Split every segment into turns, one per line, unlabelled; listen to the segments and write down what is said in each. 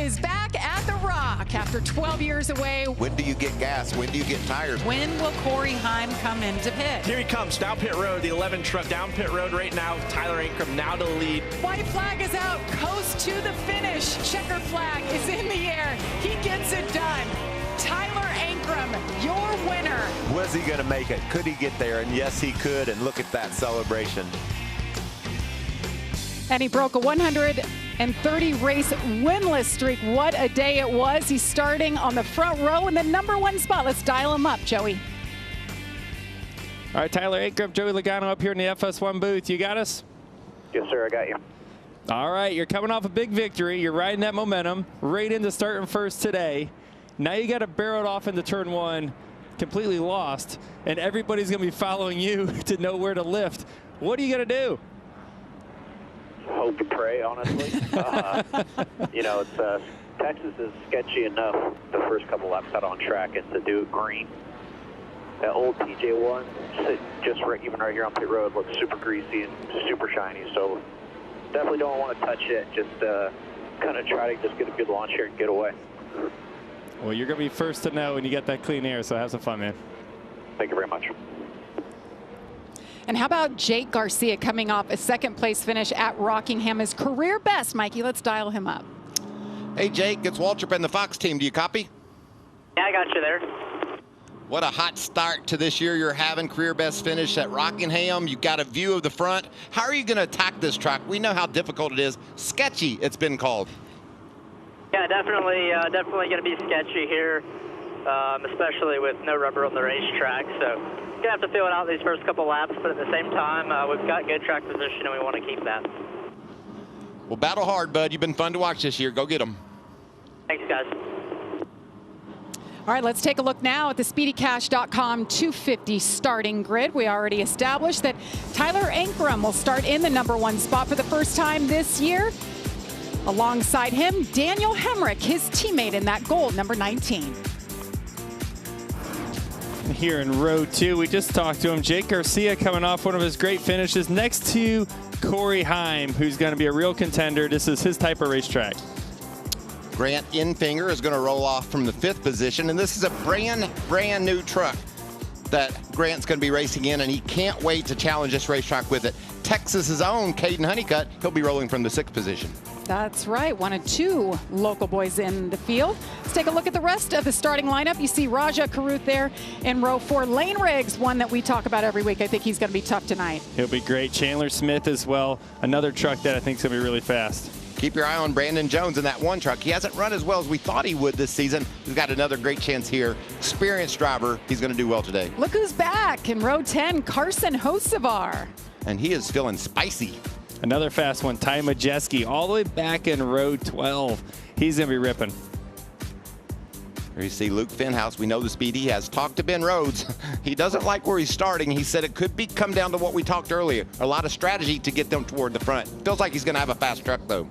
is back at the Rock after 12 years away.
When do you get gas? When do you get tires?
When will Corey Heim come into pit?
Here he comes down pit road, the 11 truck down pit road right now. Tyler Ankrum now to lead.
White flag is out, coast to the finish. Checker flag is in the air. He gets it done. Tyler Ankrum, your winner.
Was he going to make it? Could he get there? And yes, he could. And look at that celebration.
And he broke a 130 race winless streak. What a day it was. He's starting on the front row in the #1 spot. Let's dial him up, Joey.
All right, Tyler Ankrum, Joey Logano up here in the FS1 booth. You got us?
Yes, sir. I got you.
All right, you're coming off a big victory. You're riding that momentum right into starting first today. Now you got to barrel it off into turn 1, completely lost, and everybody's going to be following you to know where to lift. What are you going to do?
Hope and pray, honestly. You know, it's Texas is sketchy enough the first couple laps out on track, and to do it green. That old TJ1, just right, even right here on pit road, looks super greasy and super shiny. So definitely don't want to touch it. Just kind of try to just get a good launch here and get away.
Well, you're going to be first to know when you get that clean air, so have some fun, man.
Thank you very much.
And how about Jake Garcia coming off a second-place finish at Rockingham, his career best? Mikey, let's dial him up.
Hey, Jake, it's Waltrip and the Fox team. Do you copy?
Yeah, I got you there.
What a hot start to this year you're having. Career best finish at Rockingham. You got a view of the front. How are you going to attack this track? We know how difficult it is. Sketchy, it's been called.
Yeah, definitely going to be sketchy here, especially with no rubber on the racetrack. So going to have to feel it out these first couple laps, but at the same time, we've got good track position and we want to keep that.
Well, battle hard, bud. You've been fun to watch this year. Go get them.
Thanks, guys.
All right, let's take a look now at the SpeedyCash.com 250 starting grid. We already established that Tyler Ankrum will start in the #1 spot for the first time this year. Alongside him, Daniel Hemrick, his teammate in that gold, number 19.
Here in row 2, we just talked to him. Jake Garcia coming off one of his great finishes next to Corey Heim, who's going to be a real contender. This is his type of racetrack.
Grant Infinger is going to roll off from the 5th position, and this is a brand new truck that Grant's going to be racing in, and he can't wait to challenge this racetrack with it. Texas's own Caden Honeycutt, he'll be rolling from the 6th position.
That's right, 1 of 2 local boys in the field. Let's take a look at the rest of the starting lineup. You see Raja Karuth there in row 4. Lane Riggs, one that we talk about every week. I think he's going to be tough tonight.
He'll be great. Chandler Smith as well, another truck that I think is going to be really fast.
Keep your eye on Brandon Jones in that one truck. He hasn't run as well as we thought he would this season. He's got another great chance here. Experienced driver. He's going to do well today.
Look who's back in row 10, Carson Hocevar.
And he is feeling spicy.
Another fast one, Ty Majeski, all the way back in row 12. He's going to be ripping.
Here you see Luke Finhouse. We know the speed he has. Talked to Ben Rhodes. He doesn't like where he's starting. He said it could come down to what we talked earlier. A lot of strategy to get them toward the front. Feels like he's going to have a fast truck, though.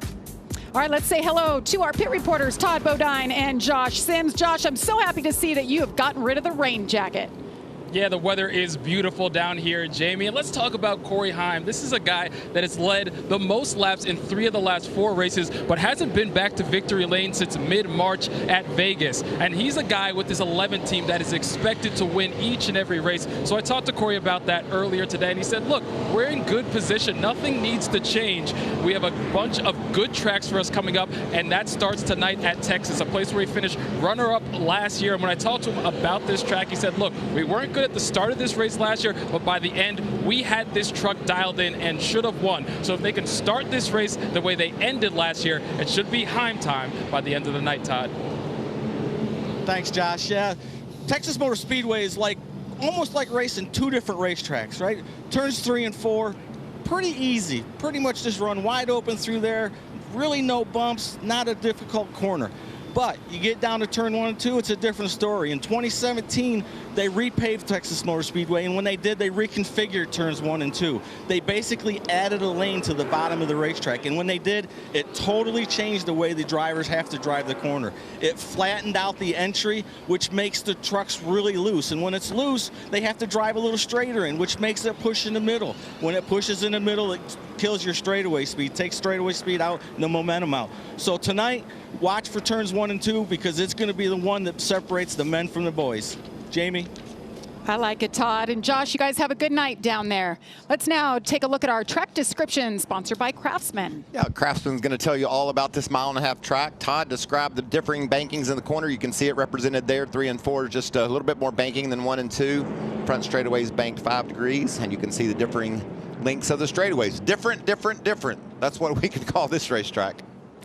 All right, let's say hello to our pit reporters, Todd Bodine and Josh Sims. Josh, I'm so happy to see that you have gotten rid of the rain jacket.
Yeah, the weather is beautiful down here, Jamie. And let's talk about Corey Heim. This is a guy that has led the most laps in 3 of the last 4 races, but hasn't been back to victory lane since mid-March at Vegas. And he's a guy with this 11 team that is expected to win each and every race. So I talked to Corey about that earlier today, and he said, look, we're in good position. Nothing needs to change. We have a bunch of good tracks for us coming up, and that starts tonight at Texas, a place where he finished runner-up last year. And when I talked to him about this track, he said, look, we weren't good at the start of this race last year, but by the end, we had this truck dialed in and should have won. So if they can start this race the way they ended last year, it should be Heim time by the end of the night, Todd.
Thanks, Josh. Yeah, Texas Motor Speedway is almost like racing 2 different racetracks, right? Turns 3 and 4, pretty easy. Pretty much just run wide open through there. Really no bumps, not a difficult corner. But you get down to turn 1 and 2, it's a different story. In 2017, they repaved Texas Motor Speedway, and when they did, they reconfigured turns 1 and 2. They basically added a lane to the bottom of the racetrack, and when they did, it totally changed the way the drivers have to drive the corner. It flattened out the entry, which makes the trucks really loose, and when it's loose, they have to drive a little straighter in, which makes it push in the middle. When it pushes in the middle, it kills your straightaway speed, takes straightaway speed out and the momentum out. So tonight, watch for turns 1 and 2 because it's going to be the one that separates the men from the boys. Jamie?
I like it, Todd. And Josh, you guys have a good night down there. Let's now take a look at our track description, sponsored by Craftsman.
Yeah, Craftsman's going to tell you all about this 1.5 mile track. Todd described the differing bankings in the corner. You can see it represented there. 3 and 4, just a little bit more banking than 1 and 2. Front straightaways banked 5 degrees, and you can see the differing lengths of the straightaways. Different, different, different. That's what we can call this racetrack.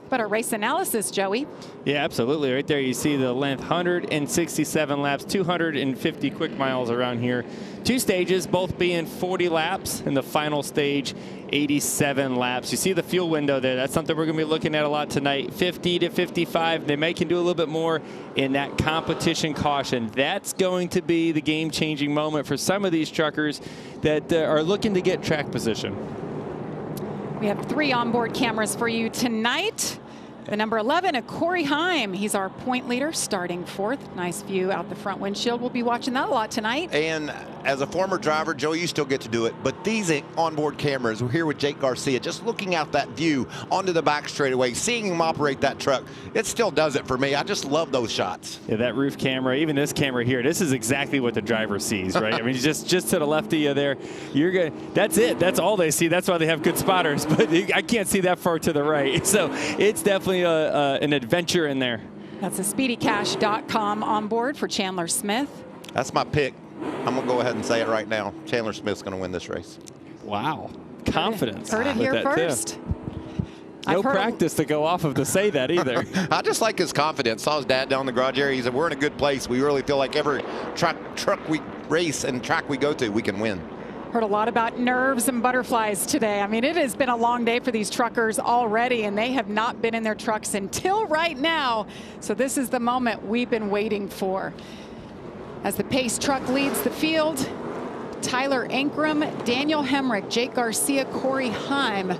But a race analysis, Joey.
Yeah, absolutely. Right there you see the length, 167 laps, 250 quick miles around here. 2 stages, both being 40 laps, and the final stage, 87 laps. You see the fuel window there. That's something we're going to be looking at a lot tonight. 50 to 55. They can do a little bit more in that competition caution. That's going to be the game-changing moment for some of these truckers that are looking to get track position.
We have 3 onboard cameras for you tonight. The number 11, Corey Heim. He's our point leader, starting 4th. Nice view out the front windshield. We'll be watching that a lot tonight.
And as a former driver, Joe, you still get to do it. But these onboard cameras, we're here with Jake Garcia, just looking out that view onto the back straightaway, seeing him operate that truck. It still does it for me. I just love those shots.
Yeah, that roof camera, even this camera here, this is exactly what the driver sees, right? I mean, just to the left of you there, you're good. That's it. That's all they see. That's why they have good spotters. But I can't see that far to the right. So it's definitely an adventure in there.
That's a speedycash.com onboard for Chandler Smith.
That's my pick. I'm going to go ahead and say it right now. Chandler Smith's going to win this race.
Wow. Confidence.
Heard it here first.
No practice to go off of to say that either.
I just like his confidence. Saw his dad down in the garage area. He said, we're in a good place. We really feel like every truck we race and track we go to, we can win.
Heard a lot about nerves and butterflies today. I mean, it has been a long day for these truckers already, and they have not been in their trucks until right now. So this is the moment we've been waiting for. As the Pace truck leads the field, Tyler Ankrum, Daniel Hemrick, Jake Garcia, Corey Heim,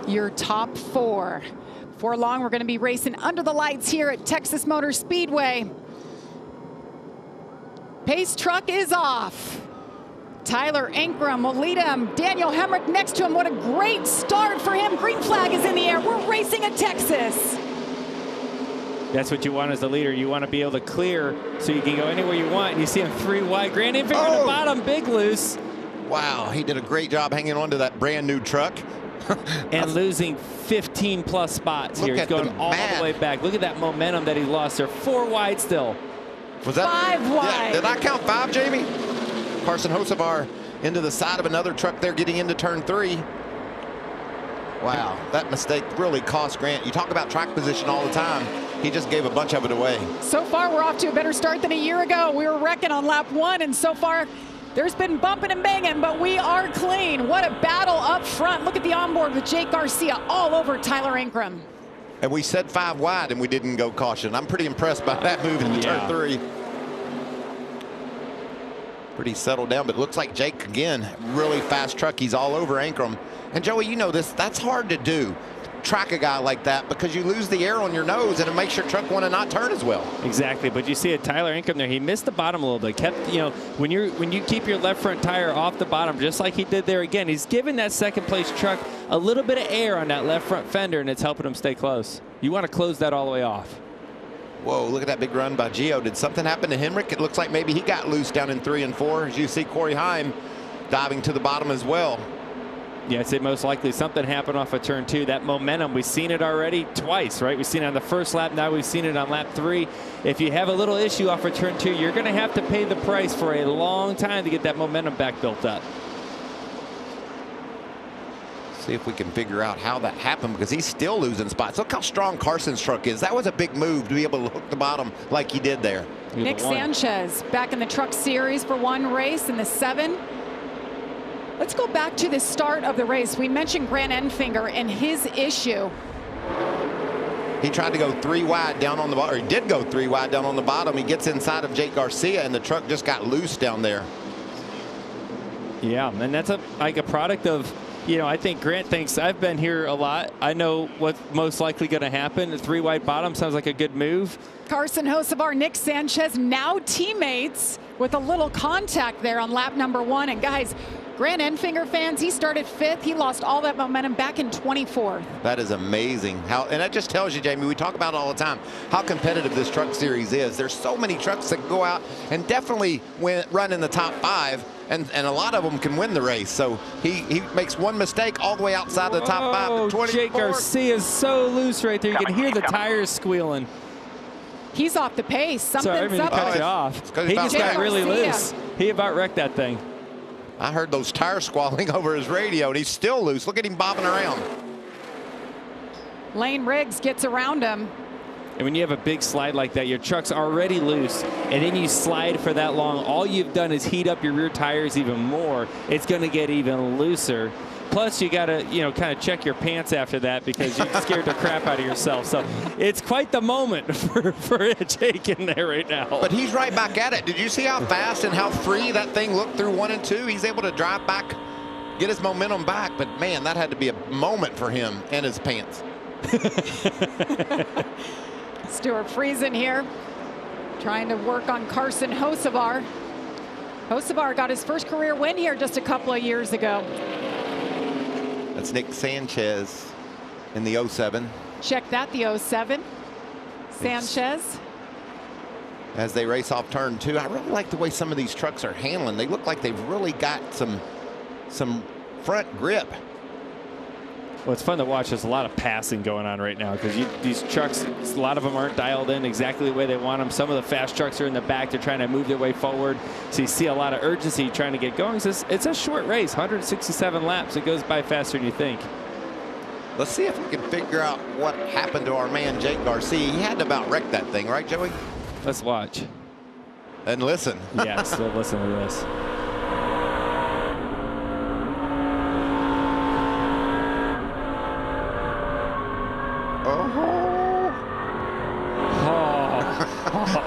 your top 4. Before long, we're going to be racing under the lights here at Texas Motor Speedway. Pace truck is off. Tyler Ankrum will lead him. Daniel Hemrick next to him. What a great start for him. Green flag is in the air. We're racing at Texas.
That's what you want as the leader. You want to be able to clear so you can go anywhere you want. And you see him 3 wide. Grand Infinger on the bottom, big loose.
Wow, he did a great job hanging on to that brand new truck.
And losing 15+ spots here. He's going all the way back. Look at that momentum that he lost there. 4 wide still.
Was that
5 wide?
Yeah, did I count 5, Jamie? Carson Hocevar into the side of another truck there, getting into turn 3. Wow, that mistake really cost Grant. You talk about track position all the time. He just gave a bunch of it away.
So far, we're off to a better start than a year ago. We were wrecking on lap 1, and so far, there's been bumping and banging, but we are clean. What a battle up front. Look at the onboard with Jake Garcia all over Tyler Ankrum.
And we said 5 wide, and we didn't go caution. I'm pretty impressed by that move in turn 3. Pretty settled down, but it looks like Jake, again, really fast truck. He's all over Ankrum. And Joey, you know this, that's hard to do. Track a guy like that because you lose the air on your nose and it makes your truck want to not turn as well.
Exactly, but you see it, Tyler Ankrum there, he missed the bottom a little bit. Kept, you know, when you keep your left front tire off the bottom, just like he did there again, he's giving that second place truck a little bit of air on that left front fender, and it's helping him stay close. You want to close that all the way off.
Whoa, look at that big run by Gio. Did something happen to Hemrick? It looks like maybe he got loose down in 3 and 4. As you see Corey Heim diving to the bottom as well.
Yeah, I'd say most likely something happened off of turn 2. That momentum, we've seen it already twice, right? We've seen it on the first lap. Now we've seen it on lap 3. If you have a little issue off of turn 2, you're going to have to pay the price for a long time to get that momentum back built up.
See if we can figure out how that happened because he's still losing spots. Look how strong Carson's truck is. That was a big move to be able to hook the bottom like he did there.
Nick Sanchez back in the truck series for 1 race in the 7. Let's go back to the start of the race. We mentioned Grant Enfinger and his issue.
He tried to go 3 wide down on the bottom, or he did go 3 wide down on the bottom. He gets inside of Jake Garcia and the truck just got loose down there.
Yeah, and that's like a product of, you know, I think Grant thinks I've been here a lot. I know what's most likely going to happen. A 3 wide bottom sounds like a good move.
Carson Hocevar, Nick Sanchez, now teammates with a little contact there on lap number 1. And guys, Grant Enfinger fans, he started 5th. He lost all that momentum back in 24th.
That is amazing. And that just tells you, Jamie, we talk about it all the time, how competitive this truck series is. There's so many trucks that can go out and definitely run in the top 5. And a lot of them can win the race. So he makes one mistake all the way outside the top 5 to 24.
Jake Garcia is so loose right there. You can hear the tires squealing.
He's off the pace. Something's
Sorry, I mean,
up.
he cut you off. He just got really loose. He about wrecked that thing.
I heard those tires squalling over his radio, and he's still loose. Look at him bobbing around.
Lane Riggs gets around him.
And when you have a big slide like that, your truck's already loose, and then you slide for that long, all you've done is heat up your rear tires even more. It's going to get even looser. Plus, you got to, kind of check your pants after that because you scared the crap out of yourself. So it's quite the moment for Jake in there right now.
But he's right back at it. Did you see how fast and how free that thing looked through 1 and 2? He's able to drive back, get his momentum back. But, man, that had to be a moment for him and his pants.
Stuart Friesen here, trying to work on Carson Hocevar. Hocevar got his first career win here just a couple of years ago.
That's Nick Sanchez in the 07.
Check that, the 07. Sanchez.
As they race off turn 2, I really like the way some of these trucks are handling. They look like they've really got some front grip.
Well, it's fun to watch. There's a lot of passing going on right now because these trucks, a lot of them aren't dialed in exactly the way they want them. Some of the fast trucks are in the back. They're trying to move their way forward. So you see a lot of urgency trying to get going. So it's a short race, 167 laps. It goes by faster than you think.
Let's see if we can figure out what happened to our man, Jake Garcia. He had to about wreck that thing, right, Joey?
Let's watch.
And listen.
Yes, we'll listen to this.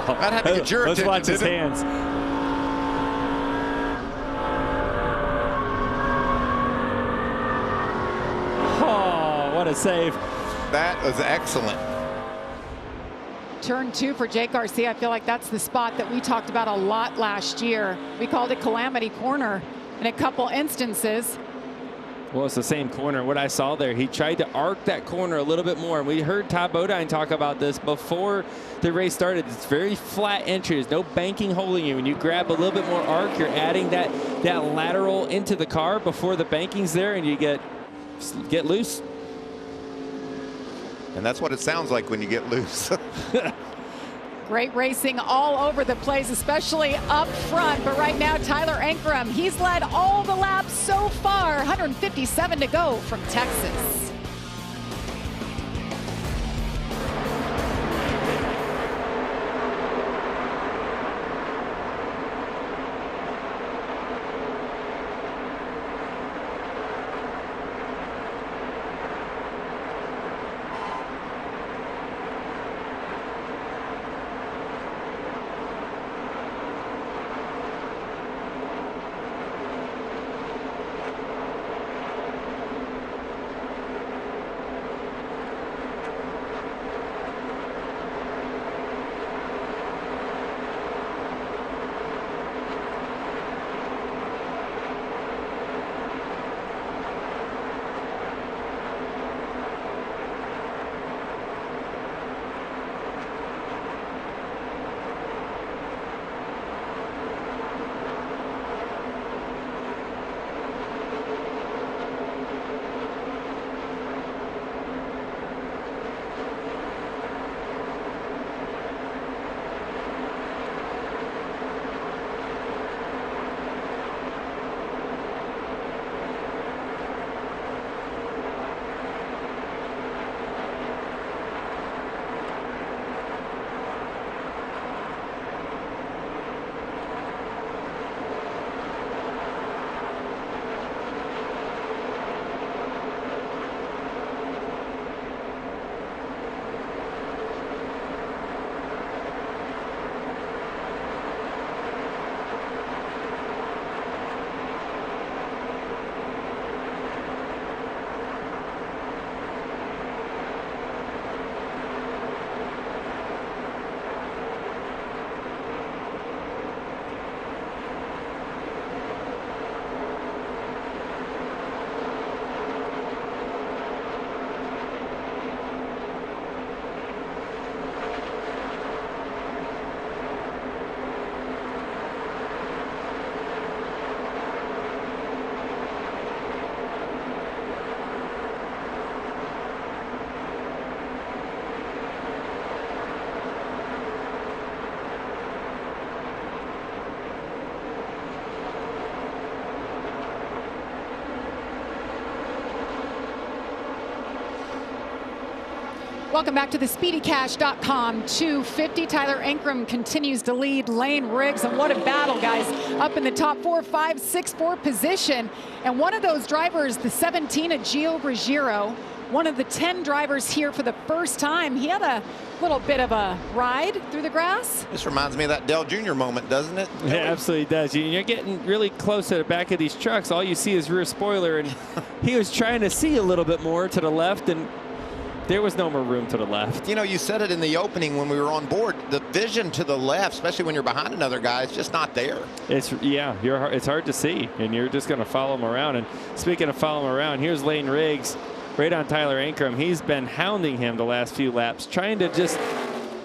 That had to get your attention.
Let's watch his hands. Oh, what a save.
That was excellent.
Turn 2 for Jake Garcia. I feel like that's the spot that we talked about a lot last year. We called it Calamity Corner in a couple instances.
Well, it's the same corner. What I saw there, he tried to arc that corner a little bit more. And we heard Todd Bodine talk about this before the race started. It's very flat entries, no banking holding you. When you grab a little bit more arc, you're adding that lateral into the car before the banking's there, and you get loose.
And that's what it sounds like when you get loose.
Great racing all over the place, especially up front. But right now, Tyler Ankrum, he's led all the laps so far. 157 to go from Texas. Welcome back to the SpeedyCash.com 250. Tyler Ankrum continues to lead Lane Riggs, and what a battle, guys, up in the top 4, 5, 6, 4 position. And one of those drivers, the 17 of Gio Ruggiero, one of the 10 drivers here for the first time. He had a little bit of a ride through the grass.
This reminds me of that Dell Jr. moment, doesn't it?
It absolutely does. You're getting really close to the back of these trucks. All you see is rear spoiler, and he was trying to see a little bit more to the left, and there was no more room to the left.
You know, you said it in the opening when we were on board. The vision to the left, especially when you're behind another guy, is just not there.
It's hard to see, and you're just going to follow him around. And speaking of following him around, here's Lane Riggs right on Tyler Ankrum. He's been hounding him the last few laps, trying to just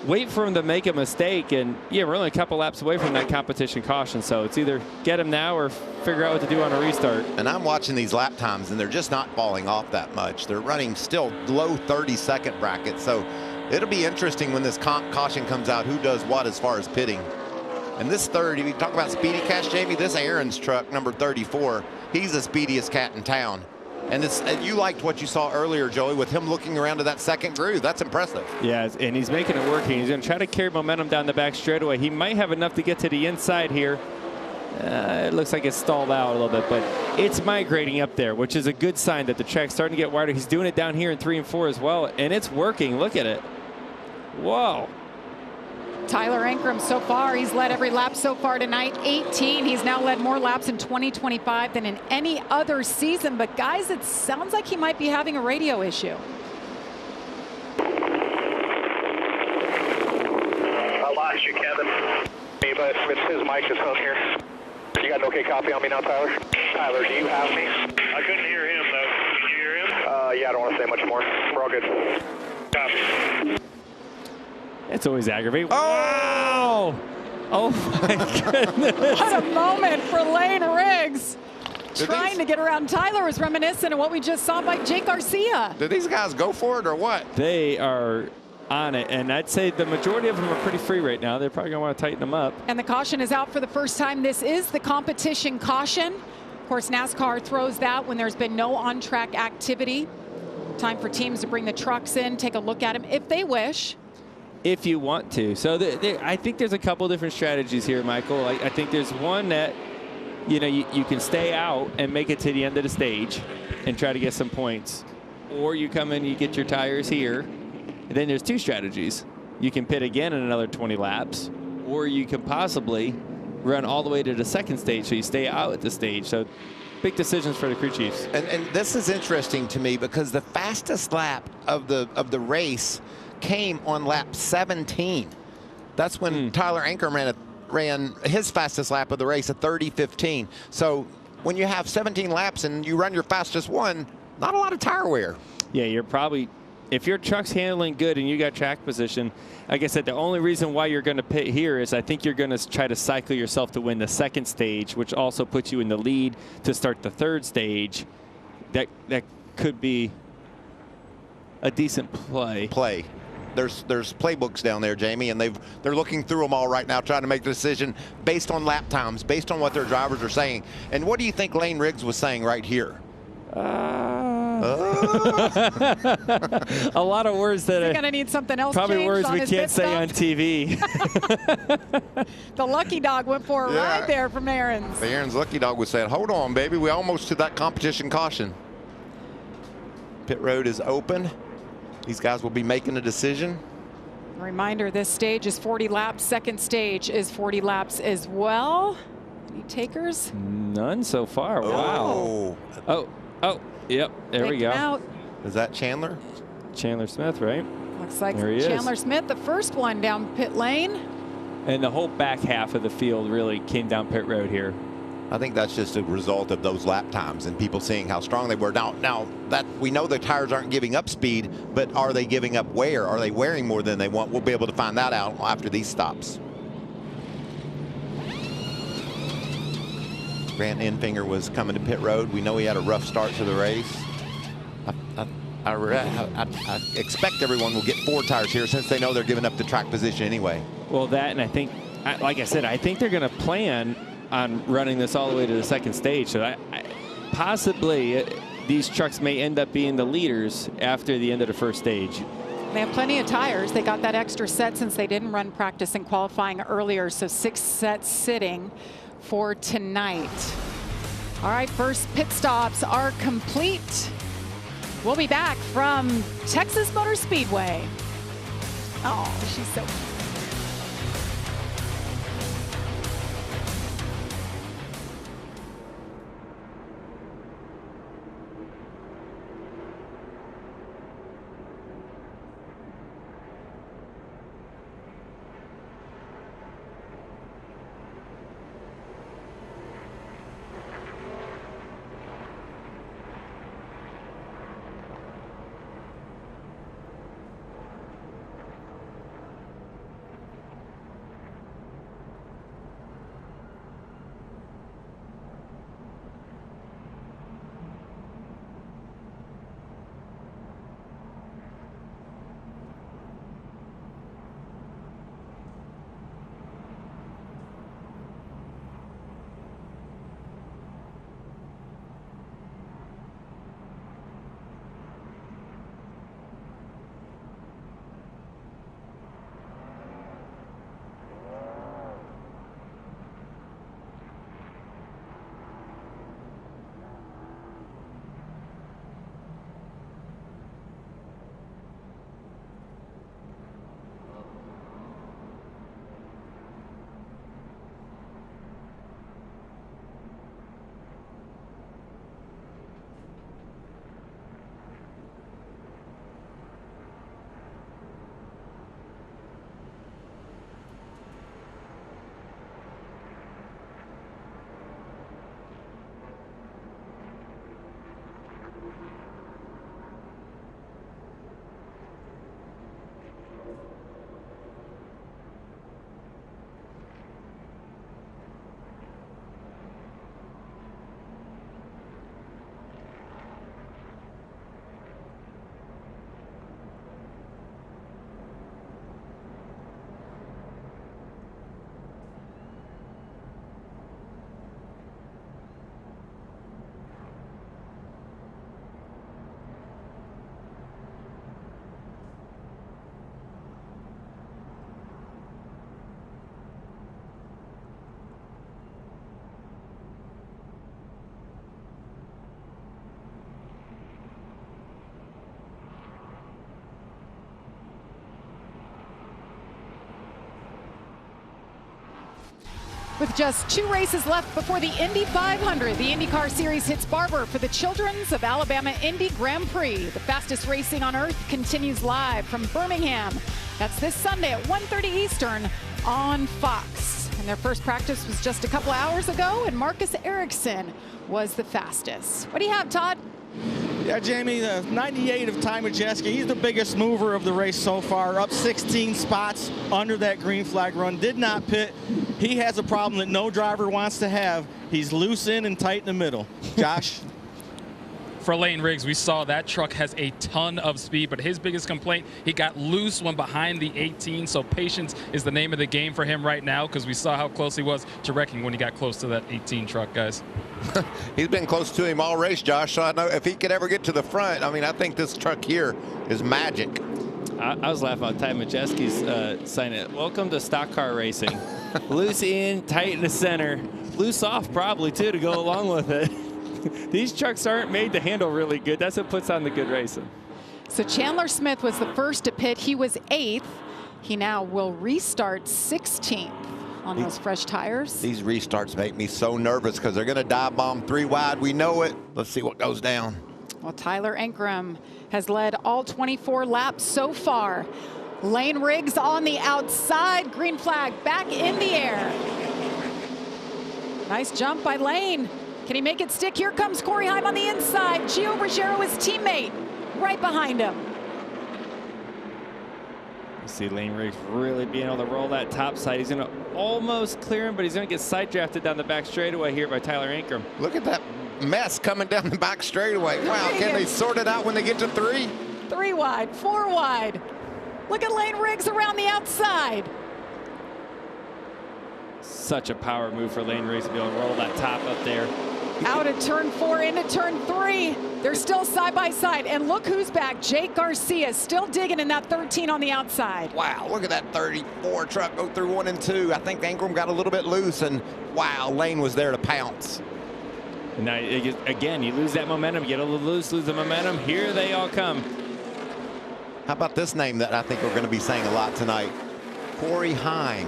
wait for him to make a mistake. And yeah, we're only a couple laps away from that competition caution, so it's either get him now or figure out what to do on a restart.
And I'm watching these lap times, and they're just not falling off that much. They're running still low 30-second bracket, so it'll be interesting when this caution comes out, who does what as far as pitting. And this third, if you talk about speedy cash, Jamie, this Aaron's truck, number 34, he's the speediest cat in town. And you liked what you saw earlier, Joey, with him looking around to that second groove. That's impressive.
Yeah, and he's making it work. He's going to try to carry momentum down the back straightaway. He might have enough to get to the inside here. It looks like it's stalled out a little bit, but it's migrating up there, which is a good sign that the track's starting to get wider. He's doing it down here in 3 and 4 as well, and it's working. Look at it. Whoa.
Tyler Ankrum so far, he's led every lap so far tonight, 18. He's now led more laps in 2025 than in any other season. But guys, it sounds like he might be having a radio issue.
I lost you, Kevin. But it's his microphone here. You got an okay copy on me now, Tyler? Tyler, do you have me? I couldn't hear him, though. Can you hear him? Yeah, I don't want to say much more. We're all good. Copy.
It's always aggravating. Oh! Oh, my goodness.
What a moment for Lane Riggs. Trying to get around Tyler is reminiscent of what we just saw by Jake Garcia.
Did these guys go for it or what?
They are on it, and I'd say the majority of them are pretty free right now. They're probably going to want to tighten them up.
And the caution is out for the first time. This is the competition caution. Of course, NASCAR throws that when there's been no on-track activity. Time for teams to bring the trucks in, take a look at them if they wish.
If you want to. So I think there's a couple different strategies here, Michael. I think there's one that, you know, you can stay out and make it to the end of the stage and try to get some points. Or you come in, you get your tires here. And then there's two strategies. You can pit again in another 20 laps, or you can possibly run all the way to the second stage so you stay out at the stage. So big decisions for the crew chiefs.
And this is interesting to me because the fastest lap of the race came on lap 17. That's when Tyler Ankrum ran his fastest lap of the race at 30:15. So when you have 17 laps and you run your fastest one, not a lot of tire wear.
Yeah, you're probably, if your truck's handling good and you got track position, like I said, the only reason why you're going to pit here is I think you're going to try to cycle yourself to win the second stage, which also puts you in the lead to start the third stage. That could be a decent play.
There's playbooks down there, Jamie, and they're looking through them all right now, trying to make the decision based on lap times, based on what their drivers are saying. And what do you think Lane Riggs was saying right here?
A
lot of words that
are going to need something else.
Probably words we can't say on TV.
The lucky dog went for a ride there from Aaron's.
Aaron's lucky dog was saying, "Hold on, baby, we almost to that competition caution." Pit road is open. These guys will be making a decision.
A reminder, this stage is 40 laps. Second stage is 40 laps as well. Any takers?
None so far. Wow. Oh, yep. There we go.
Out.
Is that Chandler?
Chandler Smith, right?
Looks like Chandler Smith, the first one down pit lane.
And the whole back half of the field really came down pit road here.
I think that's just a result of those lap times and people seeing how strong they were. Now that we know the tires aren't giving up speed, but are they giving up wear? Are they wearing more than they want? We'll be able to find that out after these stops. Grant Enfinger was coming to pit road. We know he had a rough start to the race. I expect everyone will get 4 tires here since they know they're giving up the track position anyway.
Well, that, and I think, like I said, I think they're going to plan on running this all the way to the second stage. So possibly these trucks may end up being the leaders after the end of the first stage.
They have plenty of tires. They got that extra set since they didn't run practice and qualifying earlier, so 6 sets sitting for tonight. All right, first pit stops are complete. We'll be back from Texas Motor Speedway. Oh, she's so cute. With just 2 races left before the Indy 500, the IndyCar Series hits Barber for the Children's of Alabama Indy Grand Prix. The fastest racing on earth continues live from Birmingham. That's this Sunday at 1:30 Eastern on Fox. And their first practice was just a couple hours ago, and Marcus Ericsson was the fastest. What do you have, Todd?
Yeah, Jamie, the 98 of Ty Majeski, he's the biggest mover of the race so far, up 16 spots under that green flag run, did not pit. He has a problem that no driver wants to have. He's loose in and tight in the middle. Josh?
For Lane Riggs, we saw that truck has a ton of speed, but his biggest complaint, he got loose when behind the 18, so patience is the name of the game for him right now, because we saw how close he was to wrecking when he got close to that 18 truck, guys.
He's been close to him all race, Josh, so I know if he could ever get to the front, I mean, I think this truck here is magic.
I was laughing at Ty Majeski's sign it. Welcome to stock car racing. Loose in, tight in the center. Loose off probably, too, to go along with it. These trucks aren't made to handle really good. That's what puts on the good racing.
So Chandler Smith was the first to pit. He was 8th. He now will restart 16th on those fresh tires.
These restarts make me so nervous because they're going to dive bomb 3 wide. We know it. Let's see what goes down.
Well, Tyler Ankrum has led all 24 laps so far. Lane Riggs on the outside. Green flag back in the air. Nice jump by Lane. Can he make it stick? Here comes Corey Heim on the inside. Gio Ruggiero, his teammate, right behind him.
You see Lane Riggs really being able to roll that top side. He's going to almost clear him, but he's going to get side drafted down the back straightaway here by Tyler Ankrum.
Look at that mess coming down the back straightaway. Wow, can they sort it out when they get to 3?
3 wide, 4 wide. Look at Lane Riggs around the outside.
Such a power move for Lane Riggs to be able to roll that top up there.
Out of turn 4 into turn 3. They're still side by side. And look who's back. Jake Garcia still digging in that 13 on the outside.
Wow, look at that 34 truck go through 1 and 2. I think Ankrum got a little bit loose, and wow, Lane was there to pounce.
And now, again, you lose that momentum, get a little loose, lose the momentum. Here they all come.
How about this name that I think we're going to be saying a lot tonight? Corey Heim.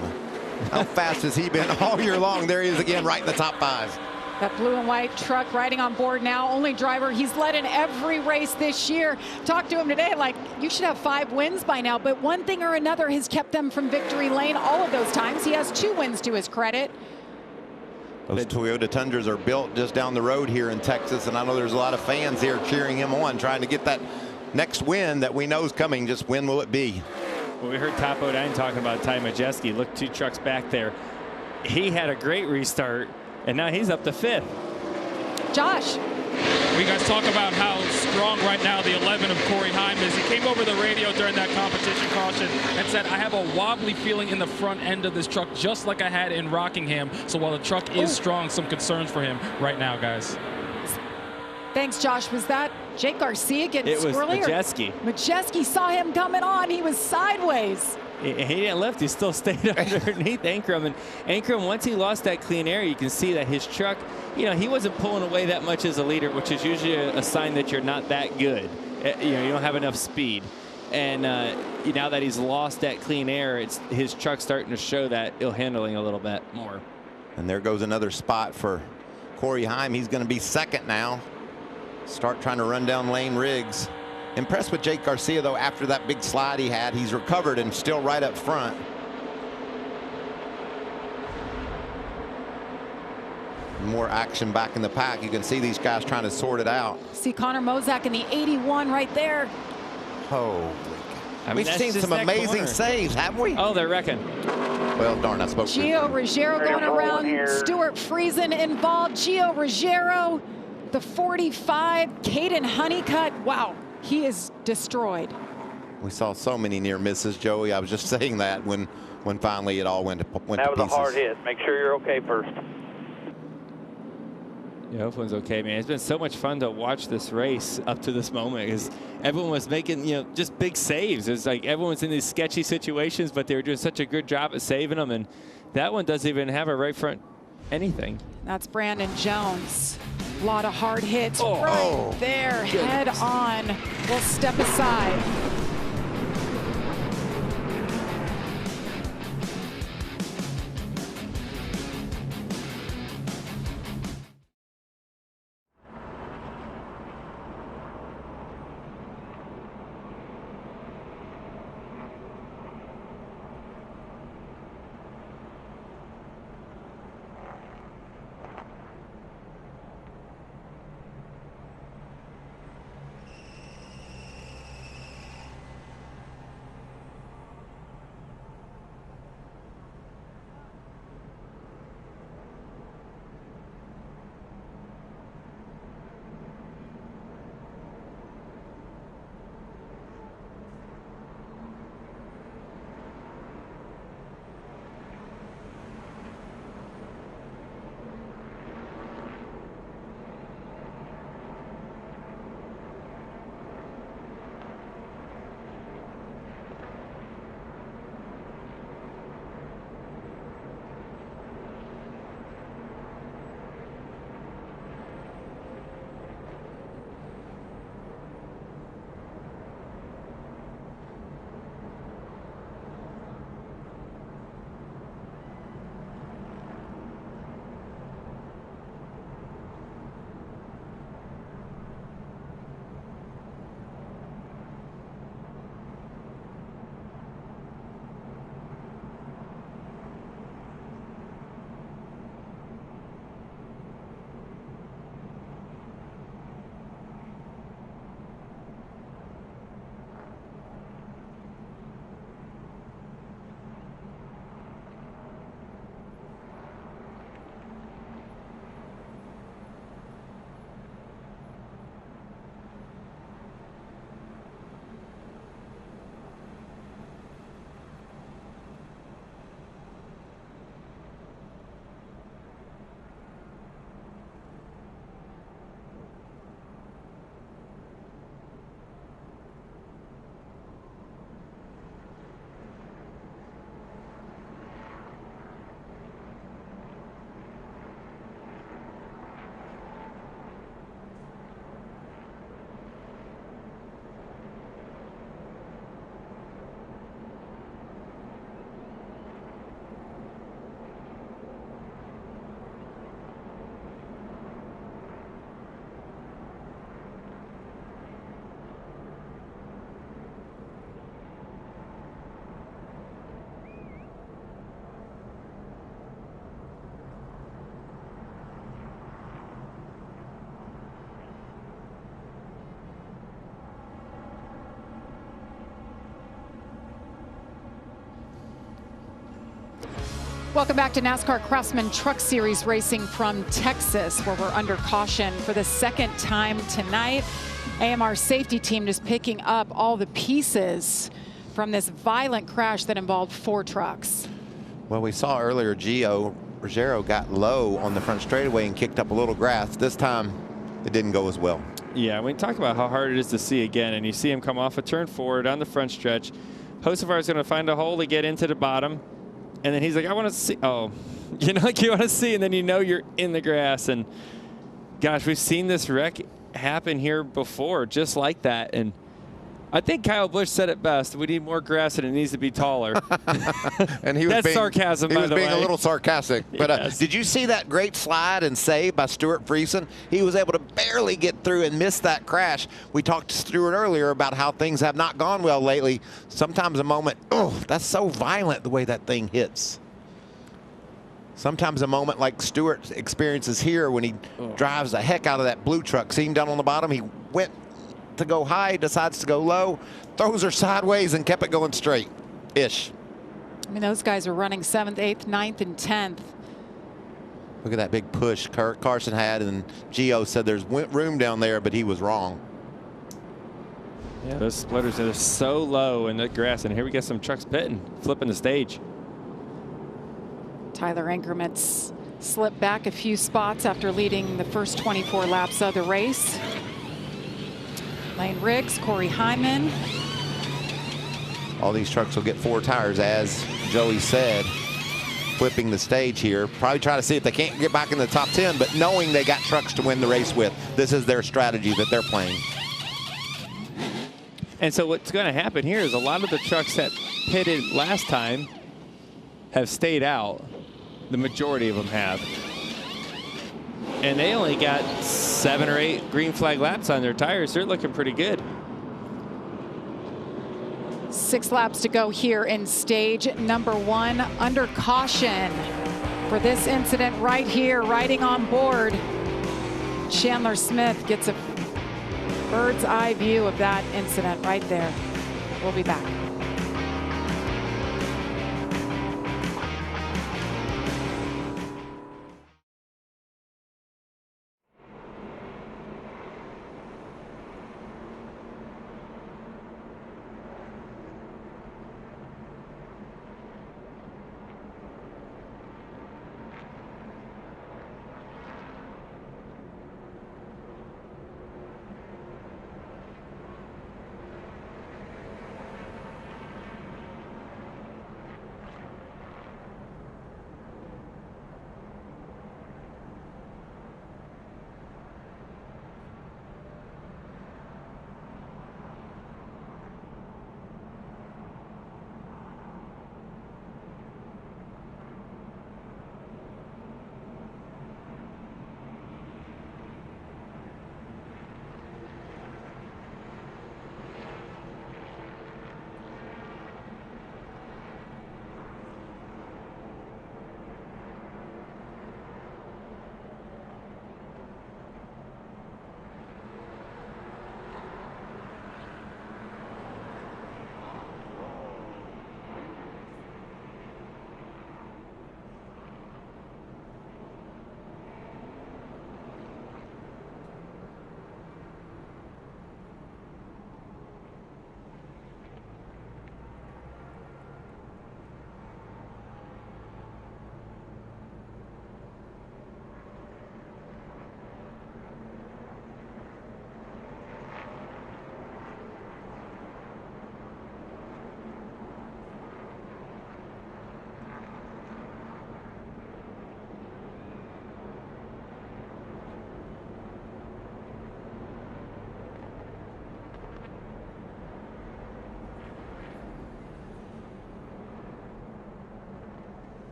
How fast has he been all year long? There he is again, right in the top 5.
That blue and white truck riding on board now. Only driver he's led in every race this year. Talked to him today like, you should have 5 wins by now. But one thing or another has kept them from victory lane all of those times. He has 2 wins to his credit.
Those Toyota Tundras are built just down the road here in Texas, and I know there's a lot of fans here cheering him on, trying to get that next win that we know is coming. Just when will it be?
Well, we heard Top 09 talking about Ty Majeski. Look, 2 trucks back there. He had a great restart, and now he's up to 5th.
Josh.
We guys talk about how strong right now the 11 of Corey Heim is. He came over the radio during that competition caution and said, I have a wobbly feeling in the front end of this truck, just like I had in Rockingham. So while the truck is strong, some concerns for him right now, guys.
Thanks, Josh. Was that Jake Garcia getting squirrely?
It was Majeski.
Majeski saw him coming on. He was sideways.
He didn't lift. He still stayed underneath Ankrum. And Ankrum, once he lost that clean air, you can see that his truck, you know, he wasn't pulling away that much as a leader, which is usually a sign that you're not that good. You know, you don't have enough speed. And now that he's lost that clean air, his truck's starting to show that ill handling a little bit more.
And there goes another spot for Corey Heim. He's going to be 2nd now. Start trying to run down Lane Riggs. Impressed with Jake Garcia, though, after that big slide he had. He's recovered and still right up front. More action back in the pack. You can see these guys trying to sort it out.
See Connor Mozak in the 81 right there.
Holy.
I mean,
we've seen some amazing saves, haven't we?
Oh, they're wrecking.
Well, darn, I spoke.
Gio Ruggiero going around. Stuart Friesen involved. Gio Ruggiero, the 45. Caden Honeycutt. Wow, he is destroyed.
We saw so many near misses, Joey. I was just saying that when finally it all went to pieces.
That was a hard hit. Make sure you're okay first.
Yeah, everyone's okay, man. It's been so much fun to watch this race up to this moment because everyone was making, you know, just big saves. It's like everyone's in these sketchy situations, but they were doing such a good job at saving them. And that one doesn't even have a right front anything.
That's Brandon Jones. A lot of hard hits right there, head on. We'll step aside. Welcome back to NASCAR Craftsman Truck Series racing from Texas, where we're under caution for the second time tonight. AMR safety team just picking up all the pieces from this violent crash that involved 4 trucks.
Well, we saw earlier Gio Ruggiero got low on the front straightaway and kicked up a little grass. This time, it didn't go as well.
Yeah, we talk about how hard it is to see again, and you see him come off a turn 4 down the front stretch. Hocevar is going to find a hole to get into the bottom. And then he's like, I want to see. Oh, you know, like you want to see, and then you know you're in the grass. And gosh, we've seen this wreck happen here before, just like that. And I think Kyle Busch said it best. We need more grass, and it needs to be taller.
And he was
That's sarcasm, by the way.
He was being a little sarcastic. But
Yes.
Did you see that great slide and save by Stuart Friesen? He was able to barely get through and miss that crash. We talked to Stuart earlier about how things have not gone well lately. Sometimes a moment, oh, that's so violent the way that thing hits. Sometimes a moment like Stuart experiences here when he drives the heck out of that blue truck. See him down on the bottom? He went to go high, decides to go low, throws her sideways and kept it going straight-ish.
I mean, those guys are running 7th, 8th, 9th, and 10th.
Look at that big push Carson had, and Gio said there's room down there, but he was wrong.
Yeah, those splitters are so low in the grass, and here we get some trucks pitting, flipping the stage.
Tyler Ingermit's slipped back a few spots after leading the first 24 laps of the race. Lane Riggs, Corey Hyman.
All these trucks will get 4 tires, as Joey said, flipping the stage here. Probably try to see if they can't get back in the top 10, but knowing they got trucks to win the race with. This is their strategy that they're playing.
And so what's going to happen here is a lot of the trucks that pitted last time have stayed out. The majority of them have. And they only got 7 or 8 green flag laps on their tires. They're looking pretty good.
6 laps to go here in stage number 1. Under caution for this incident right here, riding on board. Chandler Smith gets a bird's eye view of that incident right there. We'll be back.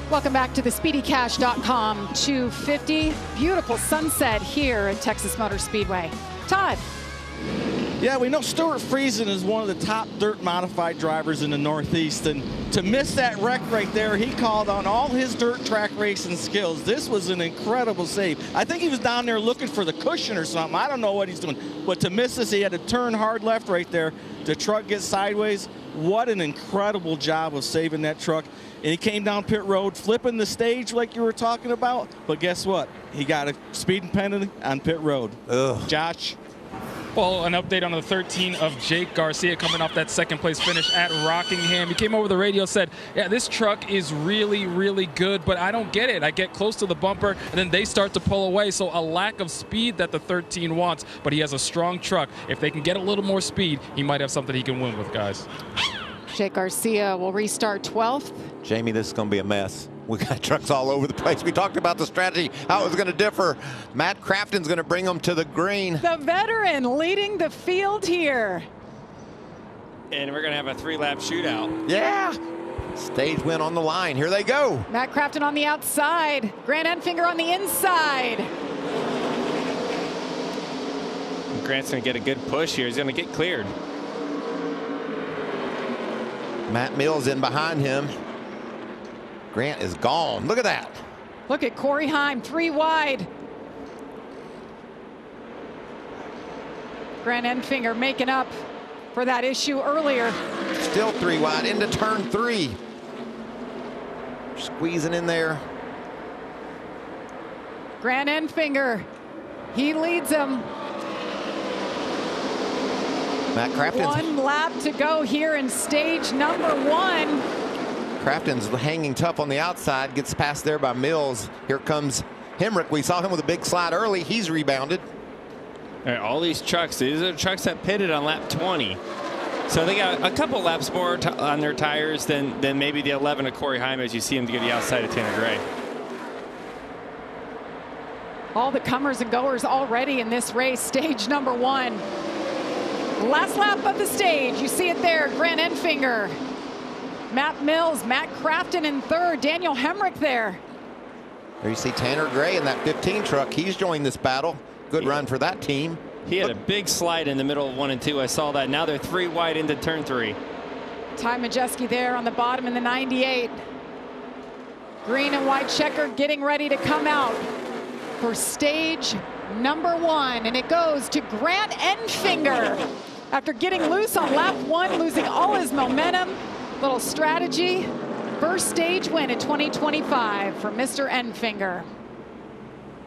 Welcome back to the SpeedyCash.com 250. Beautiful sunset here at Texas Motor Speedway. Todd.
Yeah, we know Stuart Friesen is one of the top dirt modified drivers in the Northeast, and to miss that wreck right there, he called on all his dirt track racing skills. This was an incredible save. I think he was down there looking for the cushion or something. I don't know what he's doing, but to miss this, he had to turn hard left right there. The truck gets sideways. What an incredible job of saving that truck. And he came down pit road, flipping the stage like you were talking about, but guess what? He got a speeding penalty on pit road.
Ugh.
Josh?
Well, an update on the 13 of Jake Garcia coming off that second place finish at Rockingham. He came over the radio, said, yeah, this truck is really, really good, but I don't get it. I get close to the bumper, and then they start to pull away. So a lack of speed that the 13 wants, but he has a strong truck. If they can get a little more speed, he might have something he can win with, guys.
Jake Garcia will restart 12th.
Jamie, this is going to be a mess. We got trucks all over the place. We talked about the strategy, how it was going to differ. Matt Crafton's going to bring them to the green.
The veteran leading the field here.
And we're going to have a 3-lap shootout.
Yeah. Stage win on the line. Here they go.
Matt Crafton on the outside. Grant Enfinger on the inside.
Grant's going to get a good push here. He's going to get cleared.
Matt Mills in behind him. Grant is gone. Look at that.
Look at Corey Heim, 3 wide. Grant Enfinger making up for that issue earlier.
Still 3 wide into turn 3. Squeezing in there.
Grant Enfinger, he leads him.
Matt Crafton's
1 lap to go here in stage number 1.
Crafton's hanging tough on the outside, gets passed there by Mills. Here comes Hemrick. We saw him with a big slide early. He's rebounded.
All these trucks, these are trucks that pitted on lap 20. So they got a couple laps more on their tires than maybe the 11 of Corey Heim as you see him to the outside of Tanner Gray.
All the comers and goers already in this race, stage number 1. Last lap of the stage, you see it there, Grant Enfinger. Matt Mills, Matt Crafton in 3rd, Daniel Hemrick there.
There you see Tanner Gray in that 15 truck. He's joined this battle. Good run for that team.
He had a big slide in the middle of 1 and 2. I saw that. Now they're 3 wide into turn 3.
Ty Majeski there on the bottom in the 98. Green and white checker getting ready to come out for stage number 1. And it goes to Grant Enfinger. After getting loose on lap 1, losing all his momentum. Little strategy. First stage win in 2025 for Mr. Enfinger.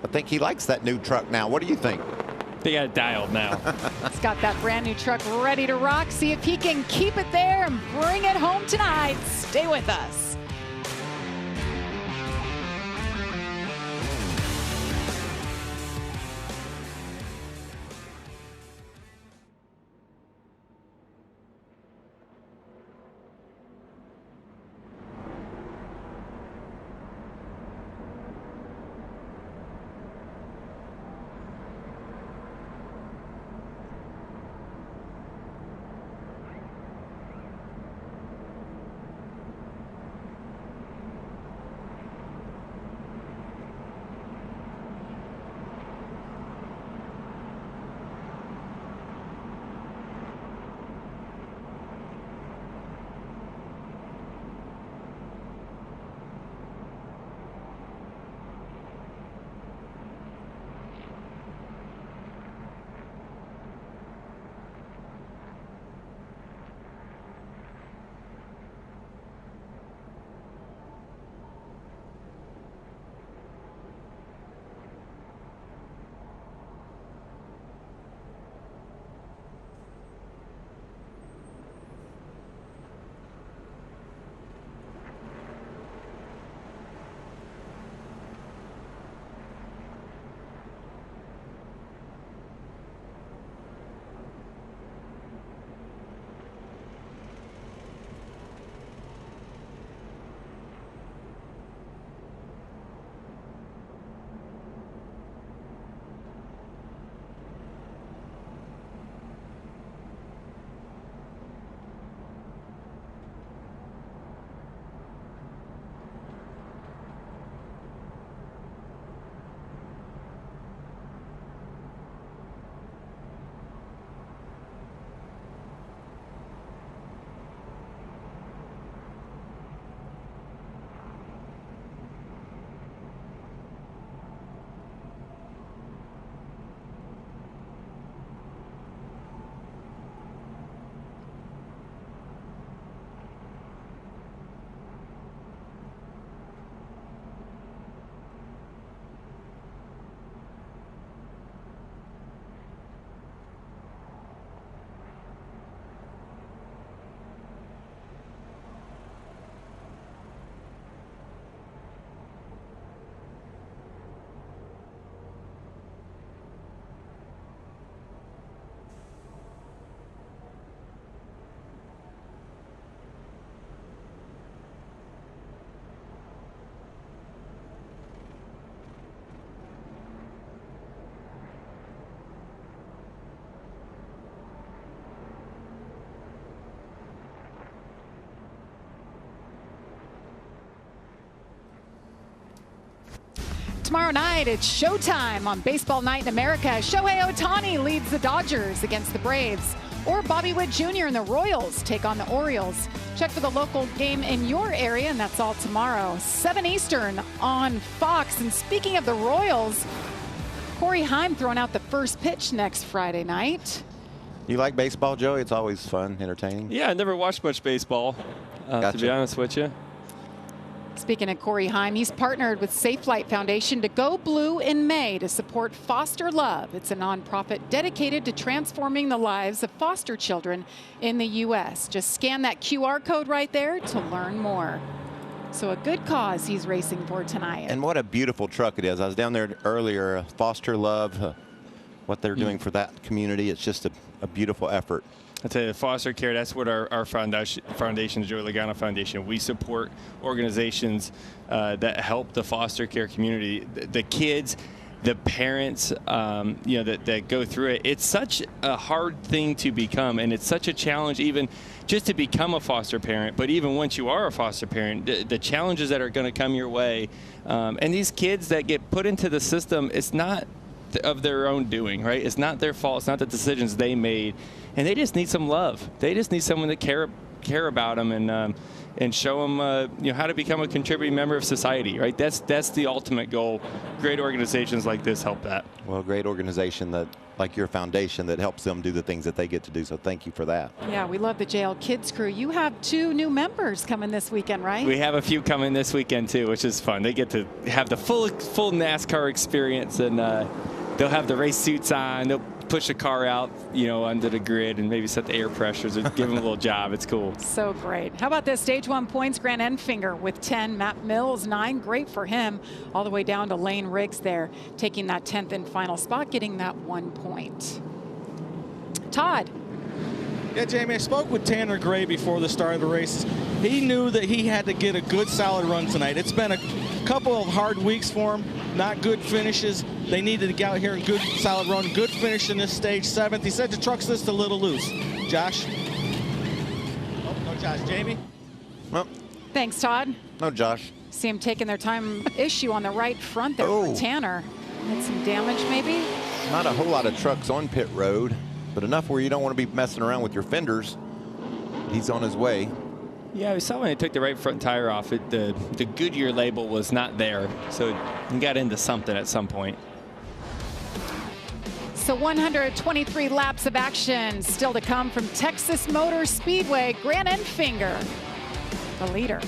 I think he likes that new truck now. What do you think?
They got it dialed now.
He's got that brand new truck ready to rock. See if he can keep it there and bring it home tonight. Stay with us. tomorrow night, it's showtime on Baseball Night in America. Shohei Ohtani leads the Dodgers against the Braves. Or Bobby Witt Jr. and the Royals take on the Orioles. Check for the local game in your area, and that's all tomorrow. 7 Eastern on Fox. And speaking of the Royals, Corey Heim throwing out the first pitch next Friday night.
You like baseball, Joey? It's always fun, entertaining.
Yeah, I never watched much baseball,
Gotcha.
to be honest with you.
Speaking of Corey Heim, he's partnered with Safe Flight Foundation to go blue in May to support Foster Love. It's a nonprofit dedicated to transforming the lives of foster children in the U.S. Just scan that QR code right there to learn more. So a good cause he's racing for tonight.
And what a beautiful truck it is. I was down there earlier, Foster Love, what they're doing for that community. It's just a beautiful effort.
I tell you, foster care, that's what our foundation, the Joey Logano Foundation, we support organizations that help the foster care community, the kids, the parents, you know, that go through it. It's such a hard thing to become, and it's such a challenge even just to become a foster parent. But even once you are a foster parent, the challenges that are going to come your way, and these kids that get put into the system, it's not of their own doing, right? It's not their fault. It's not the decisions they made, and they just need some love. They just need someone to care about them and show them you know, how to become a contributing member of society, right? That's the ultimate goal. Great organizations like this help that.
Well, great organization that, like your foundation, that helps them do the things that they get to do. So thank you for that.
Yeah, we love the JL Kids crew. You have 2 new members coming this weekend, right?
We have a few coming this weekend too, which is fun. They get to have the full NASCAR experience, and they'll have the race suits on. They'll push a car out, you know, under the grid and maybe set the air pressures or give them a little job. It's cool.
So great. How about this? Stage 1 points, Grant Enfinger with 10, Matt Mills 9. Great for him. All the way down to Lane Riggs there, taking that 10th and final spot, getting that 1 point. Todd.
Yeah, Jamie, I spoke with Tanner Gray before the start of the race. He knew that he had to get a good, solid run tonight. It's been a couple of hard weeks for him, not good finishes. They needed to get out here and good, solid run, good finish in this stage 7th. He said the truck's just a little loose. Josh? Oh, no, Josh. Jamie?
Well,
Thanks, Todd.
no, Josh.
See him taking their time issue on the right front there for Tanner. Had some damage, maybe?
Not a whole lot of trucks on pit road, but enough where you don't want to be messing around with your fenders. He's on his way.
Yeah, we saw when they took the right front tire off, the Goodyear label was not there, so he got into something at some point.
So 123 laps of action still to come from Texas Motor Speedway. Grant Enfinger, the leader.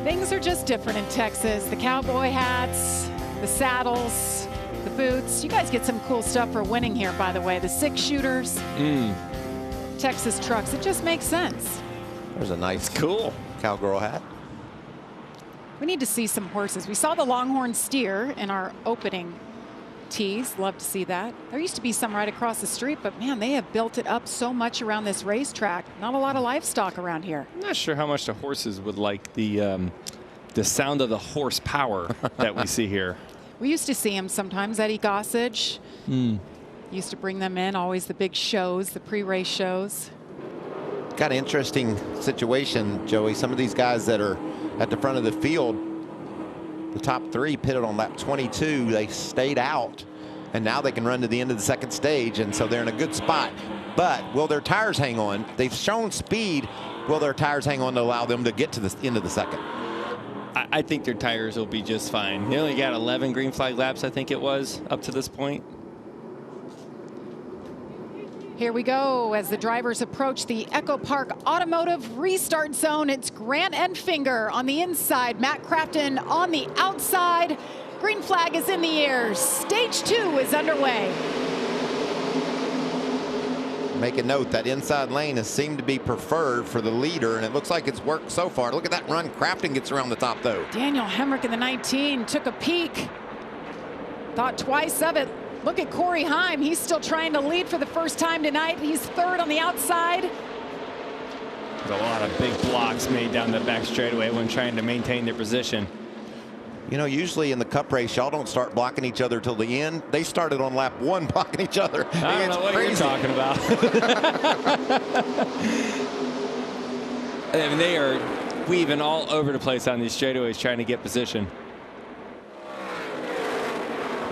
Things are just different in Texas. The cowboy hats, the saddles, the boots. You guys get some cool stuff for winning here, by the way. The 6-shooters, Texas trucks. It just makes sense.
There's a nice, cool cowgirl hat.
We need to see some horses. We saw the Longhorn steer in our opening tees. Love to see that. There used to be some right across the street, but man, they have built it up so much around this racetrack. Not a lot of livestock around here.
I'm not sure how much the horses would like the sound of the horsepower that we see here.
We used to see them sometimes. Eddie Gossage used to bring them in, always the big shows, the pre-race shows.
Got an interesting situation, Joey. Some of these guys that are at the front of the field, the top 3 pitted on lap 22. They stayed out, and now they can run to the end of the second stage, and so they're in a good spot. But will their tires hang on? They've shown speed. Will their tires hang on to allow them to get to the end of the second?
I think their tires will be just fine. They only got 11 green flag laps, I think it was, up to this point.
Here we go as the drivers approach the Echo Park Automotive Restart Zone. It's Grant and Finger on the inside, Matt Crafton on the outside. Green flag is in the air. Stage 2 is underway.
Make a note that inside lane has seemed to be preferred for the leader, and it looks like it's worked so far. Look at that run. Crafton gets around the top, though.
Daniel Hemrick in the 19 took a peek. Thought twice of it. Look at Corey Heim. He's still trying to lead for the first time tonight. He's 3rd on the outside.
There's a lot of big blocks made down the back straightaway when trying to maintain their position.
You know, usually in the Cup race, y'all don't start blocking each other till the end. They started on lap 1 blocking each other.
I don't know what you're talking about. I mean, they are weaving all over the place on these straightaways trying to get position.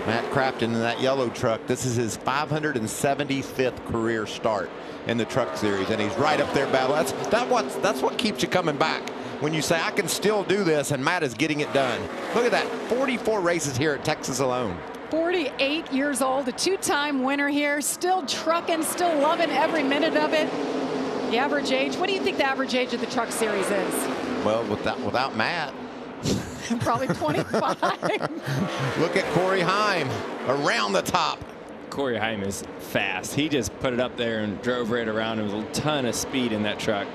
Matt Crafton in that yellow truck. This is his 575th career start in the Truck Series, and he's right up there, battle. That's what keeps you coming back. When you say, I can still do this, and Matt is getting it done. Look at that, 44 races here at Texas alone.
48 years old, a 2-time winner here, still trucking, still loving every minute of it. The average age, what do you think the average age of the Truck Series is?
Well, without Matt.
Probably 25.
Look at Corey Heim around the top.
Corey Heim is fast. He just put it up there and drove right around. There was a ton of speed in that truck.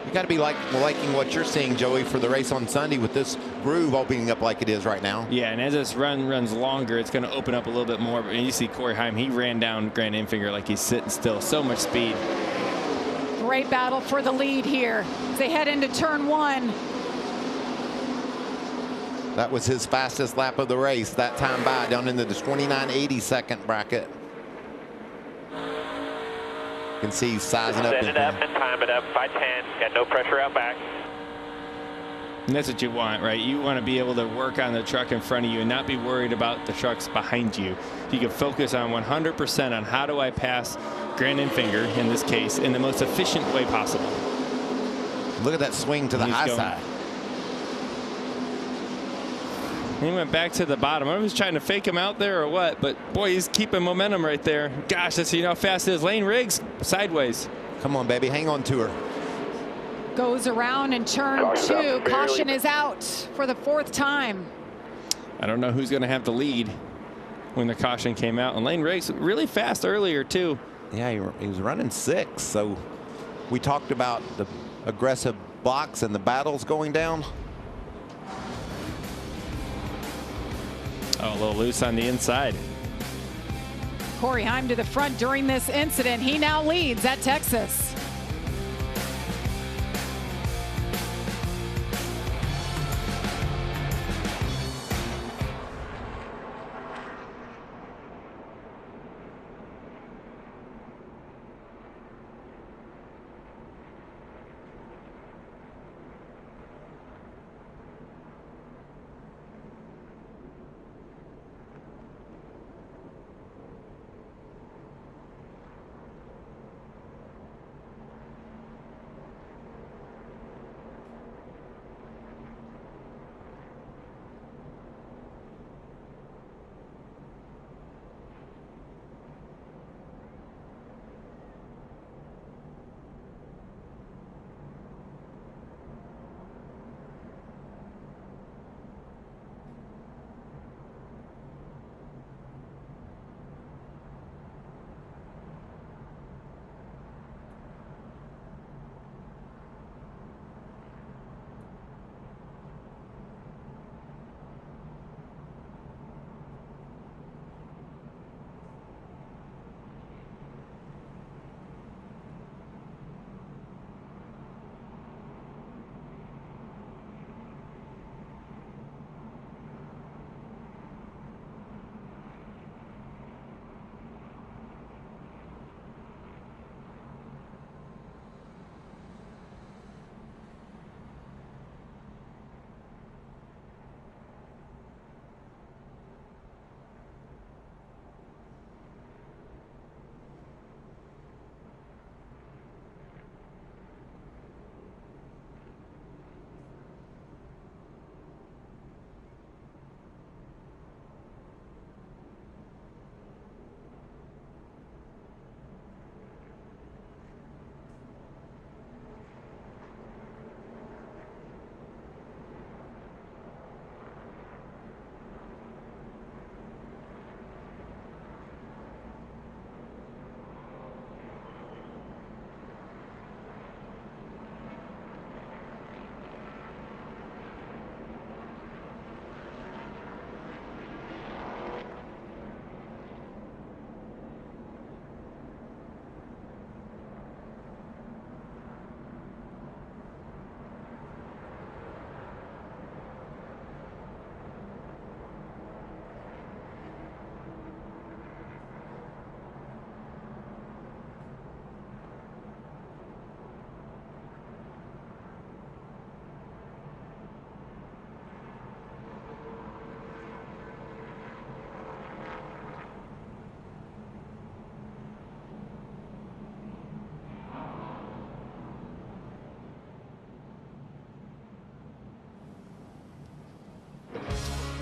You got to be liking what you're seeing, Joey, for the race on Sunday with this groove opening up like it is right now.
Yeah, and as this run runs longer, it's going to open up a little bit more. And you see Corey Heim, he ran down Grant Enfinger like he's sitting still. So much speed.
Great battle for the lead here as they head into turn 1.
That was his fastest lap of the race that time by, down into the 29.80 second bracket. You can see he's sizing up.
Set it up and time it up by 10. Got no pressure out back.
And that's what you want, right? You want to be able to work on the truck in front of you and not be worried about the trucks behind you. You can focus on 100% on how do I pass Grant Enfinger, in this case, in the most efficient way possible.
Look at that swing to the high side.
He went back to the bottom. I was trying to fake him out there or what, but boy, he's keeping momentum right there. Gosh, let's see how fast it is. Lane Riggs sideways.
Come on, baby, hang on to her.
Goes around in turn 2. Caution is out for the 4th time.
I don't know who's going to have the lead when the caution came out. And Lane Riggs really fast earlier too.
Yeah, he was running 6. So we talked about the aggressive blocks and the battles going down.
Oh, a little loose on the inside.
Corey Heim to the front during this incident. He now leads at Texas.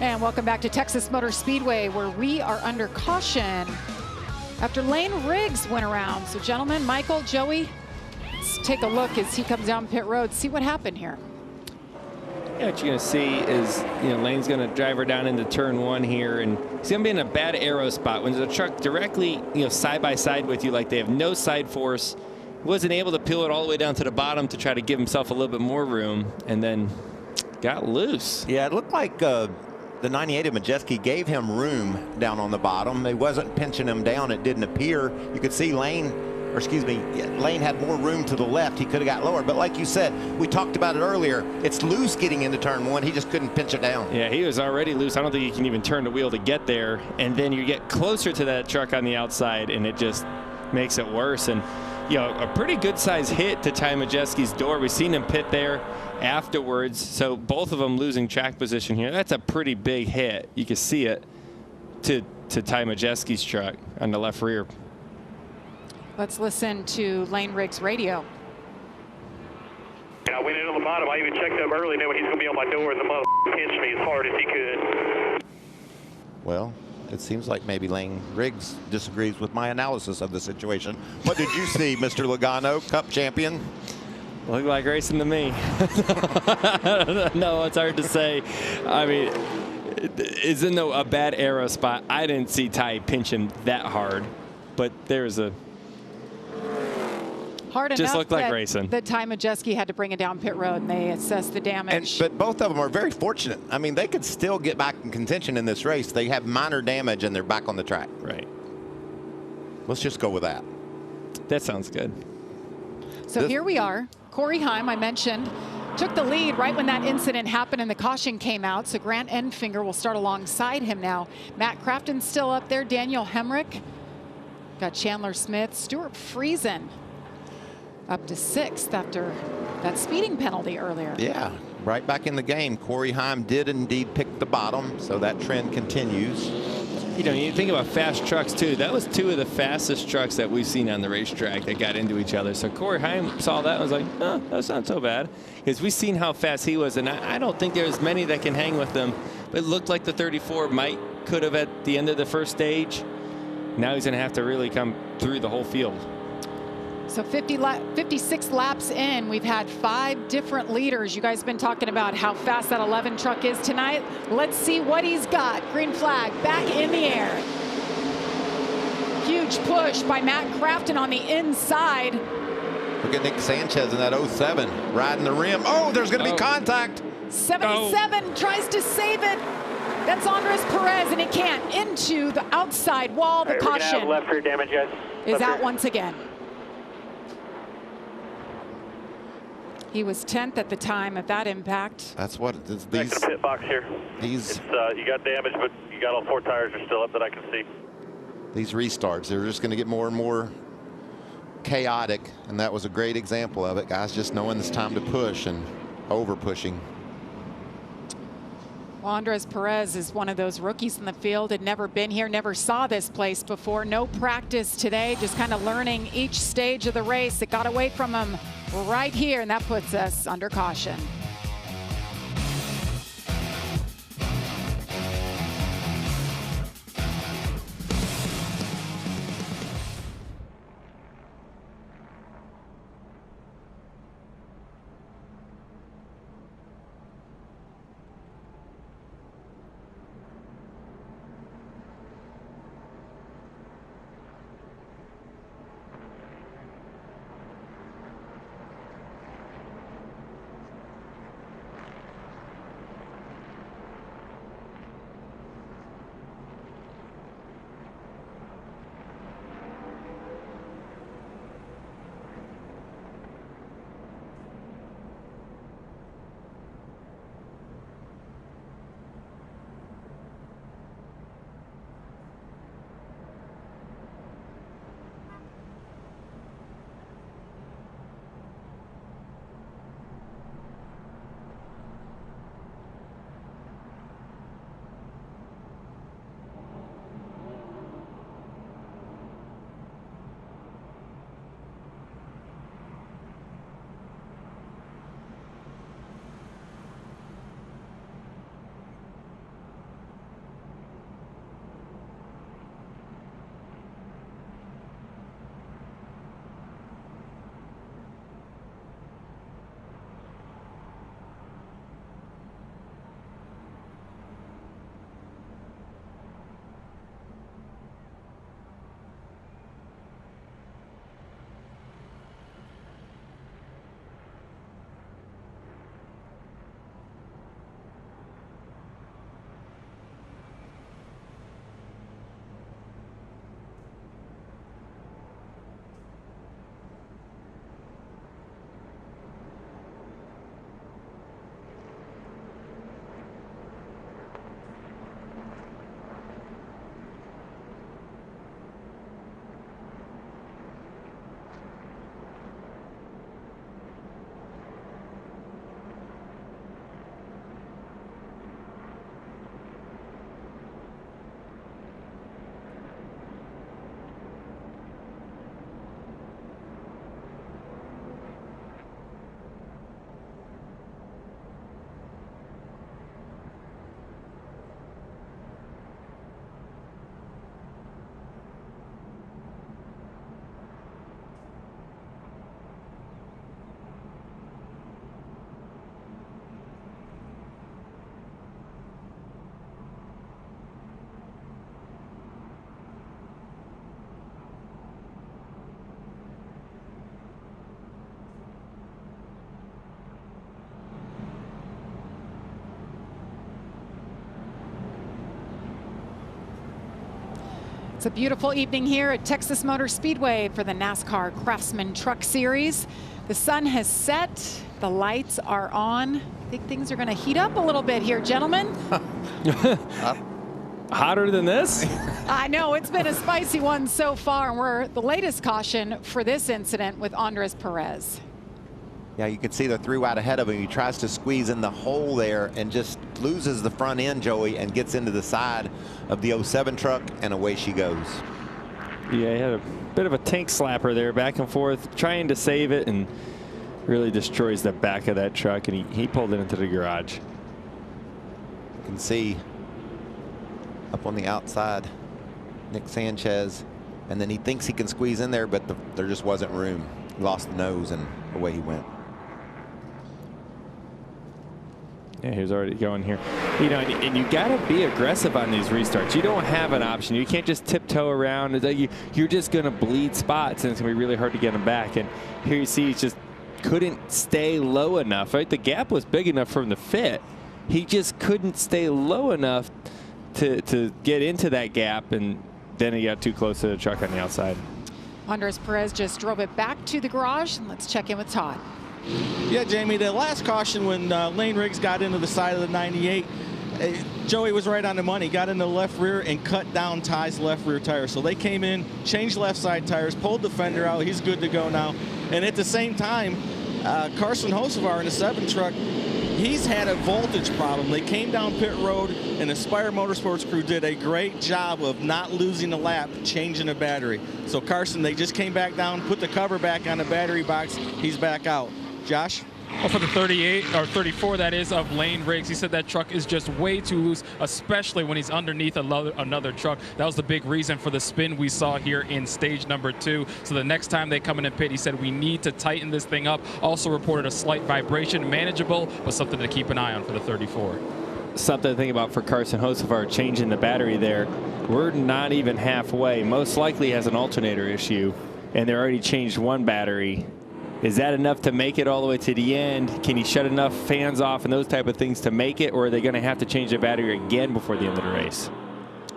And welcome back to Texas Motor Speedway, where we are under caution after Lane Riggs went around. So gentlemen, Michael, Joey, let's take a look as he comes down pit road, see what happened here.
Yeah, what you're going to see is, Lane's going to drive her down into turn 1 here, and he's going to be in a bad aero spot. When there's a truck directly, side by side with you, like they have no side force, he wasn't able to peel it all the way down to the bottom to try to give himself a little bit more room, and then got loose.
Yeah, it looked like the 98 of Majeski gave him room down on the bottom. He wasn't pinching him down. It didn't appear. You could see Lane had more room to the left. He could have got lower. But like you said, we talked about it earlier, it's loose getting into turn 1. He just couldn't pinch it down.
Yeah, he was already loose. I don't think he can even turn the wheel to get there. And then you get closer to that truck on the outside, and it just makes it worse. And, a pretty good-sized hit to Ty Majeski's door. We've seen him pit there afterwards. So both of them losing track position here. That's a pretty big hit. You can see it to Ty Majeski's truck on the left rear.
Let's listen to Lane Riggs' radio.
I went in on the bottom. I even checked up early, knowing he's going to be on my door, and the mother pinched me as hard as he could.
Well, it seems like maybe Lane Riggs disagrees with my analysis of the situation. What did you see, Mr. Logano, Cup champion?
Looked like racing to me. No, it's hard to say. I mean, it's in a bad aero spot. I didn't see Ty pinch him that hard, but there's a
hard
just
enough
looked like
that,
racing.
That Ty Majeski had to bring it down pit road, and they assessed the damage.
But both of them are very fortunate. I mean, they could still get back in contention in this race. They have minor damage, and they're back on the track.
Right.
Let's just go with that.
That sounds good.
So here we are. Corey Heim, I mentioned, took the lead right when that incident happened and the caution came out. So Grant Enfinger will start alongside him now. Matt Crafton's still up there. Daniel Hemrick. Got Chandler Smith. Stuart Friesen up to 6th after that speeding penalty earlier.
Yeah, right back in the game. Corey Heim did indeed pick the bottom, so that trend continues.
You think about fast trucks too. That was 2 of the fastest trucks that we've seen on the racetrack that got into each other. So Corey Heim saw that and was like, oh, that's not so bad. Because we've seen how fast he was, and I don't think there's many that can hang with him. But it looked like the 34 could have at the end of the first stage. Now he's going to have to really come through the whole field.
So 56 laps in, we've had 5 different leaders. You guys have been talking about how fast that 11 truck is tonight. Let's see what he's got. Green flag back in the air. Huge push by Matt Crafton on the inside.
Look at Nick Sanchez in that 07 riding the rim. Oh, there's going to be contact.
77 tries to save it. That's Andres Perez, and he can't. Into the outside wall. The caution
we're gonna have left rear damage, guys.
is out once again. He was 10th at the time of that impact.
That's what
Next to pit box here.
These
you got damage, but you got all 4 tires are still up that I can see.
These restarts, they're just going to get more and more chaotic, and that was a great example of it. Guys just knowing it's time to push and over pushing.
Well, Andres Perez is one of those rookies in the field, had never been here, never saw this place before. No practice today, just kind of learning each stage of the race. It got away from him right here, and that puts us under caution. It's a beautiful evening here at Texas Motor Speedway for the NASCAR Craftsman Truck Series. The sun has set, the lights are on. I think things are going to heat up a little bit here, gentlemen.
Hotter than this?
I know, it's been a spicy one so far, and we're the latest caution for this incident with Andres Perez.
Yeah, you can see the three wide ahead of him. He tries to squeeze in the hole there and just loses the front end, Joey, and gets into the side of the 07 truck, and away she goes.
Yeah, he had a bit of a tank slapper there, back and forth, trying to save it, and really destroys the back of that truck, and he pulled it into the garage.
You can see up on the outside, Nick Sanchez, and then he thinks he can squeeze in there, but there just wasn't room. He lost the nose, and away he went.
Yeah, he was already going here. You know, and you got to be aggressive on these restarts. You don't have an option. You can't just tiptoe around. You're just going to bleed spots, and it's going to be really hard to get them back. And here you see he just couldn't stay low enough. Right, the gap was big enough from the fit. He just couldn't stay low enough to get into that gap, and then he got too close to the truck on the outside.
Andres Perez just drove it back to the garage, and let's check in with Todd.
Yeah, Jamie, the last caution when Lane Riggs got into the side of the 98, Joey was right on the money. Got into the left rear and cut down Ty's left rear tire. So they came in, changed left side tires, pulled the fender out. He's good to go now. And at the same time, Carson Hocevar in the 7 truck, he's had a voltage problem. They came down pit road, and the Spire Motorsports crew did a great job of not losing a lap, changing the battery. So Carson, they just came back down, put the cover back on the battery box. He's back out. Josh?
Well, for the 38 or 34, that is, of Lane Riggs, he said that truck is just way too loose, especially when he's underneath another truck. That was the big reason for the spin we saw here in stage number 2. So the next time they come in and pit, he said we need to tighten this thing up. Also reported a slight vibration, manageable, but something to keep an eye on for the 34.
Something to think about for Carson Hocevar, changing the battery there. We're not even halfway. Most likely has an alternator issue, and they already changed one battery. Is that enough to make it all the way to the end? Can he shut enough fans off and those type of things to make it, or are they going to have to change the battery again before the end of the race?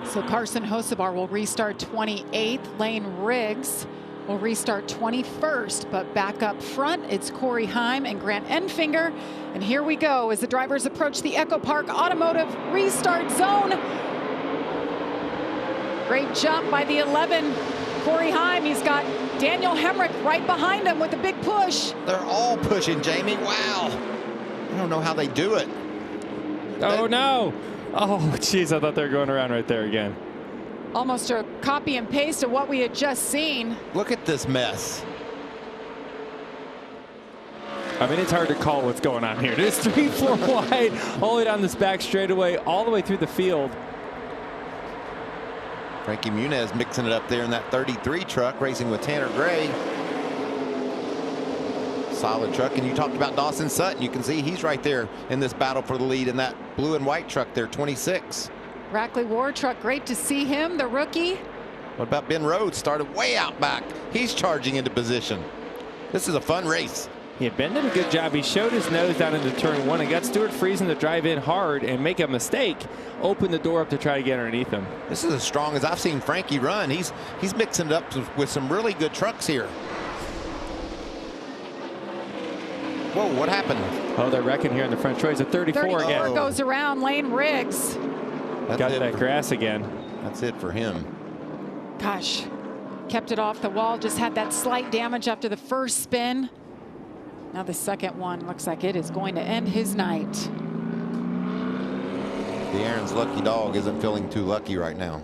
So Carson Hocevar will restart 28th. Lane Riggs will restart 21st. But back up front, it's Corey Heim and Grant Enfinger. And here we go as the drivers approach the Echo Park Automotive restart zone. Great jump by the 11. Corey Heim, he's got Daniel Hemrick right behind him with a big push.
They're all pushing, Jamie. Wow. I don't know how they do it.
Oh, no. Oh, jeez, I thought they were going around right there again.
Almost a copy and paste of what we had just seen.
Look at this mess.
I mean, it's hard to call what's going on here. It's 3-4 wide, all the way down this back straightaway, all the way through the field.
Frankie Muniz mixing it up there in that 33 truck, racing with Tanner Gray. Solid truck. And you talked about Dawson Sutton. You can see he's right there in this battle for the lead in that blue and white truck there, 26.
Rackley War truck, great to see him, the rookie.
What about Ben Rhodes? Started way out back. He's charging into position. This is a fun race.
Yeah, Ben did a good job. He showed his nose down into turn 1 and got Stuart Friesen to drive in hard and make a mistake, open the door up to try to get underneath him.
This is as strong as I've seen Frankie run. He's mixing it up with some really good trucks here. Whoa, what happened?
Oh, they're wrecking here in the front choice. A 34 again.
Goes around Lane Riggs.
Got that grass again.
That's it for him.
Gosh, kept it off the wall. Just had that slight damage after the first spin. Now the second one looks like it is going to end his night.
The Aaron's lucky dog isn't feeling too lucky right now.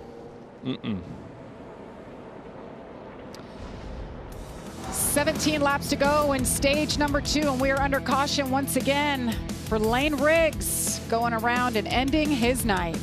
17 laps to go in stage number 2, and we are under caution once again for Lane Riggs, going around and ending his night.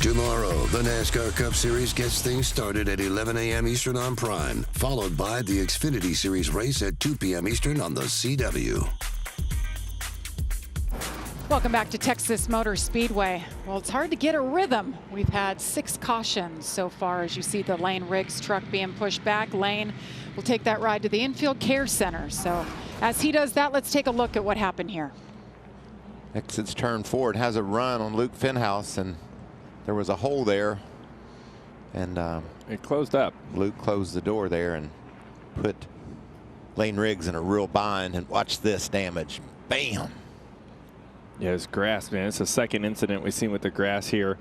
Tomorrow, the NASCAR Cup Series gets things started at 11 a.m. Eastern on Prime, followed by the Xfinity Series race at 2 p.m. Eastern on the CW.
Welcome back to Texas Motor Speedway. Well, it's hard to get a rhythm. We've had 6 cautions so far as you see the Lane Riggs truck being pushed back. Lane will take that ride to the infield care center. So as he does that, let's take a look at what happened here.
Exits turn forward, has a run on Luke Fenhouse, and there was a hole there. And
it closed up.
Luke closed the door there and put Lane Riggs in a real bind. And watch this damage. Bam.
Yeah, it's grass, man. It's the second incident we've seen with the grass here.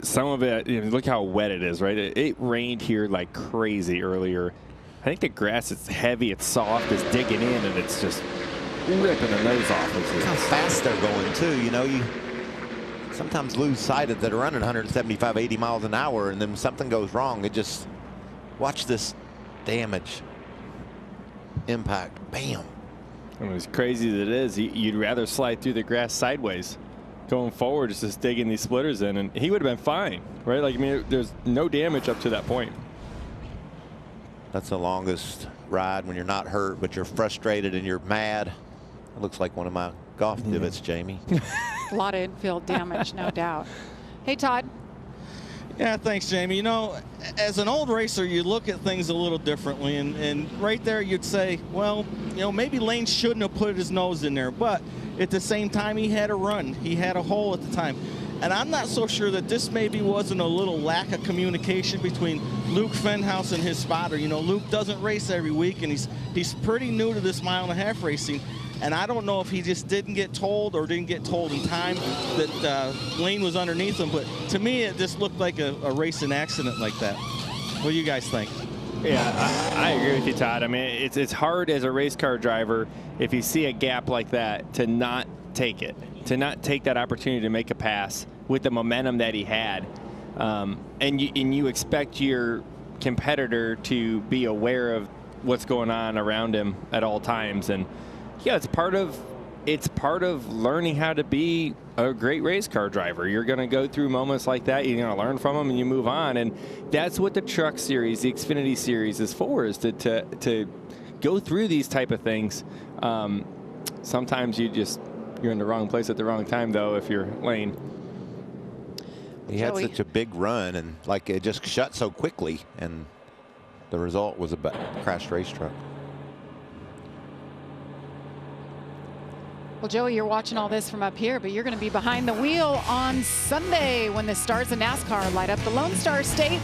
Some of it, look how wet it is, right? It rained here like crazy earlier. I think the grass is heavy, it's soft, it's digging in, and it's just ripping the nose off.
Look how fast they're going, too. You know, you sometimes lose sight of that are running 175, 80 miles an hour, and then something goes wrong. It just, watch this damage. Impact. Bam.
And as crazy as it is, you'd rather slide through the grass sideways. Going forward, just digging these splitters in, and he would have been fine, right? Like, I mean, there's no damage up to that point.
That's the longest ride when you're not hurt, but you're frustrated and you're mad. It looks like one of my golf divots, Jamie.
A lot of infield damage, no doubt. Hey, Todd.
Yeah, thanks, Jamie. You know, as an old racer, you look at things a little differently, and right there you'd say, well, you know, maybe Lane shouldn't have put his nose in there, but at the same time, he had a run. He had a hole at the time. And I'm not so sure that this maybe wasn't a little lack of communication between Luke Fenhouse and his spotter. You know, Luke doesn't race every week, and he's pretty new to this mile-and-a-half racing. And I don't know if he just didn't get told or didn't get told in time that Lane was underneath him. But to me, it just looked like a racing accident like that. What do you guys think?
Yeah, I agree with you, Todd. I mean, it's hard as a race car driver if you see a gap like that to not take it, to not take that opportunity to make a pass with the momentum that he had. And you expect your competitor to be aware of what's going on around him at all times. And yeah, it's part of learning how to be a great race car driver. You're going to go through moments like that. You're going to learn from them, and you move on. And that's what the Truck Series, the Xfinity Series, is for: is to go through these type of things. Sometimes you're in the wrong place at the wrong time, though. If you're Lane,
he had such a big run, and like it just shut so quickly, and the result was a crashed race truck.
Well, Joey, you're watching all this from up here, but you're going to be behind the wheel on Sunday when the stars of NASCAR light up the Lone Star State.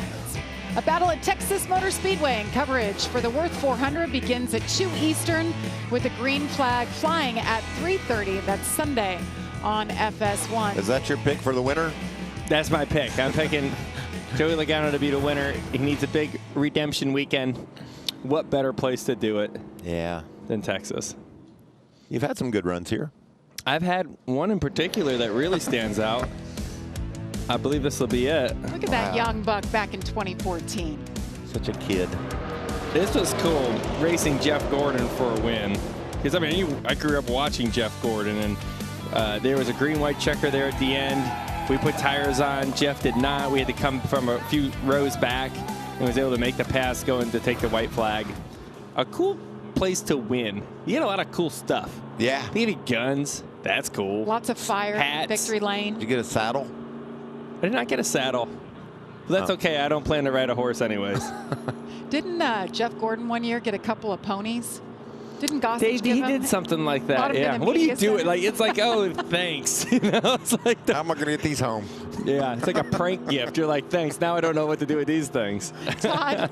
A battle at Texas Motor Speedway, and coverage for the Worth 400 begins at 2 Eastern with the green flag flying at 3:30. That's Sunday on FS1.
Is that your pick for the winner?
That's my pick. I'm picking Joey Logano to be the winner. He needs a big redemption weekend. What better place to do it than Texas?
You've had some good runs here.
I've had one in particular that really stands out. I believe this will be it.
Look at that young buck back in 2014.
Such a kid.
This was cool, racing Jeff Gordon for a win. Because, I mean, I grew up watching Jeff Gordon, and there was a green-white checker there at the end. We put tires on. Jeff did not. We had to come from a few rows back and was able to make the pass going to take the white flag. A cool place to win. You get a lot of cool stuff.
Yeah.
You get guns. That's cool.
Lots of fire.
Hats.
Victory lane.
Did you get a saddle?
I did not get a saddle. But that's okay. I don't plan to ride a horse anyways.
Didn't Jeff Gordon one year get a couple of ponies? Didn't Gossage give
He
him?
did something like that. Yeah. What do you do? Like, it's like, oh, thanks. You know, it's like
how am I going to get these home?
Yeah, it's like a prank gift. You're like, thanks. Now I don't know what to do with these things.
Todd.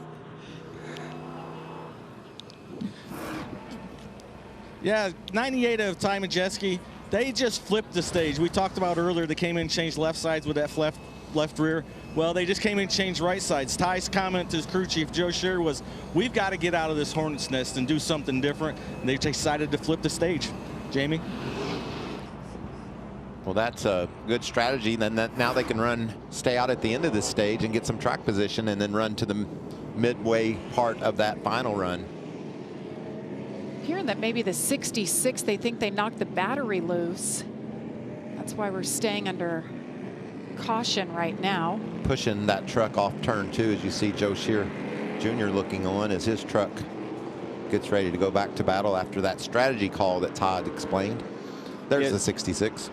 Yeah, 98 of Ty Majeski. They just flipped the stage. We talked about earlier, they came in and changed left sides with that left rear. Well, they just came in and changed right sides. Ty's comment to his crew chief, Joe Scherer, was, we've got to get out of this hornet's nest and do something different. And they decided to flip the stage. Jamie?
Well, that's a good strategy. Then now they can stay out at the end of this stage and get some track position and then run to the midway part of that final run.
Hearing that maybe the 66, they think they knocked the battery loose. That's why we're staying under caution right now.
Pushing that truck off turn 2 as you see Joe Shear Jr. looking on as his truck gets ready to go back to battle after that strategy call that Todd explained. There's the 66.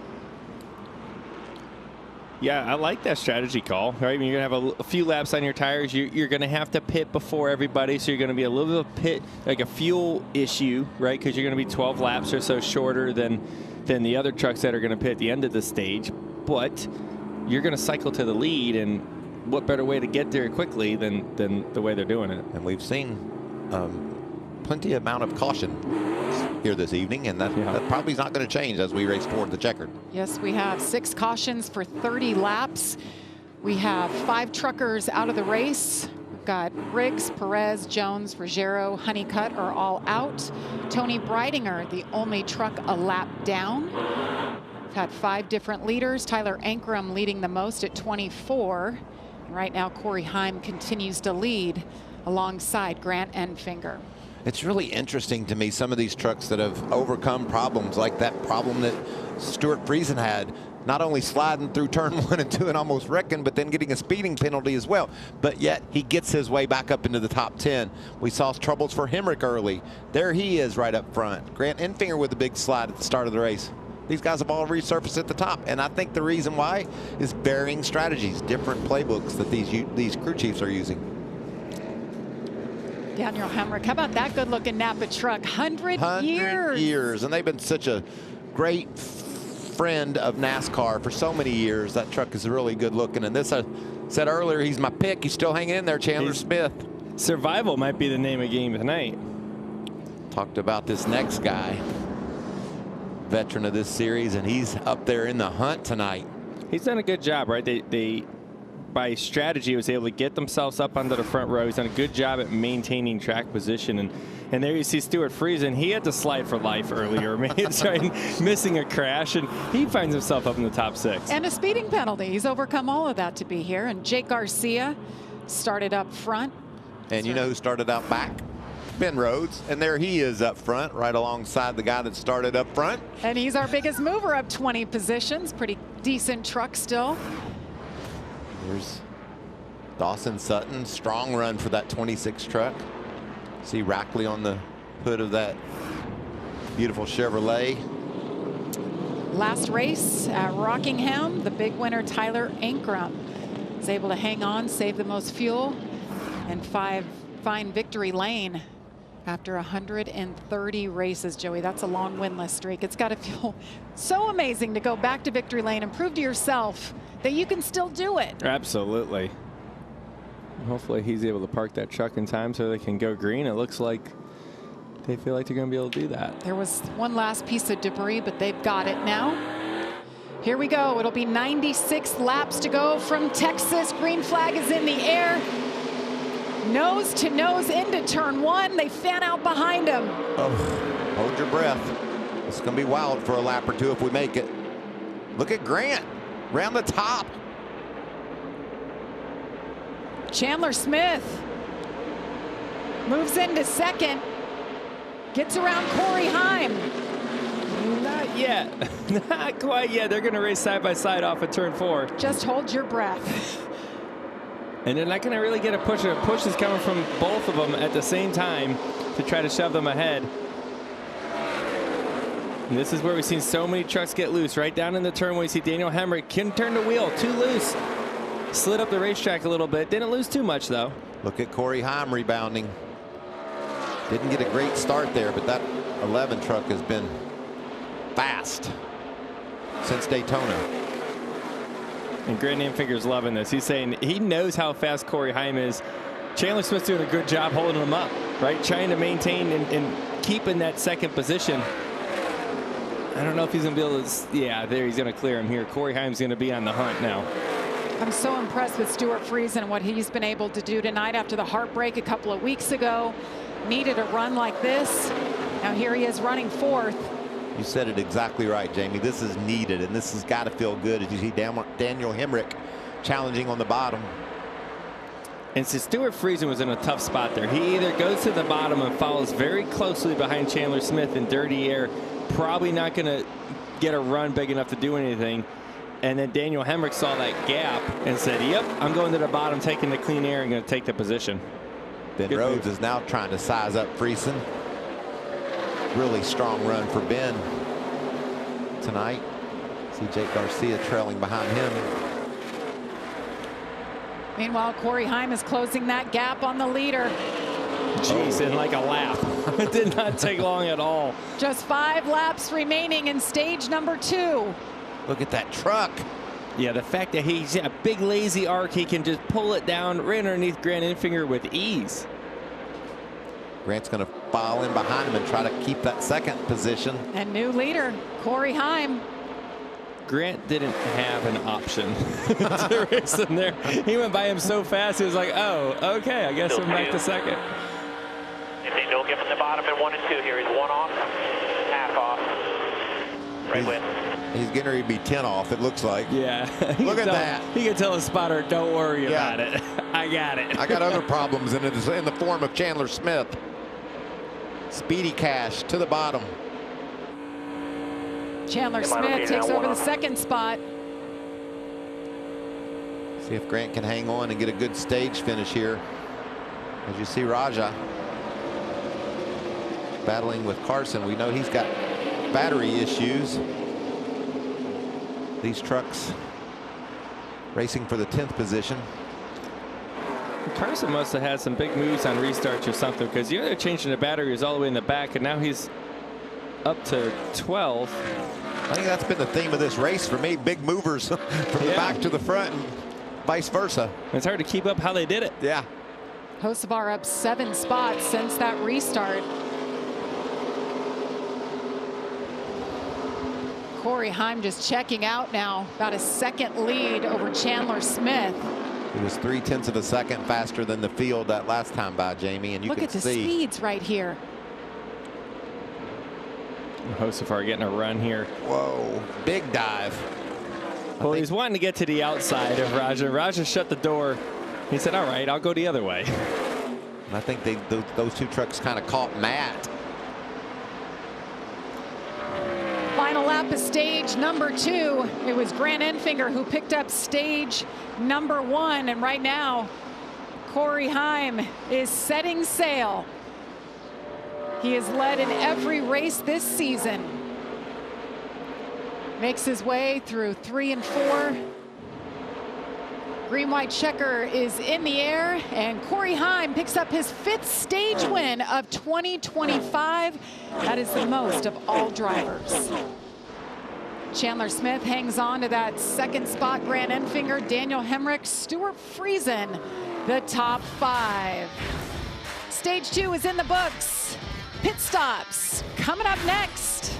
Yeah, I like that strategy call. Right, I mean, you're gonna have a few laps on your tires. You're gonna have to pit before everybody, so you're gonna be a little bit of pit, like a fuel issue, right? Because you're gonna be 12 laps or so shorter than the other trucks that are gonna pit at the end of the stage. But you're gonna cycle to the lead, and what better way to get there quickly than the way they're doing it?
And we've seen plenty amount of caution here this evening, and that probably is not going to change as we race toward the checkered.
Yes, we have 6 cautions for 30 laps. We have 5 truckers out of the race. We've got Briggs, Perez, Jones, Ruggiero, Honeycutt are all out. Tony Breidinger, the only truck a lap down. We've had 5 different leaders. Tyler Ankrum leading the most at 24. And right now, Corey Heim continues to lead alongside Grant Enfinger.
It's really interesting to me, some of these trucks that have overcome problems like that problem that Stuart Friesen had, not only sliding through turn 1 and 2 and almost wrecking, but then getting a speeding penalty as well. But yet he gets his way back up into the top 10. We saw troubles for Hemrick early. There he is right up front. Grant Enfinger with a big slide at the start of the race. These guys have all resurfaced at the top, and I think the reason why is varying strategies, different playbooks that these crew chiefs are using.
Daniel Hemrick, how about that good-looking Napa truck? 100 years.
And they've been such a great friend of NASCAR for so many years. That truck is really good-looking. And this, I said earlier, he's my pick. He's still hanging in there, Chandler Smith.
Survival might be the name of the game tonight.
Talked about this next guy, veteran of this series, and he's up there in the hunt tonight.
He's done a good job, right? They by strategy was able to get themselves up onto the front row. He's done a good job at maintaining track position, and there you see Stuart Friesen. He had to slide for life earlier, missing a crash, and he finds himself up in the top 6.
And a speeding penalty. He's overcome all of that to be here. And Jake Garcia started up front.
And you know who started out back? Ben Rhodes, and there he is up front, right alongside the guy that started up front.
And he's our biggest mover, up 20 positions. Pretty decent truck still.
Here's Dawson Sutton, strong run for that 26 truck. See Rackley on the hood of that beautiful Chevrolet.
Last race at Rockingham, the big winner Tyler Ankrum was able to hang on, save the most fuel, and find victory lane after 130 races. Joey, that's a long winless streak. It's got to feel so amazing to go back to victory lane and prove to yourself that you can still do it.
Absolutely. Hopefully he's able to park that truck in time so they can go green. It looks like they feel like they're going to be able to do that.
There was one last piece of debris, but they've got it now. Here we go. It'll be 96 laps to go from Texas. Green flag is in the air. Nose to nose into turn 1. They fan out behind him.
Oh, hold your breath. It's going to be wild for a lap or 2 if we make it. Look at Grant around the top.
Chandler Smith moves into second. Gets around Corey Heim.
Not yet. Not quite yet. They're going to race side by side off of turn 4.
Just hold your breath.
And they're not going to really get a push. A push is coming from both of them at the same time to try to shove them ahead. And this is where we've seen so many trucks get loose. Right down in the turn when we see Daniel Hemrick couldn't turn the wheel, too loose. Slid up the racetrack a little bit. Didn't lose too much, though.
Look at Corey Heim rebounding. Didn't get a great start there, but that 11 truck has been fast since Daytona.
And Grant Enfinger's loving this. He's saying he knows how fast Corey Heim is. Chandler Smith's doing a good job holding him up, right? Trying to maintain and keep in that second position. I don't know if he's going to be able to. Yeah, there he's going to clear him here. Corey Heim's going to be on the hunt now.
I'm so impressed with Stuart Friesen and what he's been able to do tonight after the heartbreak a couple of weeks ago. Needed a run like this. Now here he is running 4th.
You said it exactly right, Jamie. This is needed, and this has got to feel good as you see Daniel Hemrick challenging on the bottom.
And so Stuart Friesen was in a tough spot there. He either goes to the bottom and follows very closely behind Chandler Smith in dirty air, probably not going to get a run big enough to do anything. and then Daniel Hemrick saw that gap and said, yep, I'm going to the bottom, taking the clean air and going to take the position.
Ben
Good
Rhodes
move.
is now trying to size up Friesen. Really strong run for Ben tonight. See Jake Garcia trailing behind him.
Meanwhile, Corey Heim is closing that gap on the leader.
Jeez, in like a lap. It did not take long at all.
Just 5 laps remaining in stage number 2.
Look at that truck.
Yeah, the fact that he's a big lazy arc, he can just pull it down right underneath Grant Enfinger with ease.
Grant's going to file in behind him and try to keep that second position.
And new leader, Corey Heim.
Grant didn't have an option to race him there. He went by him so fast, he was like, oh, okay, I guess I'm back to second.
If they don't get from the bottom in 1 and 2 here, he's 1 off, half off. Right with.
He's getting ready to be 10 off, it looks like.
Yeah.
Look at that.
He can tell his spotter, don't worry about it. I got it.
I got other problems in the form of Chandler Smith. Speedy Cash to the bottom.
Chandler Smith takes over the second spot.
See if Grant can hang on and get a good stage finish here. As you see Raja battling with Carson. We know he's got battery issues. These trucks racing for the 10th position.
Carson must have had some big moves on restarts or something, because the other changing the batteries all the way in the back, and now he's up to 12.
I think that's been the theme of this race for me. Big movers from the back to the front and vice versa.
It's hard to keep up how they did it.
Yeah.
Hocevar up 7 spots since that restart. Corey Heim just checking out now. About a second lead over Chandler Smith.
It was 0.3 of a second faster than the field that last time by Jamie, and you
Look
can
at the
see
speeds right here.
Hocevar getting a run here.
Whoa, big dive.
Well, he's wanting to get to the outside of Raja. Raja shut the door. He said, all right, I'll go the other way.
I think those two trucks kind of caught Matt.
Final lap of stage number 2. It was Grant Enfinger who picked up stage number 1. And right now, Corey Heim is setting sail. He has led in every race this season. Makes his way through 3 and 4. Green-white checker is in the air, and Corey Heim picks up his 5th stage win of 2025. That is the most of all drivers. Chandler Smith hangs on to that second spot. Grant Enfinger, Daniel Hemrick, Stuart Friesen, the top 5. Stage 2 is in the books. Pit stops coming up next.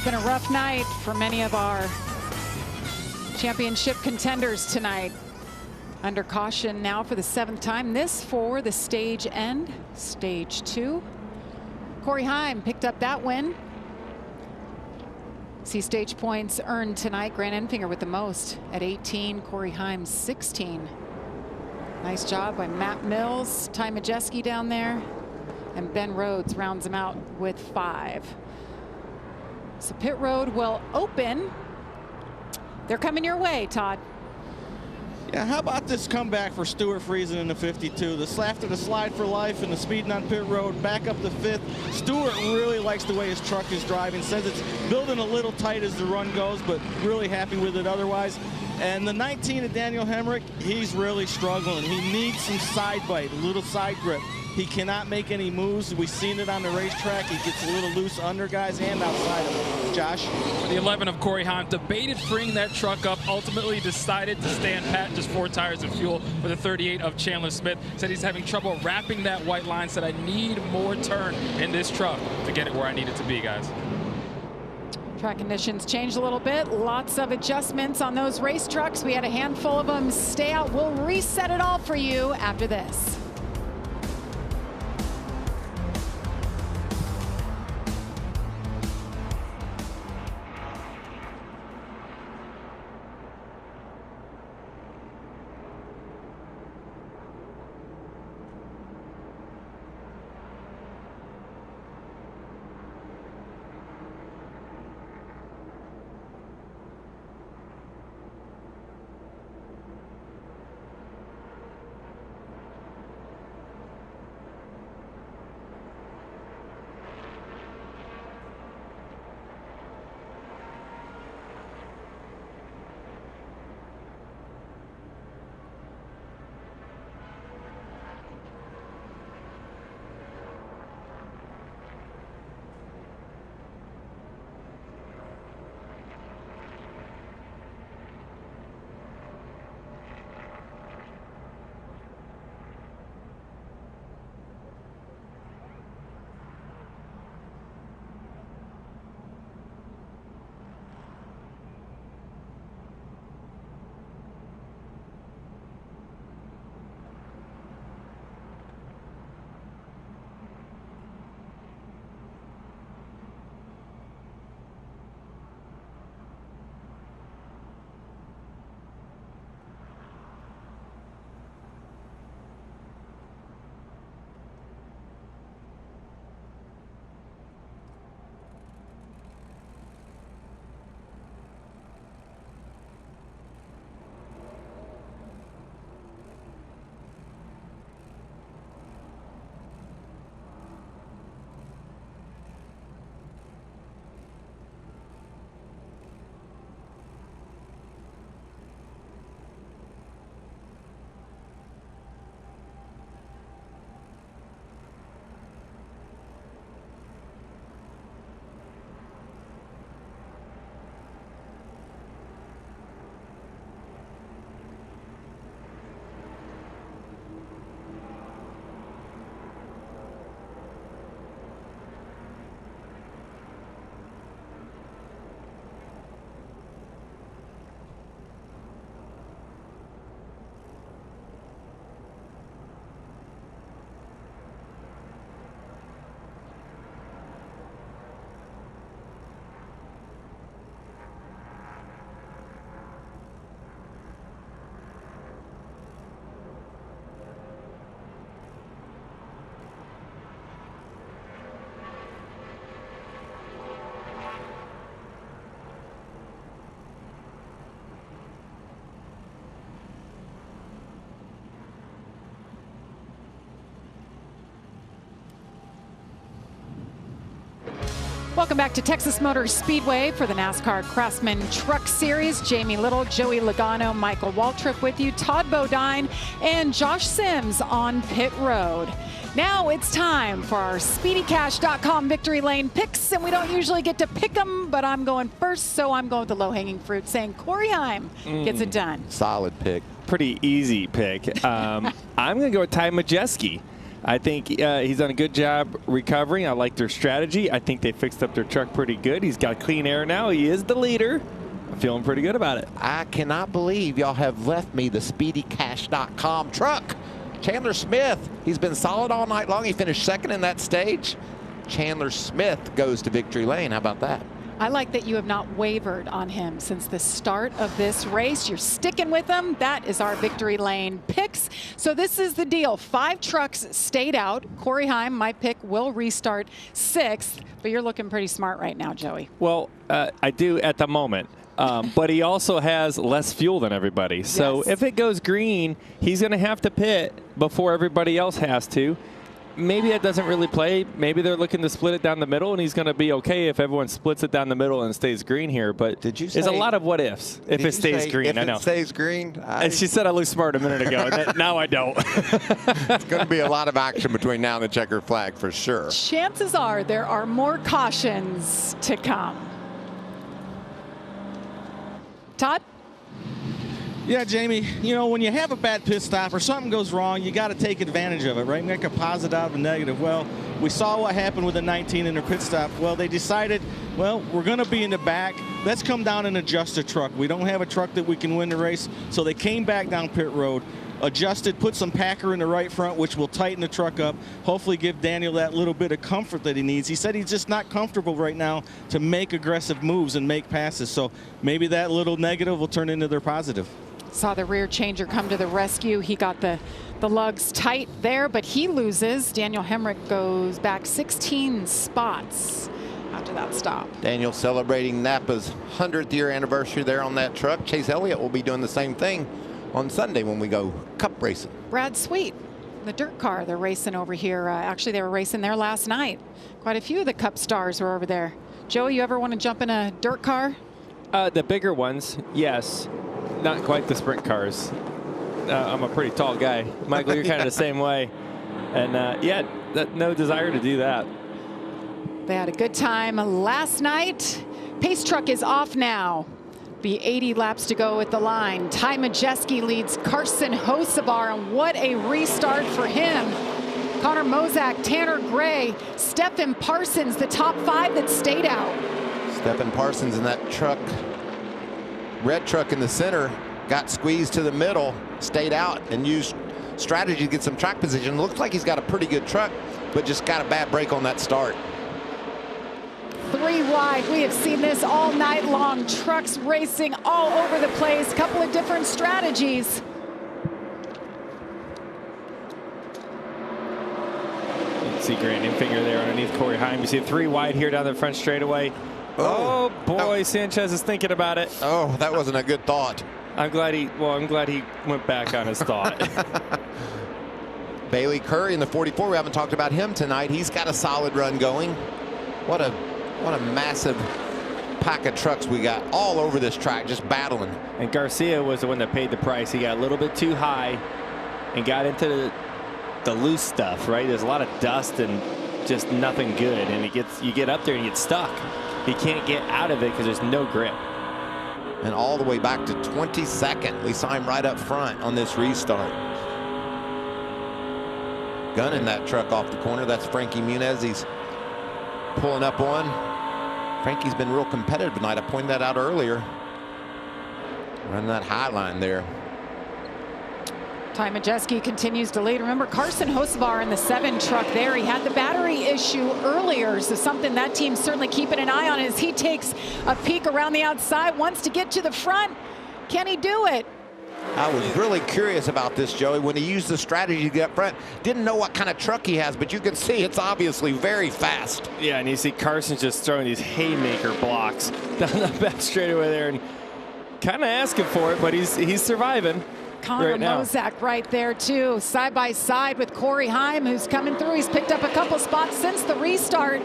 been a rough night for many of our championship contenders tonight. Under caution now for the 7th time. This for the stage end, stage 2. Corey Heim picked up that win. See stage points earned tonight. Grant Enfinger with the most at 18. Corey Heim 16. Nice job by Matt Mills, Ty Majeski down there, and Ben Rhodes rounds him out with 5. So pit road will open. They're coming your way, Todd.
Yeah, how about this comeback for Stuart Friesen in the 52? After the slide for life and the speeding on pit road, back up the 5th. Stuart really likes the way his truck is driving. Says it's building a little tight as the run goes, but really happy with it otherwise. And the 19 of Daniel Hemrick, he's really struggling. He needs some side bite, a little side grip. He cannot make any moves. We've seen it on the racetrack. He gets a little loose under guys and outside of him. Josh?
The 11 of Corey Heim debated freeing that truck up, ultimately decided to stand pat, just 4 tires of fuel. For the 38 of Chandler Smith, said he's having trouble wrapping that white line, said I need more turn in this truck to get it where I need it to be, guys.
Track conditions changed a little bit. Lots of adjustments on those race trucks. We had a handful of them stay out. We'll reset it all for you after this. Welcome back to Texas Motor Speedway for the NASCAR Craftsman Truck Series. Jamie Little, Joey Logano, Michael Waltrip with you, Todd Bodine, and Josh Sims on pit road. Now it's time for our SpeedyCash.com Victory Lane picks, and we don't usually get to pick them, but I'm going first, so I'm going with the low-hanging fruit, saying Corey Heim gets it done.
Solid pick.
Pretty easy pick. I'm going to go with Ty Majeski. I think he's done a good job recovering. I like their strategy. I think they fixed up their truck pretty good. He's got clean air now. He is the leader. I'm feeling pretty good about it.
I cannot believe y'all have left me the SpeedyCash.com truck. Chandler Smith, he's been solid all night long. He finished second in that stage. Chandler Smith goes to victory lane. How about that?
I like that you have not wavered on him since the start of this race. You're sticking with him. That is our victory lane picks. So this is the deal. 5 trucks stayed out. Corey Heim, my pick, will restart 6th. But you're looking pretty smart right now, Joey.
Well, I do at the moment. But he also has less fuel than everybody. So if it goes green, he's going to have to pit before everybody else has to. Maybe that doesn't really play. Maybe they're looking to split it down the middle, and he's going to be okay if everyone splits it down the middle and stays green here. But there's a lot of what ifs if it stays green. I know.
If it stays green?
And she said I looked smart a minute ago. Now I don't.
It's going to be a lot of action between now and the checkered flag for sure.
Chances are there are more cautions to come. Todd?
Yeah, Jamie, you know, when you have a bad pit stop or something goes wrong, you got to take advantage of it, right? Make a positive out of a negative. Well, we saw what happened with the 19 in their pit stop. Well, they decided, well, we're going to be in the back. Let's come down and adjust the truck. We don't have a truck that we can win the race. So they came back down pit road, adjusted, put some packer in the right front, which will tighten the truck up, hopefully give Daniel that little bit of comfort that he needs. He said he's just not comfortable right now to make aggressive moves and make passes. So maybe that little negative will turn into their positive.
Saw the rear changer come to the rescue. He got the lugs tight there, but he loses. Daniel Hemrick goes back 16 spots after that stop.
Daniel celebrating Napa's 100th year anniversary there on that truck. Chase Elliott will be doing the same thing on Sunday when we go cup racing.
Brad Sweet, the dirt car, they're racing over here. Actually, they were racing there last night. Quite a few of the cup stars were over there. Joey, you ever want to jump in a dirt car?
The bigger ones, yes. Not quite the sprint cars. I'm a pretty tall guy. Michael, you're kind of the same way. And yeah, no desire to do that.
They had a good time last night. Pace truck is off now. Be 80 laps to go at the line. Ty Majeski leads Carson Hocevar, and what a restart for him. Connor Mozak, Tanner Gray, Stephen Parsons, the top 5 that stayed out.
Stephen Parsons in that truck. Red truck in the center got squeezed to the middle, stayed out, and used strategy to get some track position. Looks like he's got a pretty good truck, but just got a bad break on that start.
3 wide. We have seen this all night long. Trucks racing all over the place. Couple of different strategies.
You can see Grant Infinger there underneath Corey Heim. You see 3 wide here down the front straightaway. Oh boy, Sanchez is thinking about it.
Oh, that wasn't a good thought.
I'm glad he went back on his thought.
Bailey Curry in the 44. We haven't talked about him tonight. He's got a solid run going. What a massive pack of trucks we got all over this track, just battling.
And Garcia was the one that paid the price. He got a little bit too high and got into the loose stuff, right? There's a lot of dust and just nothing good. And you get up there and you get stuck. He can't get out of it because there's no grip.
And all the way back to 22nd. We saw him right up front on this restart. Gunning that truck off the corner. That's Frankie Muniz. He's pulling up on. Frankie's been real competitive tonight. I pointed that out earlier. Running that high line there.
Ty Majeski continues to lead. Remember, Carson Hocevar in the 7 truck there. He had the battery issue earlier, so something that team's certainly keeping an eye on as he takes a peek around the outside, wants to get to the front. Can he do it?
I was really curious about this, Joey, when he used the strategy to get up front. Didn't know what kind of truck he has, but you can see it's obviously very fast.
Yeah, and you see Carson just throwing these haymaker blocks down the back straightaway there and kind of asking for it, but he's surviving.
Connor Mozak right there too, side by side with Corey Heim, who's coming through. He's picked up a couple spots since the restart.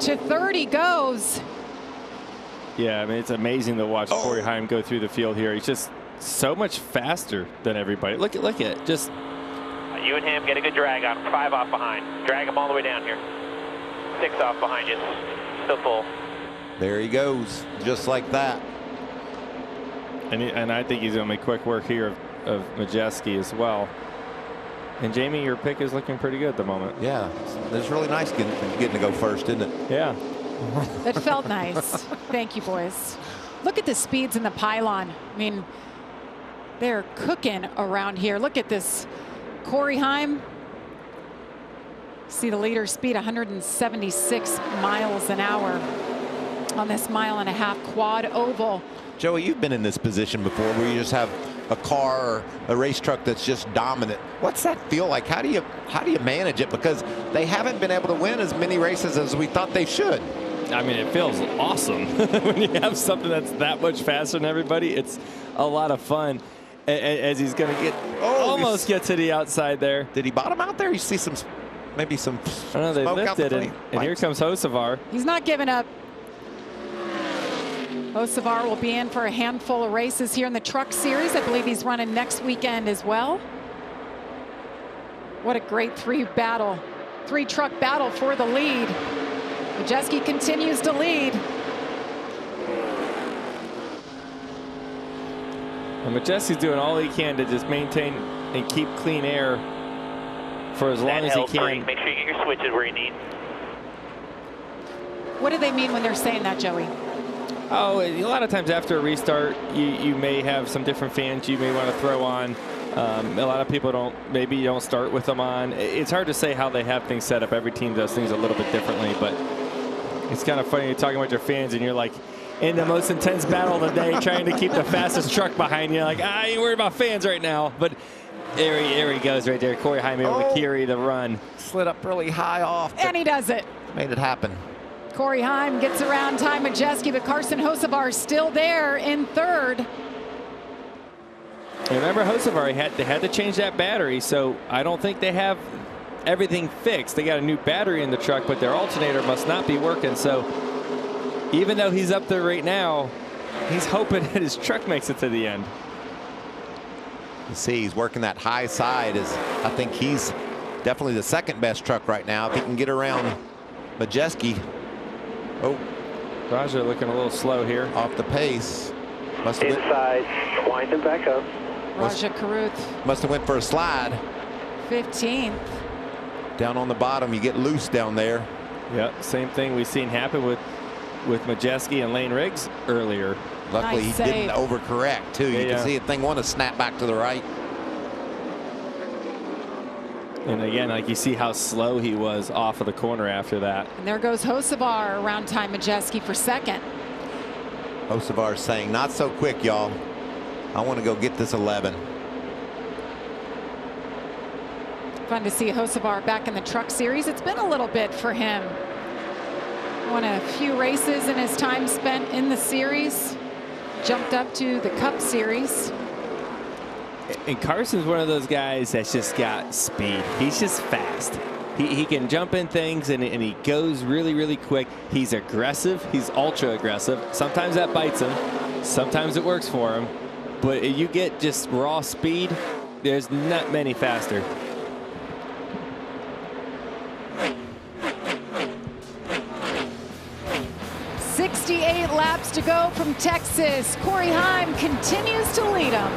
To 30 goes.
Yeah, I mean, it's amazing to watch Corey Heim go through the field here. He's just so much faster than everybody. Look at it. Just
you and him get a good drag on him. 5 off behind. Drag him all the way down here. 6 off behind you. Still full.
There he goes, just like that.
And I think he's going to make quick work here of Majeski as well. And Jamie, your pick is looking pretty good at the moment.
Yeah, it's really nice getting to go first, isn't it?
Yeah.
It felt nice. Thank you, boys. Look at the speeds in the pylon. I mean, they're cooking around here. Look at this. Corey Heim. See the leader speed 176 miles an hour on this 1.5 mile quad oval.
Joey, you've been in this position before where you just have a car or a race truck that's just dominant. What's that feel like? How do you manage it? Because they haven't been able to win as many races as we thought they should.
I mean, it feels awesome when you have something that's that much faster than everybody. It's a lot of fun. As he's going to get almost get to the outside there.
Did he bottom out there? You see some, maybe some
I know they
smoke out
lifted
the
it, and here comes Hocevar.
He's not giving up. Hocevar will be in for a handful of races here in the Truck Series. I believe he's running next weekend as well. What a great three-truck battle for the lead. Majeski continues to lead.
And Majeski's doing all he can to just maintain and keep clean air for as long as he can.
Make sure you get your switches where you need.
What do they mean when they're saying that, Joey?
Oh, a lot of times after a restart, you may have some different fans you may want to throw on. A lot of people maybe you don't start with them on. It's hard to say how they have things set up. Every team does things a little bit differently, but it's kind of funny you're talking about your fans and you're like in the most intense battle of the day trying to keep the fastest truck behind you. Like, I ain't worried about fans right now. But there he goes right there. Corey Heim able to carry the run.
Slid up really high off.
And he does it.
Made it happen.
Corey Heim gets around Ty Majeski, but Carson Hocevar still there in third.
And remember, Hocevar, they had to change that battery, so I don't think they have everything fixed. They got a new battery in the truck, but their alternator must not be working. So even though he's up there right now, he's hoping that his truck makes it to the end.
You see, he's working that high side. I think he's definitely the second best truck right now. If he can get around Majeski. Oh,
Raja looking a little slow here.
Off the pace. Must have
Inside, winding back up.
Raja Karuth.
Must have went for a slide.
15th.
Down on the bottom, you get loose down there.
Yeah, same thing we've seen happen with Majeski and Lane Riggs earlier.
Luckily,
nice
he
save.
didn't overcorrect, too. You can see the thing want to snap back to the right.
And again, like you see how slow he was off of the corner after that.
And there goes Hocevar around Ty Majeski for second.
Hocevar saying, not so quick, y'all. I want to go get this 11.
Fun to see Hocevar back in the Truck Series. It's been a little bit for him. Won a few races in his time spent in the series. Jumped up to the Cup Series.
And Carson's one of those guys that's just got speed. He's just fast. He can jump in things and he goes really, really quick. He's aggressive. He's ultra aggressive. Sometimes that bites him. Sometimes it works for him. But if you get just raw speed, there's not many faster.
.68 laps to go from Texas. Corey Heim continues to lead him.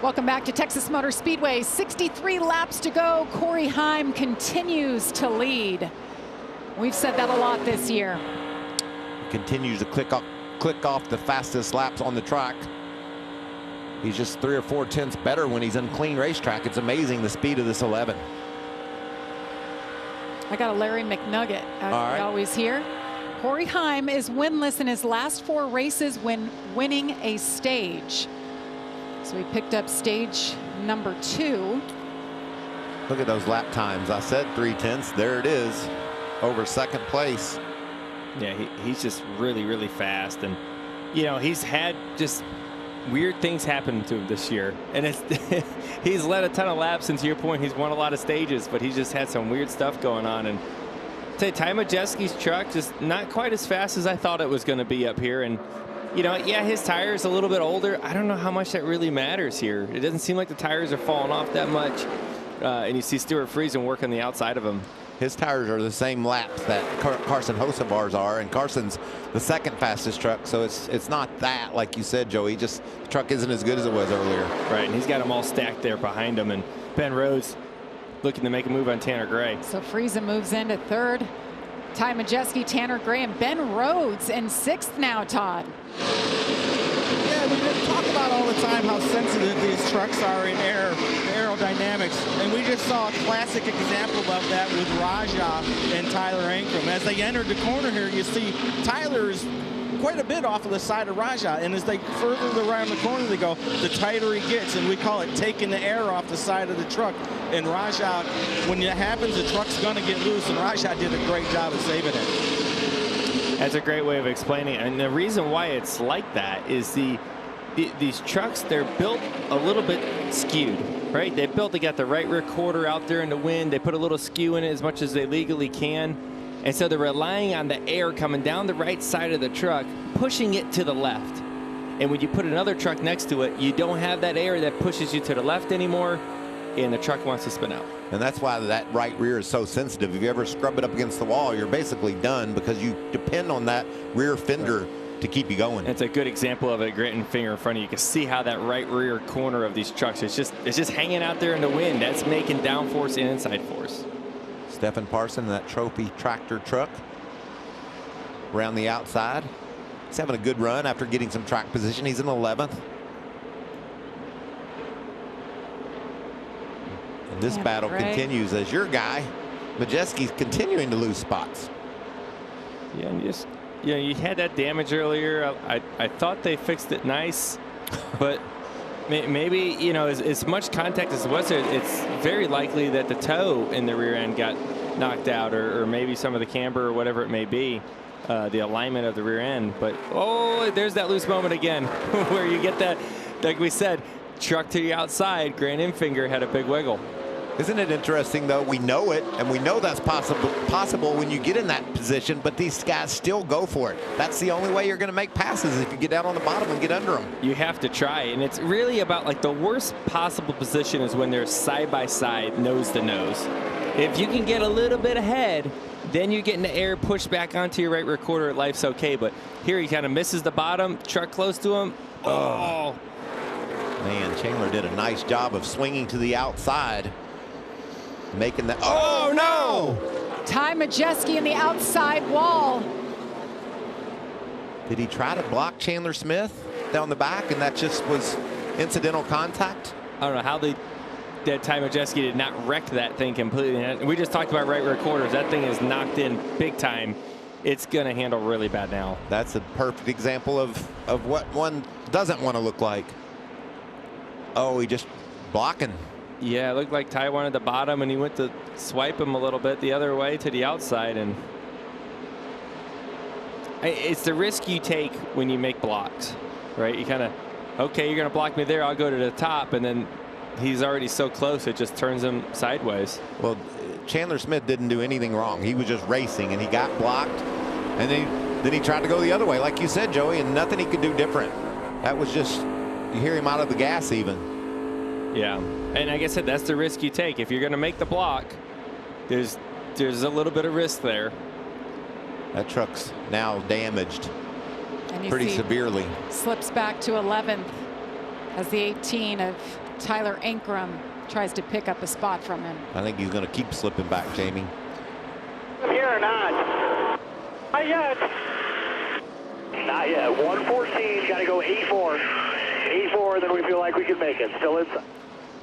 Welcome back to Texas Motor Speedway. 63 laps to go. Corey Heim continues to lead. We've said that a lot this year.
Continues to click off the fastest laps on the track. He's just 3 or 4 tenths better when he's on clean racetrack. It's amazing the speed of this 11.
I got a Larry McNugget, as
All right.
we always hear. Corey Heim is winless in his last 4 races when winning a stage. So he picked up stage number 2.
Look at those lap times. I said 3 tenths. There it is, over second place.
Yeah, he's just really, really fast. And, you know, he's had just weird things happen to him this year. And it's he's led a ton of laps, and to your point, he's won a lot of stages, but he's just had some weird stuff going on. And say Ty Majeski's truck just not quite as fast as I thought it was going to be up here. And, you know, yeah, his tire is a little bit older. I don't know how much that really matters here. It doesn't seem like the tires are falling off that much. And you see Stuart Friesen working the outside of him.
His tires are the same laps that Carson Hocevar's are, and Carson's the second fastest truck, so it's not that, like you said, Joey. Just the truck isn't as good as it was earlier.
Right, and he's got them all stacked there behind him, and Ben Rhodes looking to make a move on Tanner Gray.
So Friesen moves into 3rd. Ty Majeski, Tanner Gray, and Ben Rhodes in 6th now, Todd.
Yeah, we talk about all the time how sensitive these trucks are in aerodynamics, and we just saw a classic example of that with Raja and Tyler Ankrum. As they entered the corner here, you see Tyler's quite a bit off of the side of Raja, and as they further around the corner they go, the tighter he gets, and we call it taking the air off the side of the truck. And Raja, when it happens, the truck's going to get loose, and Raja did a great job of saving it.
That's a great way of explaining it. And the reason why it's like that is these trucks, they're built a little bit skewed, right? They got the right rear quarter out there in the wind. They put a little skew in it as much as they legally can. And so they're relying on the air coming down the right side of the truck, pushing it to the left. And when you put another truck next to it, you don't have that air that pushes you to the left anymore, and the truck wants to spin out.
And that's why that right rear is so sensitive. If you ever scrub it up against the wall, you're basically done because you depend on that rear fender to keep you going.
It's a good example of it, Grit and finger in front of you. You can see how that right rear corner of these trucks, it's just hanging out there in the wind. That's making downforce and inside force.
Stephen Parson, that trophy tractor truck around the outside. He's having a good run after getting some track position. He's in 11th. And this battle continues as your guy, Majeski's continuing to lose spots.
Yeah, and you had that damage earlier. I thought they fixed it nice, but maybe, you know, as much contact as was there, it's very likely that the toe in the rear end got knocked out, or maybe some of the camber or whatever it may be, the alignment of the rear end. But, oh, there's that loose moment again where you get that, like we said, truck to the outside. Grant Infinger had a big wiggle.
Isn't it interesting, though? We know it, and we know that's possible when you get in that position, but these guys still go for it. That's the only way you're going to make passes, if you get down on the bottom and get under them.
You have to try, and it's really about, like, the worst possible position is when they're side by side, nose to nose. If you can get a little bit ahead, then you're getting the air pushed back onto your right rear quarter. Life's okay, but here he kind of misses the bottom, truck close to him. Oh.
Man, Chandler did a nice job of swinging to the outside, making that. Oh, no!
Ty Majeski in the outside wall.
Did he try to block Chandler Smith down the back, and that just was incidental contact?
I don't know how that Ty Majeski did not wreck that thing completely. We just talked about right rear quarters. That thing is knocked in big time. It's going to handle really bad now.
That's a perfect example of what one doesn't want to look like. Oh, he just blocking.
Yeah, it looked like Ty wanted the bottom, and he went to swipe him a little bit the other way to the outside. And it's the risk you take when you make blocks, right? You kind of, okay, you're going to block me there, I'll go to the top, and then he's already so close it just turns him sideways.
Well, Chandler Smith didn't do anything wrong. He was just racing, and he got blocked, and then he tried to go the other way, like you said, Joey, and nothing he could do different. That was just, you hear him out of the gas even.
Yeah, and like I said, that's the risk you take. If you're going to make the block, there's a little bit of risk there.
That truck's now damaged
And you
pretty
see
severely.
Slips back to 11th. as the 18 of Tyler Ankrum tries to pick up a spot from him.
I think he's going to keep slipping back, Jamie.
Here or not? Not yet. Not yet. 114. Got to go 84. 84, then we feel like we can make it. Still inside.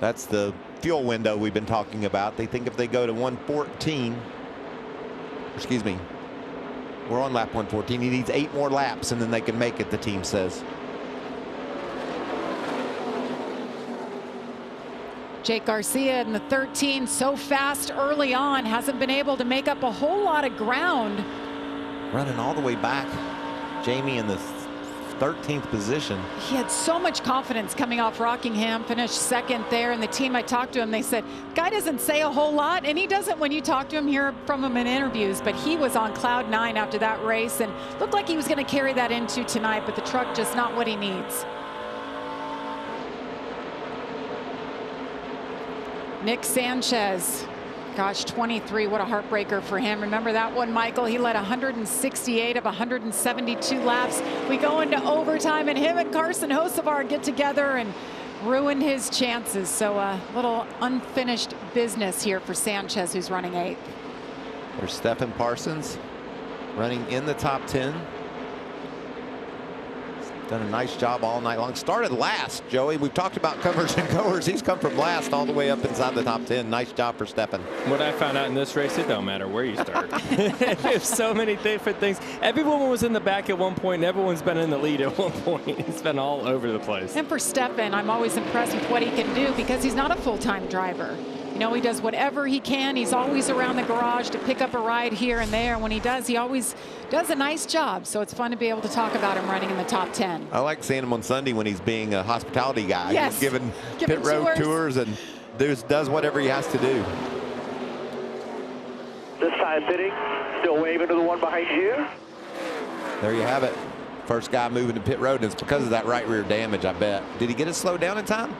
That's the fuel window we've been talking about. They think if they go to 114, excuse me, we're on lap 114. He needs 8 more laps and then they can make it, the team says.
Jake Garcia in the 13, so fast early on, hasn't been able to make up a whole lot of ground.
Running all the way back, Jamie in the 13th position.
He had so much confidence coming off Rockingham, finished second there, and the team, I talked to him, they said, guy doesn't say a whole lot, and he doesn't when you talk to him, hear from him in interviews, but he was on cloud 9 after that race and looked like he was going to carry that into tonight, but the truck just not what he needs. Nick Sanchez, gosh, 23, what a heartbreaker for him. Remember that one, Michael? He led 168 of 172 laps. We go into overtime, and him and Carson Hocevar get together and ruin his chances. So a little unfinished business here for Sanchez, who's running 8th.
There's Stephen Parsons running in the top 10. Done a nice job all night long. Started last, Joey. We've talked about comers and goers. He's come from last all the way up inside the top 10. Nice job for Stephen.
What I found out in this race, it don't matter where you start. There's so many different things. Everyone was in the back at one point, and everyone's been in the lead at one point. It's been all over the place.
And for Stephen, I'm always impressed with what he can do because he's not a full-time driver. You know, he does whatever he can. He's always around the garage to pick up a ride here and there. When he does, he always does a nice job. So it's fun to be able to talk about him running in the top 10.
I like seeing him on Sunday when he's being a hospitality guy.
Yes.
He's giving pit road tours and does whatever he has to do.
This time fitting, still waving to the one behind you.
There you have it. First guy moving to pit road, and it's because of that right rear damage, I bet. Did he get it slowed down in time?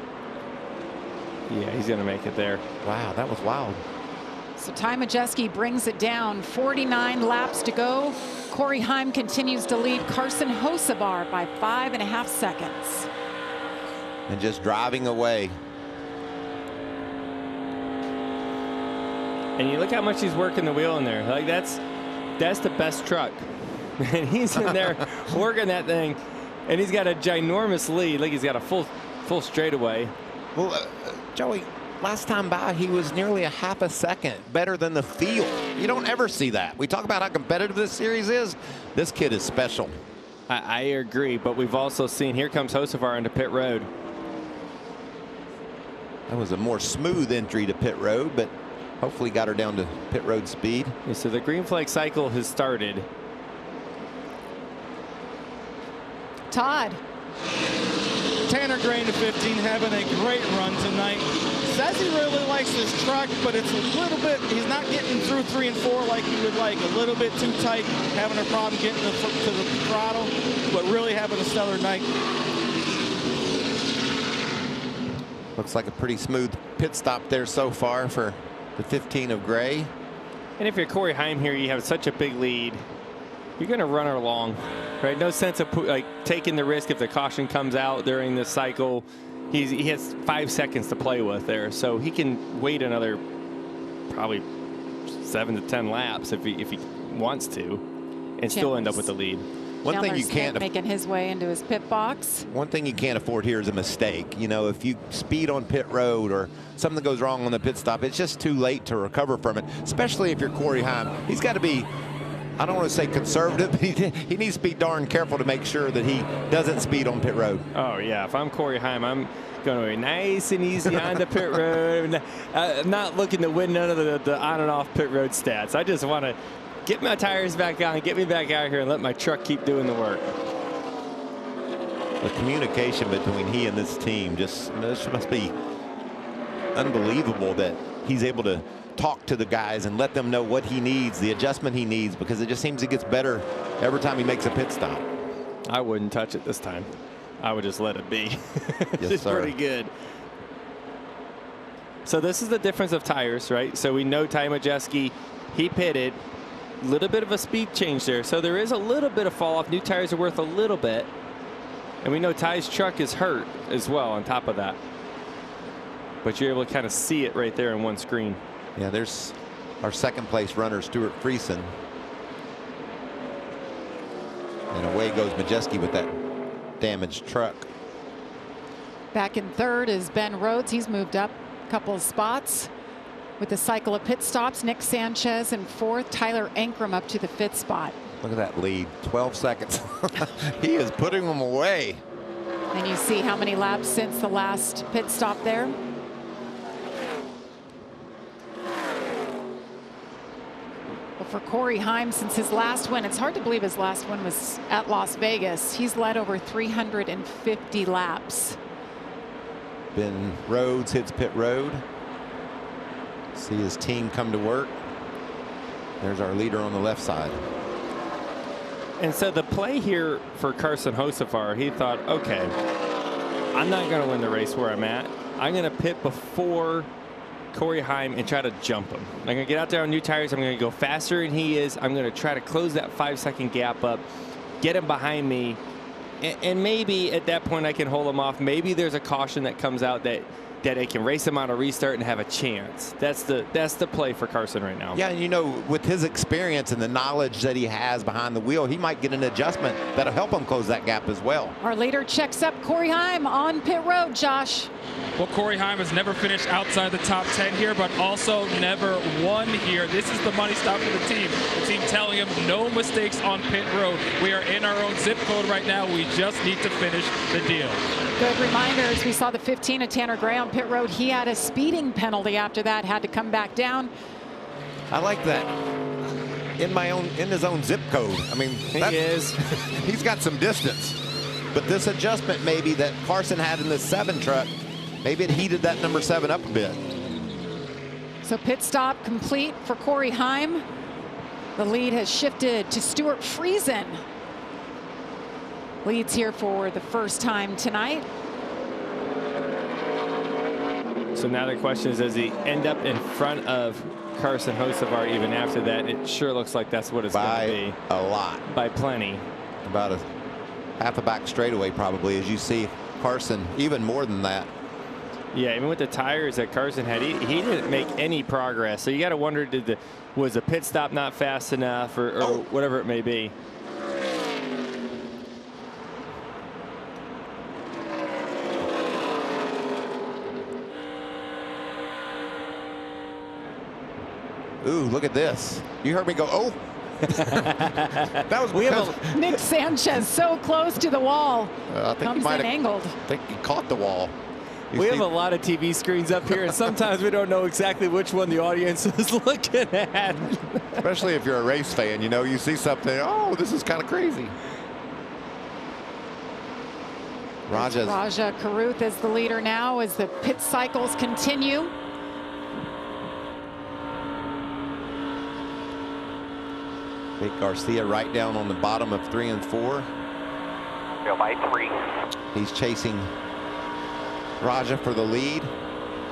Yeah, he's going to make it there.
Wow, that was wild.
So Ty Majeski brings it down. 49 laps to go. Corey Heim continues to lead Carson Hocevar by 5.5 seconds.
And just driving away.
And you look how much he's working the wheel in there. Like that's the best truck. And he's in there working that thing. And he's got a ginormous lead. Like he's got a full straightaway.
Well, Joey, last time by, he was nearly a half a second better than the field. You don't ever see that. We talk about how competitive this series is. This kid is special.
I agree, but we've also seen, here comes Hocevar into pit road.
That was a more smooth entry to pit road, but hopefully got her down to pit road speed.
Yeah, so the green flag cycle has started.
Todd.
Tanner Grain to 15, having a great run tonight. Says he really likes this truck, but it's a little bit, he's not getting through 3 and 4 like he would like. A little bit too tight, having a problem getting to the throttle, but really having a stellar night.
Looks like a pretty smooth pit stop there so far for the 15 of Gray.
And if you're Corey Heim here, you have such a big lead. You're going to run her along, right? No sense of like taking the risk if the caution comes out during this cycle. He has 5 seconds to play with there, so he can wait another probably 7 to 10 laps if he wants to, and still end up with the lead.
One thing you can't
making his way into his pit box.
One thing you can't afford here is a mistake. You know, if you speed on pit road or something goes wrong on the pit stop, it's just too late to recover from it. Especially if you're Corey Heim, he's got to be, I don't want to say conservative, but he needs to be darn careful to make sure that he doesn't speed on pit road.
Oh, yeah. If I'm Corey Heim, I'm going to be nice and easy on the pit road. I'm not looking to win none of the on and off pit road stats. I just want to get my tires back on, get me back out here, and let my truck keep doing the work.
The communication between he and this team this must be unbelievable that he's able to talk to the guys and let them know what he needs, the adjustment he needs, because it just seems he gets better every time he makes a pit stop.
I wouldn't touch it this time. I would just let it be.
Yes,
it's
sir.
pretty good. So this is the difference of tires, right? So we know Ty Majeski, he pitted. Little bit of a speed change there. So there is a little bit of fall off. New tires are worth a little bit. And we know Ty's truck is hurt as well on top of that. But you're able to kind of see it right there in one screen.
Yeah, there's our second place runner, Stuart Friesen. And away goes Majeski with that damaged truck.
Back in third is Ben Rhodes. He's moved up a couple of spots with the cycle of pit stops. Nick Sanchez in fourth. Tyler Ankrum up to the fifth spot.
Look at that lead, 12 seconds. He is putting them away.
And you see how many laps since the last pit stop there. Well, for Corey Heim, since his last win, it's hard to believe his last win was at Las Vegas. He's led over 350 laps.
Ben Rhodes hits pit road. See his team come to work. There's our leader on the left side.
And so the play here for Carson Hocevar, he thought, okay, I'm not going to win the race where I'm at. I'm going to pit before Corey Heim and try to jump him. I'm going to get out there on new tires. I'm going to go faster than he is. I'm going to try to close that 5-second gap up, get him behind me. And maybe at that point I can hold him off. Maybe there's a caution that comes out that I can race him on a restart and have a chance. That's the play for Carson right now.
Yeah, and you know, with his experience and the knowledge that he has behind the wheel, he might get an adjustment that'll help him close that gap as well.
Our leader checks up Corey Heim on pit road, Josh.
Well, Corey Heim has never finished outside the top 10 here, but also never won here. This is the money stop for the team. The team telling him no mistakes on pit road. We are in our own zip code right now. We just need to finish the deal.
Good reminders. We saw the 15 of Tanner Gray on pit road. He had a speeding penalty after that, had to come back down.
I like that. In his own zip code. I mean, he's got some distance. But this adjustment maybe that Carson had in the 7 truck, maybe it heated that number 7 up a bit.
So pit stop complete for Corey Heim. The lead has shifted to Stuart Friesen. Leads here for the first time tonight.
So now the question is, does he end up in front of Carson Hocevar even after that? It sure looks like that's what it's going to be.
By a lot.
By plenty.
About a half a back straightaway probably, as you see Carson even more than that.
Yeah, even with the tires that Carson had, he didn't make any progress. So you got to wonder, was the pit stop not fast enough or whatever it may be.
Ooh, look at this. You heard me go, oh. That was
Nick Sanchez so close to the wall.
I think
Comes
he might
in angled.
I think he caught the wall.
We have a lot of TV screens up here, and sometimes we don't know exactly which one the audience is looking at.
Especially if you're a race fan, you know, you see something, oh, this is kind of crazy.
Raja Caruth is the leader now as the pit cycles continue.
Vic Garcia right down on the bottom of 3 and 4.
Go by 3.
He's chasing Raja for the lead.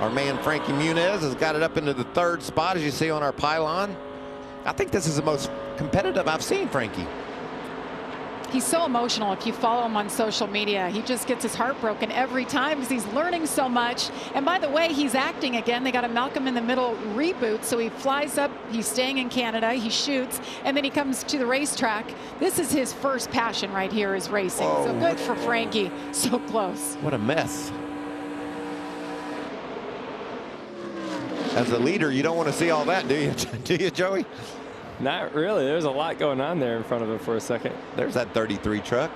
Our man Frankie Muniz has got it up into the 3rd spot, as you see on our pylon. I think this is the most competitive I've seen Frankie.
He's so emotional. If you follow him on social media, he just gets his heart broken every time because he's learning so much. And by the way, he's acting again. They got a Malcolm in the Middle reboot. So he flies up. He's staying in Canada. He shoots. And then he comes to the racetrack. This is his first passion right here, is racing.
Whoa.
So good for Frankie. So close.
What a mess. As a leader, you don't want to see all that, do you? Do you, Joey?
Not really. There's a lot going on there in front of him for a second.
There's that 33 truck.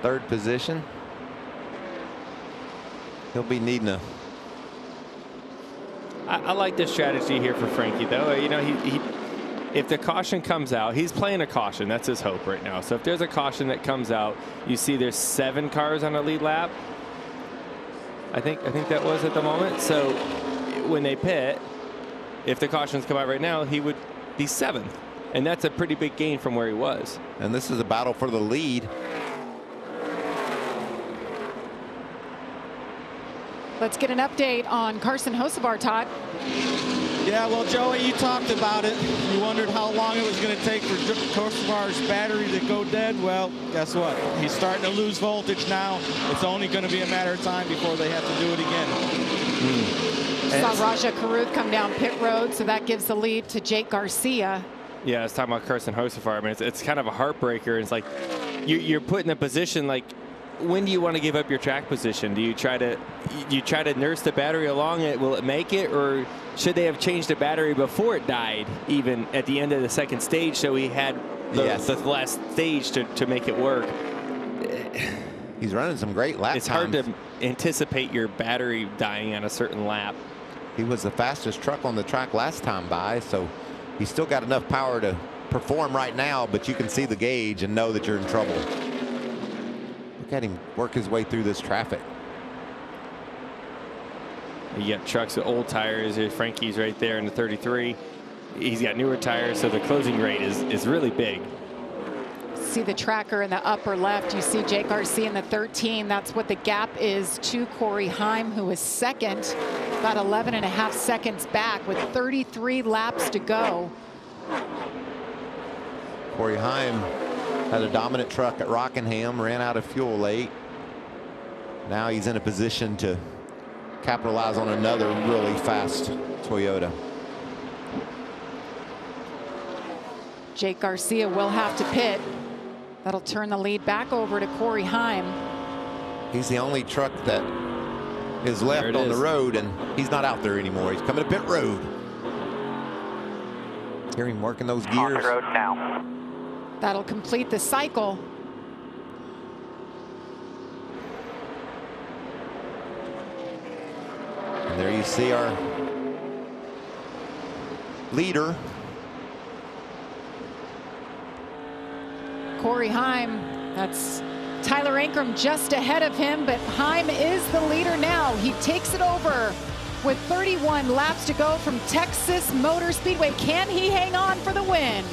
3rd position. He'll be needing a...
I like this strategy here for Frankie, though. You know, if the caution comes out, he's playing a caution. That's his hope right now. So if there's a caution that comes out, you see there's 7 cars on a lead lap. I think that was at the moment. So when they pit, if the cautions come out right now, he would be 7th. And that's a pretty big gain from where he was.
And this is a battle for the lead.
Let's get an update on Carson Hocevar, Todd.
Yeah, well, Joey, you talked about it. You wondered how long it was going to take for Kosovar's battery to go dead. Well, guess what? He's starting to lose voltage now. It's only going to be a matter of time before they have to do it again.
Saw Raja Karuth come down pit road, so that gives the lead to Jake Garcia.
Yeah, I was talking about Carson Hocevar. I mean, it's kind of a heartbreaker. It's like you're put in a position like, when do you want to give up your track position? Do you try to nurse the battery along it? Will it make it, or should they have changed the battery before it died, even at the end of the second stage, so he had the last stage to make it work?
He's running some great lap times.
It's hard to anticipate your battery dying on a certain lap.
He was the fastest truck on the track last time by, so he's still got enough power to perform right now, but you can see the gauge and know that you're in trouble. Look at him work his way through this traffic.
You got trucks with old tires. Frankie's right there in the 33. He's got newer tires, so the closing rate is really big.
See the tracker in the upper left. You see Jake Garcia in the 13. That's what the gap is to Corey Heim, who is second, about 11.5 seconds back with 33 laps to go.
Corey Heim had a dominant truck at Rockingham, ran out of fuel late. Now he's in a position to capitalize on another really fast Toyota.
Jake Garcia will have to pit. That'll turn the lead back over to Corey Heim.
He's the only truck that is left on the road, and he's not out there anymore. He's coming to pit road. Hear him working those gears.
On the road now.
That'll complete the cycle.
And there you see our leader.
Corey Heim, that's Tyler Ankrum just ahead of him, but Heim is the leader now. He takes it over with 31 laps to go from Texas Motor Speedway. Can he hang on for the win?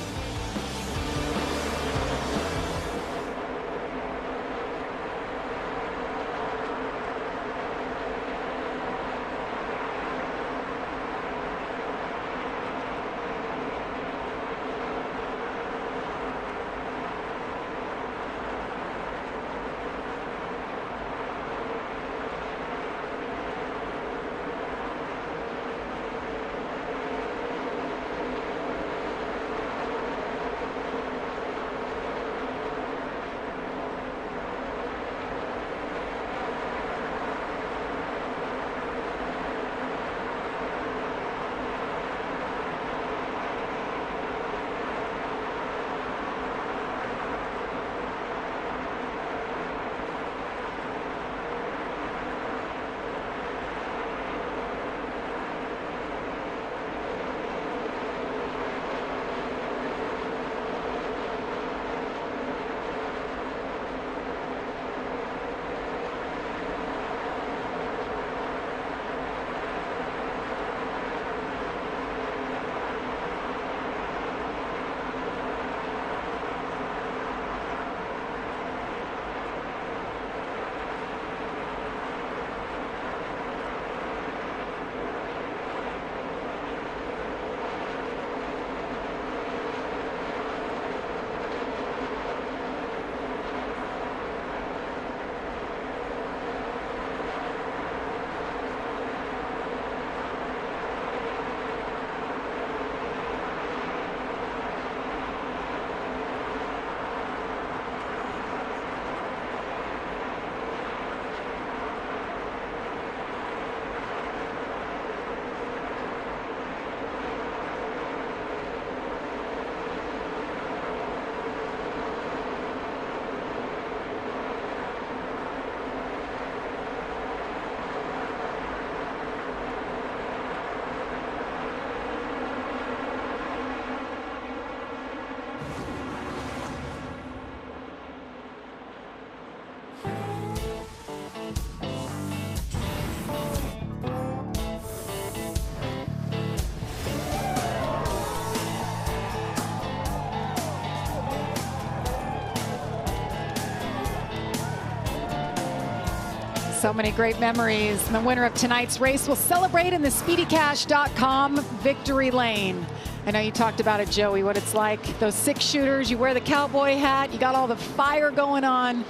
So many great memories. And the winner of tonight's race will celebrate in the SpeedyCash.com victory lane. I know you talked about it, Joey, what it's like. Those 6 shooters, you wear the cowboy hat, you got all the fire going on.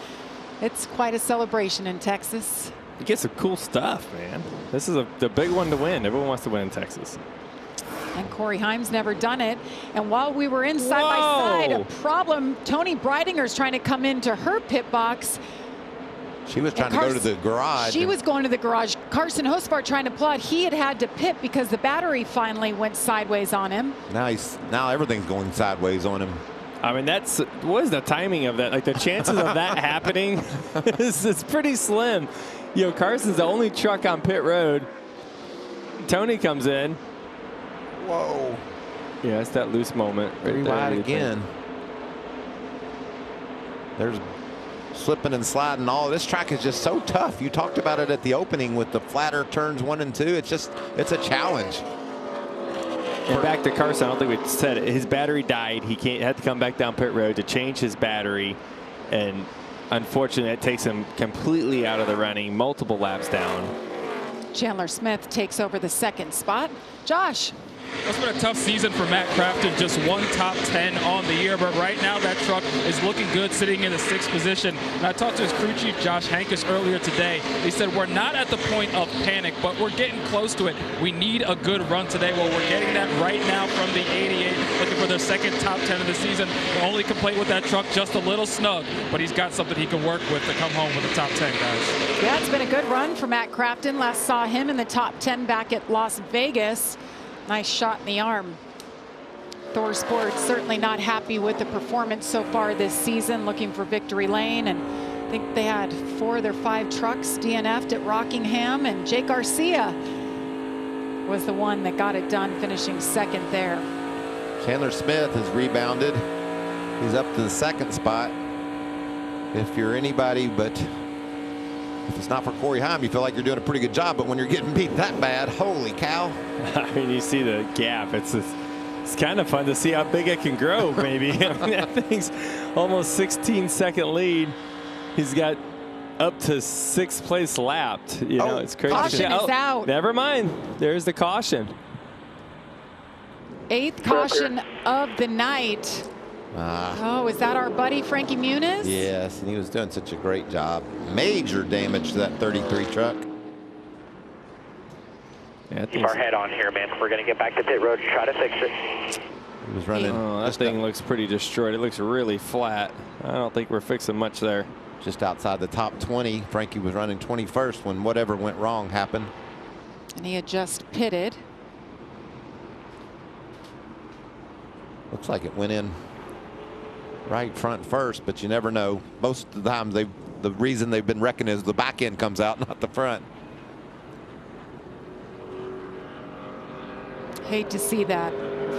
It's quite a celebration in Texas.
You get some cool stuff, man. This is the big one to win. Everyone wants to win in Texas.
And Corey Haim's never done it. And while we were in side by side, a problem, Tony Breidinger's trying to come into her pit box.
She was trying to go to the garage.
She was going to the garage. Carson Hosbart trying to plot. He had to pit because the battery finally went sideways on him.
Now everything's going sideways on him.
I mean, what is the timing of that? Like, the chances of that happening is pretty slim. You know, Carson's the only truck on pit road. Tony comes in.
Whoa.
Yeah, it's that loose moment.
Very wide again. There's slipping and sliding. All this track is just so tough. You talked about it at the opening with the flatter turns 1 and 2. It's a challenge.
And back to Carson, I don't think we said it. His battery died. He had to come back down pit road to change his battery. And unfortunately, that takes him completely out of the running, multiple laps down.
Chandler Smith takes over the 2nd spot. Josh.
It's been a tough season for Matt Crafton, just 1 top 10 on the year, but right now that truck is looking good, sitting in the 6th position. And I talked to his crew chief, Josh Hankus, earlier today. He said, we're not at the point of panic, but we're getting close to it. We need a good run today. Well, we're getting that right now from the 88, looking for their 2nd top 10 of the season. The only complaint with that truck, just a little snug, but he's got something he can work with to come home with a top 10, guys.
Yeah, it's been a good run for Matt Crafton. Last saw him in the top 10 back at Las Vegas. Nice shot in the arm. Thor Sports certainly not happy with the performance so far this season, looking for victory lane. And I think they had 4 of their 5 trucks DNF'd at Rockingham, and Jake Garcia was the one that got it done, finishing 2nd there.
Chandler Smith has rebounded. He's up to the 2nd spot. If you're anybody but, if it's not for Corey Haim, you feel like you're doing a pretty good job, but when you're getting beat that bad, holy cow.
I mean, you see the gap. It's kind of fun to see how big it can grow, maybe. I mean, that thing's almost 16-second lead. He's got up to 6th place lapped. You know, it's crazy.
Caution is out.
Never mind. There's the caution.
8th caution of the night. Oh, is that our buddy Frankie Muniz?
Yes, and he was doing such a great job. Major damage to that 33 truck.
Yeah,
keep our head on here, man. We're going to get back to pit road and try to fix it.
He was running.
Oh, that thing looks pretty destroyed. It looks really flat. I don't think we're fixing much there.
Just outside the top 20. Frankie was running 21st when whatever went wrong happened.
And he had just pitted.
Looks like it went in right front first, but you never know. Most of the times the reason they've been wrecking is the back end comes out, not the front.
Hate to see that.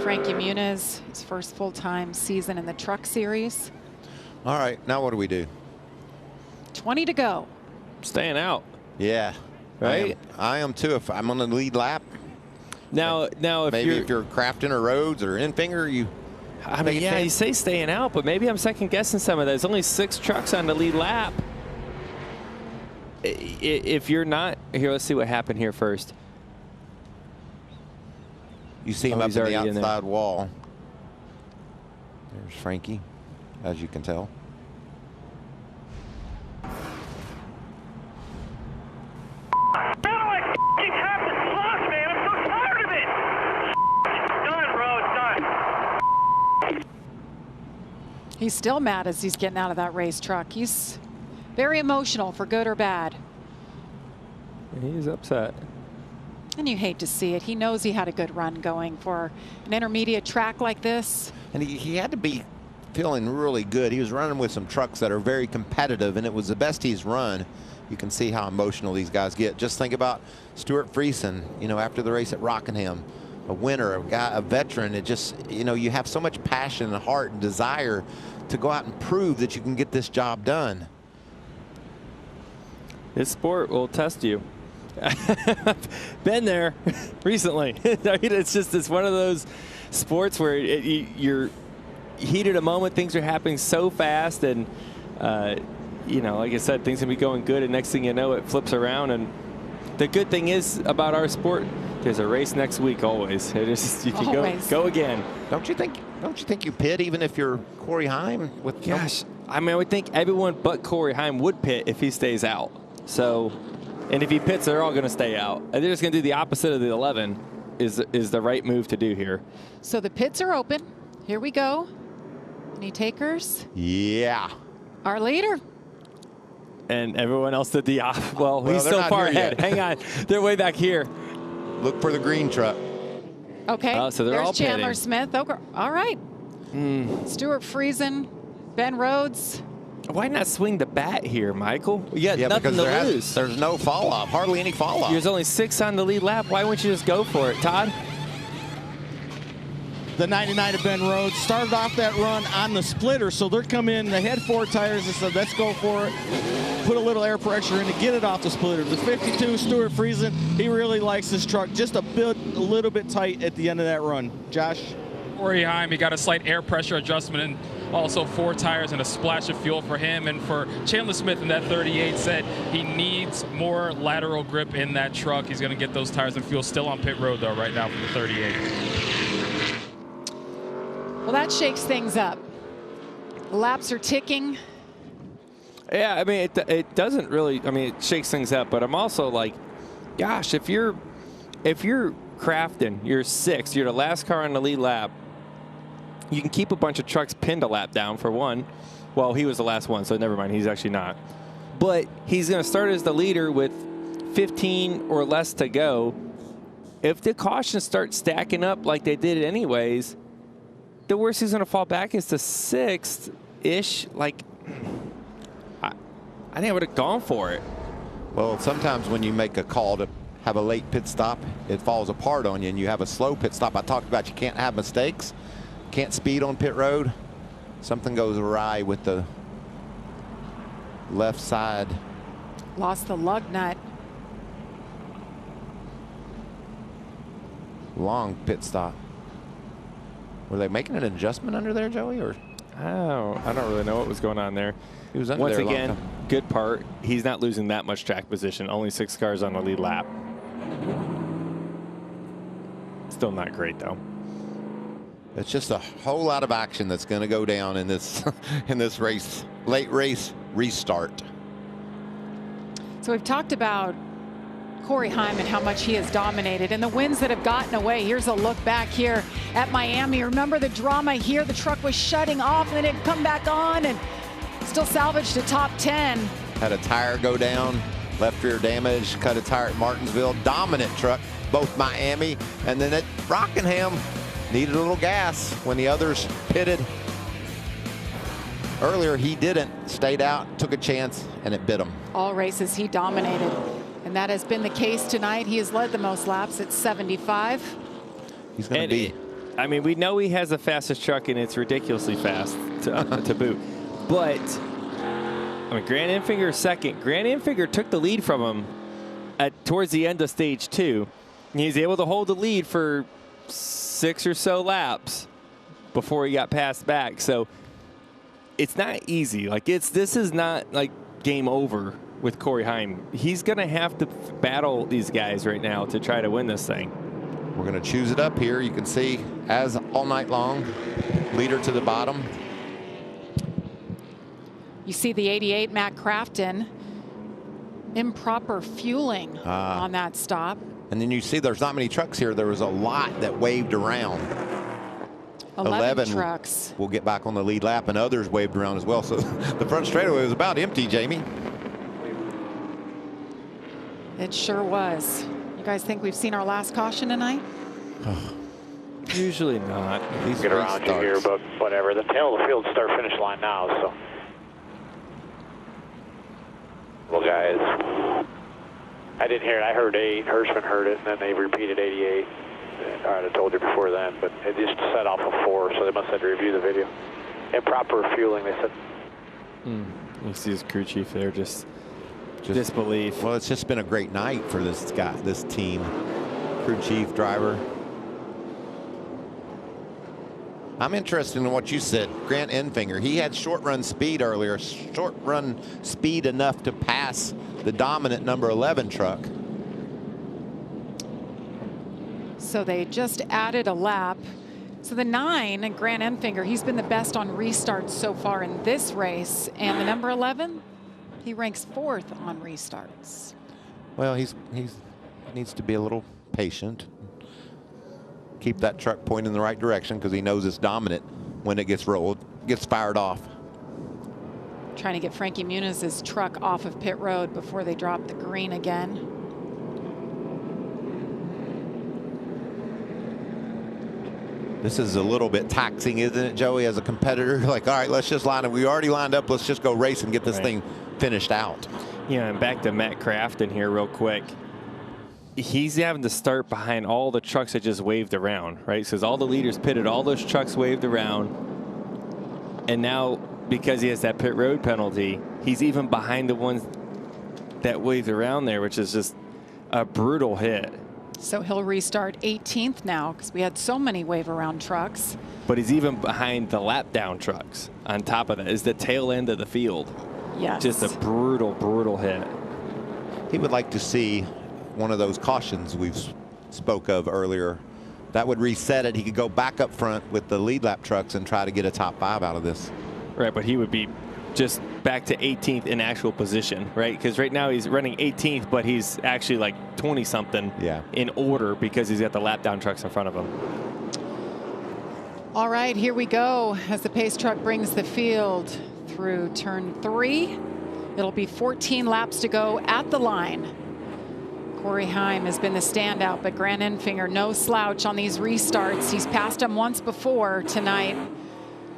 Frankie Muniz, his first full-time season in the Truck Series.
All right, now what do we do?
20 to go.
Staying out.
Yeah.
Right?
I am too. If I'm on the lead lap.
Now if
you're Crafton or Rhodes or Infinger, you.
I mean, yeah, you say staying out, but maybe I'm second guessing some of that. There's only 6 trucks on the lead lap. If you're not here, let's see what happened here first.
You see him up in the outside wall. There's Frankie, as you can tell.
He's still mad as he's getting out of that race truck. He's very emotional, for good or bad.
He's upset.
And you hate to see it. He knows he had a good run going for an intermediate track like this.
And he had to be feeling really good. He was running with some trucks that are very competitive, and it was the best he's run. You can see how emotional these guys get. Just think about Stuart Friesen, you know, after the race at Rockingham. A winner, a veteran. It just, you know, you have so much passion and heart and desire to go out and prove that you can get this job done.
This sport will test you. Been there recently. I mean, it's one of those sports where you're heated a moment. Things are happening so fast, and you know, like I said, things can be going good, and next thing you know, it flips around. And the good thing is about our sport, there's a race next week always. It is, you can go again.
Don't you think you pit even if you're Corey Heim? With
Gosh, I mean, I would think everyone but Corey Heim would pit if he stays out. So, and if he pits, they're all going to stay out. And they're just going to do the opposite of the 11 is the right move to do here.
So the pits are open. Here we go. Any takers?
Yeah.
Our leader.
And everyone else did the off. Well, he's so far ahead. Hang on. They're way back here.
Look for the green truck.
Okay.
So they're all
Chandler
pitting.
Smith. Okay. All right. Stuart Friesen, Ben Rhodes.
Why not swing the bat here, Michael? You got nothing to lose.
There's no fall off. Hardly any fall off.
There's only 6 on the lead lap. Why wouldn't you just go for it, Todd?
The 99 of Ben Rhodes started off that run on the splitter, so they're coming in. They had 4 tires. They said, let's go for it. Put a little air pressure in to get it off the splitter. The 52, Stuart Friesen, he really likes this truck. Just a little bit tight at the end of that run. Josh?
Corey Heim, he got a slight air pressure adjustment and also 4 tires and a splash of fuel for him. And for Chandler Smith in that 38 said he needs more lateral grip in that truck. He's going to get those tires and fuel still on pit road, though, right now for the 38.
Well, that shakes things up. The laps are ticking.
Yeah, I mean, it doesn't really, I mean, it shakes things up, but I'm also like, gosh, if you're Crafton, you're 6th, you're the last car on the lead lap, you can keep a bunch of trucks pinned a lap down for one. Well, he was the last one, so never mind, he's actually not. But he's going to start as the leader with 15 or less to go. If the cautions start stacking up like they did anyways, the worst he's going to fall back is to 6th-ish. Like, I think I would have gone for it.
Well, sometimes when you make a call to have a late pit stop, it falls apart on you, and you have a slow pit stop. I talked about you can't have mistakes, can't speed on pit road. Something goes awry with the left side.
Lost the lug nut.
Long pit stop. Were they making an adjustment under there, Joey? Or
I don't really know what was going on there.
He was under
Once
there
again, good part. He's not losing that much track position. Only 6 cars on the lead lap. Still not great, though.
It's just a whole lot of action that's going to go down in this in this race, late race restart.
So we've talked about Corey Heim and how much he has dominated and the wins that have gotten away. Here's a look back here at Miami. Remember the drama here? The truck was shutting off and then it come back on and still salvaged a top 10.
Had a tire go down, left rear damage, cut a tire at Martinsville. Dominant truck, both Miami and then at Rockingham. Needed a little gas when the others pitted. Earlier he didn't, stayed out, took a chance, and it bit him.
All races he dominated, and that has been the case tonight. He has led the most laps at 75.
He's going to be.
I mean, we know he has the fastest truck, and it's ridiculously fast to boot. But I mean, Grant Enfinger is second. Grant Enfinger took the lead from him towards the end of stage 2. And he's able to hold the lead for 6 or so laps before he got passed back. So it's not easy. Like this is not like game over with Corey Heim. He's going to have to battle these guys right now to try to win this thing.
We're going to choose it up here. You can see as all night long, leader to the bottom.
You see the 88 Matt Crafton, improper fueling on that stop.
And then you see there's not many trucks here. There was a lot that waved around.
11 trucks.
We'll get back on the lead lap, and others waved around as well. So the front straightaway was about empty, Jamie.
It sure was. You guys think we've seen our last caution tonight?
Usually not.
Get around you here, but whatever. The tail of the field start finish line now, so. Well, guys, I didn't hear it. I heard 8. Hirschman heard it, and then they repeated 88. I told you before then, but it just set off a 4, so they must have to review the video. Improper fueling, they said.
You see his crew chief there, just disbelief.
Well, it's just been a great night for this guy, this team, crew chief, driver. I'm interested in what you said, Grant Enfinger. He had short run speed earlier, short run speed enough to pass the dominant number 11 truck.
So they just added a lap. So the 9, and Grant Enfinger, he's been the best on restarts so far in this race. And the number 11, he ranks 4th on restarts.
Well, he's needs to be a little patient. Keep that truck pointing in the right direction because he knows it's dominant when it gets rolled, gets fired off.
Trying to get Frankie Muniz's truck off of pit road before they drop the green again.
This is a little bit taxing, isn't it, Joey, as a competitor? Like, all right, let's just line up. We already lined up. Let's just go race and get this thing finished out.
Yeah, and back to Matt Crafton here real quick. He's having to start behind all the trucks that just waved around, right? So all the leaders pitted, all those trucks waved around. And now, because he has that pit road penalty, he's even behind the ones that waved around there, which is just a brutal hit.
So he'll restart 18th now because we had so many wave around trucks.
But he's even behind the lap down trucks. On top of that is the tail end of the field.
Yes.
Just a brutal, brutal hit.
He would like to see one of those cautions we've spoke of earlier. That would reset it. He could go back up front with the lead lap trucks and try to get a top 5 out of this.
Right, but he would be just back to 18th in actual position, right? Because right now he's running 18th, but he's actually like 20-something in order because he's got the lap down trucks in front of him.
All right, here we go as the pace truck brings the field through turn 3. It'll be 14 laps to go at the line. Corey Heim has been the standout, but Grant Enfinger, no slouch on these restarts. He's passed him once before tonight.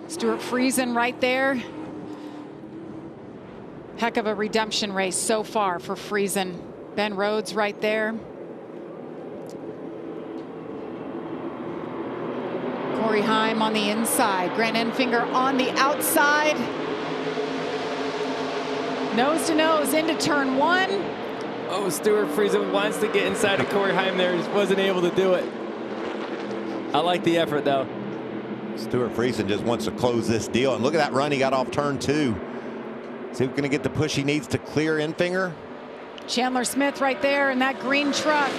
Stuart Friesen right there. Heck of a redemption race so far for Friesen. Ben Rhodes right there. Corey Heim on the inside. Grant Enfinger on the outside. Nose to nose into turn 1.
Oh, Stuart Friesen wants to get inside of Corey Heim there. Just wasn't able to do it. I like the effort, though.
Stuart Friesen just wants to close this deal. And look at that run he got off turn 2. Is he going to get the push he needs to clear Enfinger?
Chandler Smith right there in that green truck.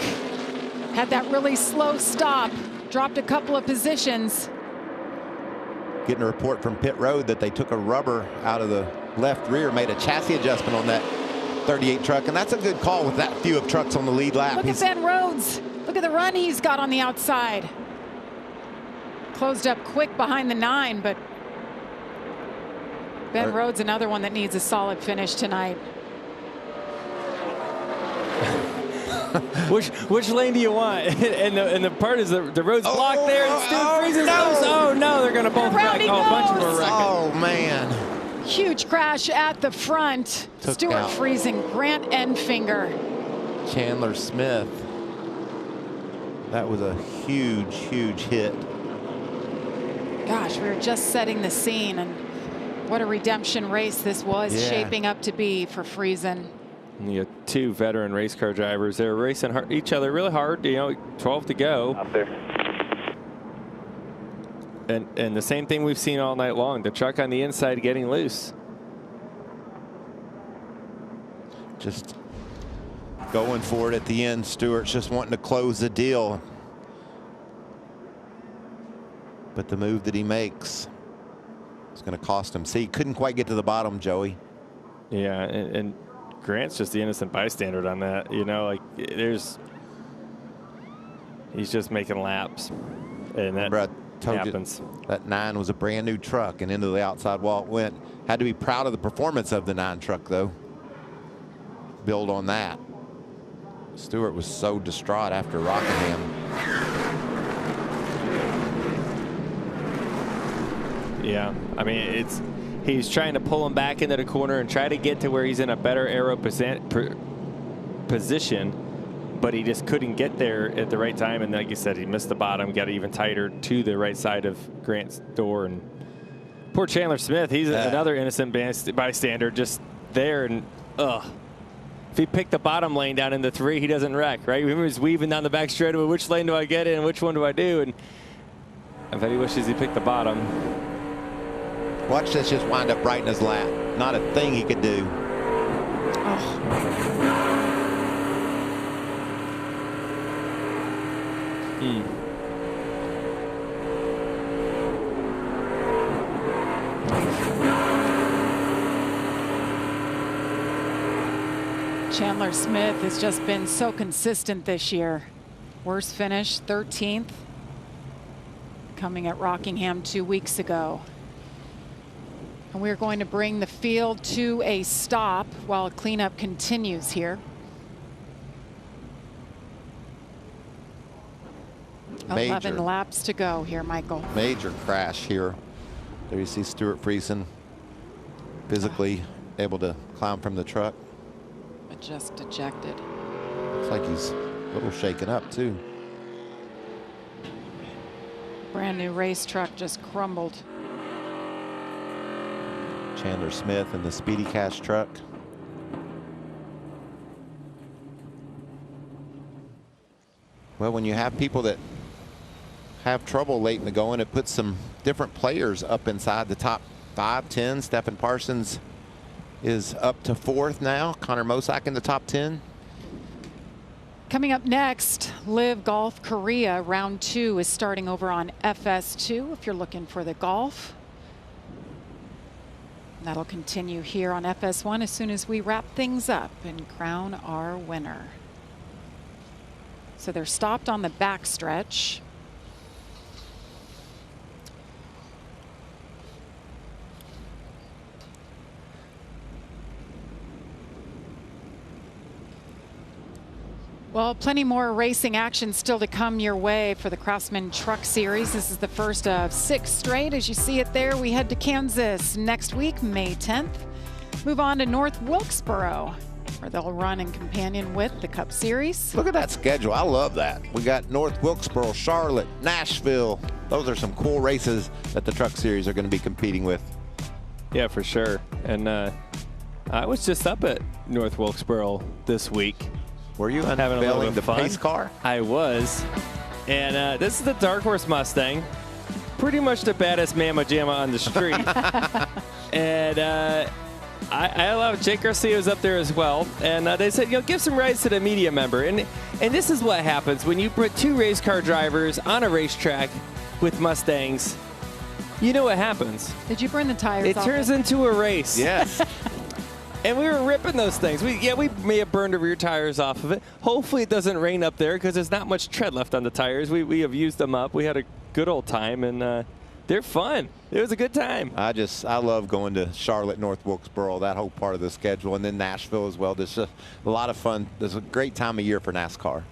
Had that really slow stop. Dropped a couple of positions.
Getting a report from pit road that they took a rubber out of the left rear, made a chassis adjustment on that 38 truck, and that's a good call with that few of trucks on the lead lap.
Look at Ben Rhodes. Look at the run he's got on the outside. Closed up quick behind the 9, but Ben Rhodes, another one that needs a solid finish tonight.
Which lane do you want? and the part is the road's blocked there. And Stuart Friesen goes. Oh no, they're going to both wreck. Oh, a bunch of them are wrecking.
Oh man.
Huge crash at the front.
Took
Stuart
out
Friesen, Grant Enfinger.
Chandler Smith. That was a huge, huge hit.
Gosh, we were just setting the scene, and what a redemption race this was shaping up to be for Friesen.
And you have 2 veteran race car drivers. They're racing each other really hard. You know, 12 to go.
Up there.
And the same thing we've seen all night long. The truck on the inside getting loose.
Just going for it at the end. Stewart's just wanting to close the deal. But the move that he makes is going to cost him. See, he couldn't quite get to the bottom, Joey.
Yeah, and Grant's just the innocent bystander on that. You know, like he's just making laps. And that happens.
That 9 was a brand new truck, and into the outside wall it went. Had to be proud of the performance of the 9 truck, though. Build on that. Stewart was so distraught after Rockingham.
Yeah, I mean, he's trying to pull him back into the corner and try to get to where he's in a better aero position, but he just couldn't get there at the right time. And like you said, he missed the bottom, got even tighter to the right side of Grant's door. And poor Chandler Smith, he's another innocent bystander just there. And if he picked the bottom lane down into 3, he doesn't wreck, right? Remember, he's weaving down the back straightaway. Which lane do I get in? Which one do I do? And I bet he wishes he picked the bottom.
Watch this just wind up right in his lap. Not a thing he could do.
Chandler Smith has just been so consistent this year. Worst finish, 13th, coming at Rockingham 2 weeks ago. And we're going to bring the field to a stop while cleanup continues here.
Major.
11 laps to go here, Michael.
Major crash here. There you see Stuart Friesen physically able to climb from the truck.
But just ejected.
Looks like he's a little shaken up too.
Brand new race truck just crumbled.
Chandler Smith in the Speedy Cash truck. Well, when you have people that have trouble late in the going, it puts some different players up inside the top 5, 10. Stephen Parsons is up to 4th now. Connor Mosack in the top 10.
Coming up next, Live Golf Korea round 2 is starting over on FS2 if you're looking for the golf. That'll continue here on FS1 as soon as we wrap things up and crown our winner. So they're stopped on the backstretch. Well, plenty more racing action still to come your way for the Craftsman Truck Series. This is the first of 6 straight. As you see it there, we head to Kansas next week, May 10th. Move on to North Wilkesboro, where they'll run in companion with the Cup Series.
Look at that schedule. I love that. We got North Wilkesboro, Charlotte, Nashville. Those are some cool races that the Truck Series are going to be competing with.
Yeah, for sure. And I was just up at North Wilkesboro this week.
Were you
having a little
unveiling
bit
the
of fun?
pace car?
I was. And this is the Dark Horse Mustang. Pretty much the baddest mamma jamma on the street. And I allowed Jake Garcia was up there as well. And they said, you know, give some rides to the media member. And this is what happens when you put 2 race car drivers on a racetrack with Mustangs. You know what happens.
Did you burn the tires
It
off
turns into a race.
Yes.
And we were ripping those things. We may have burned the rear tires off of it. Hopefully it doesn't rain up there because there's not much tread left on the tires. We have used them up. We had a good old time, and they're fun. It was a good time.
I love going to Charlotte, North Wilkesboro, that whole part of the schedule, and then Nashville as well. There's just a lot of fun. There's a great time of year for NASCAR.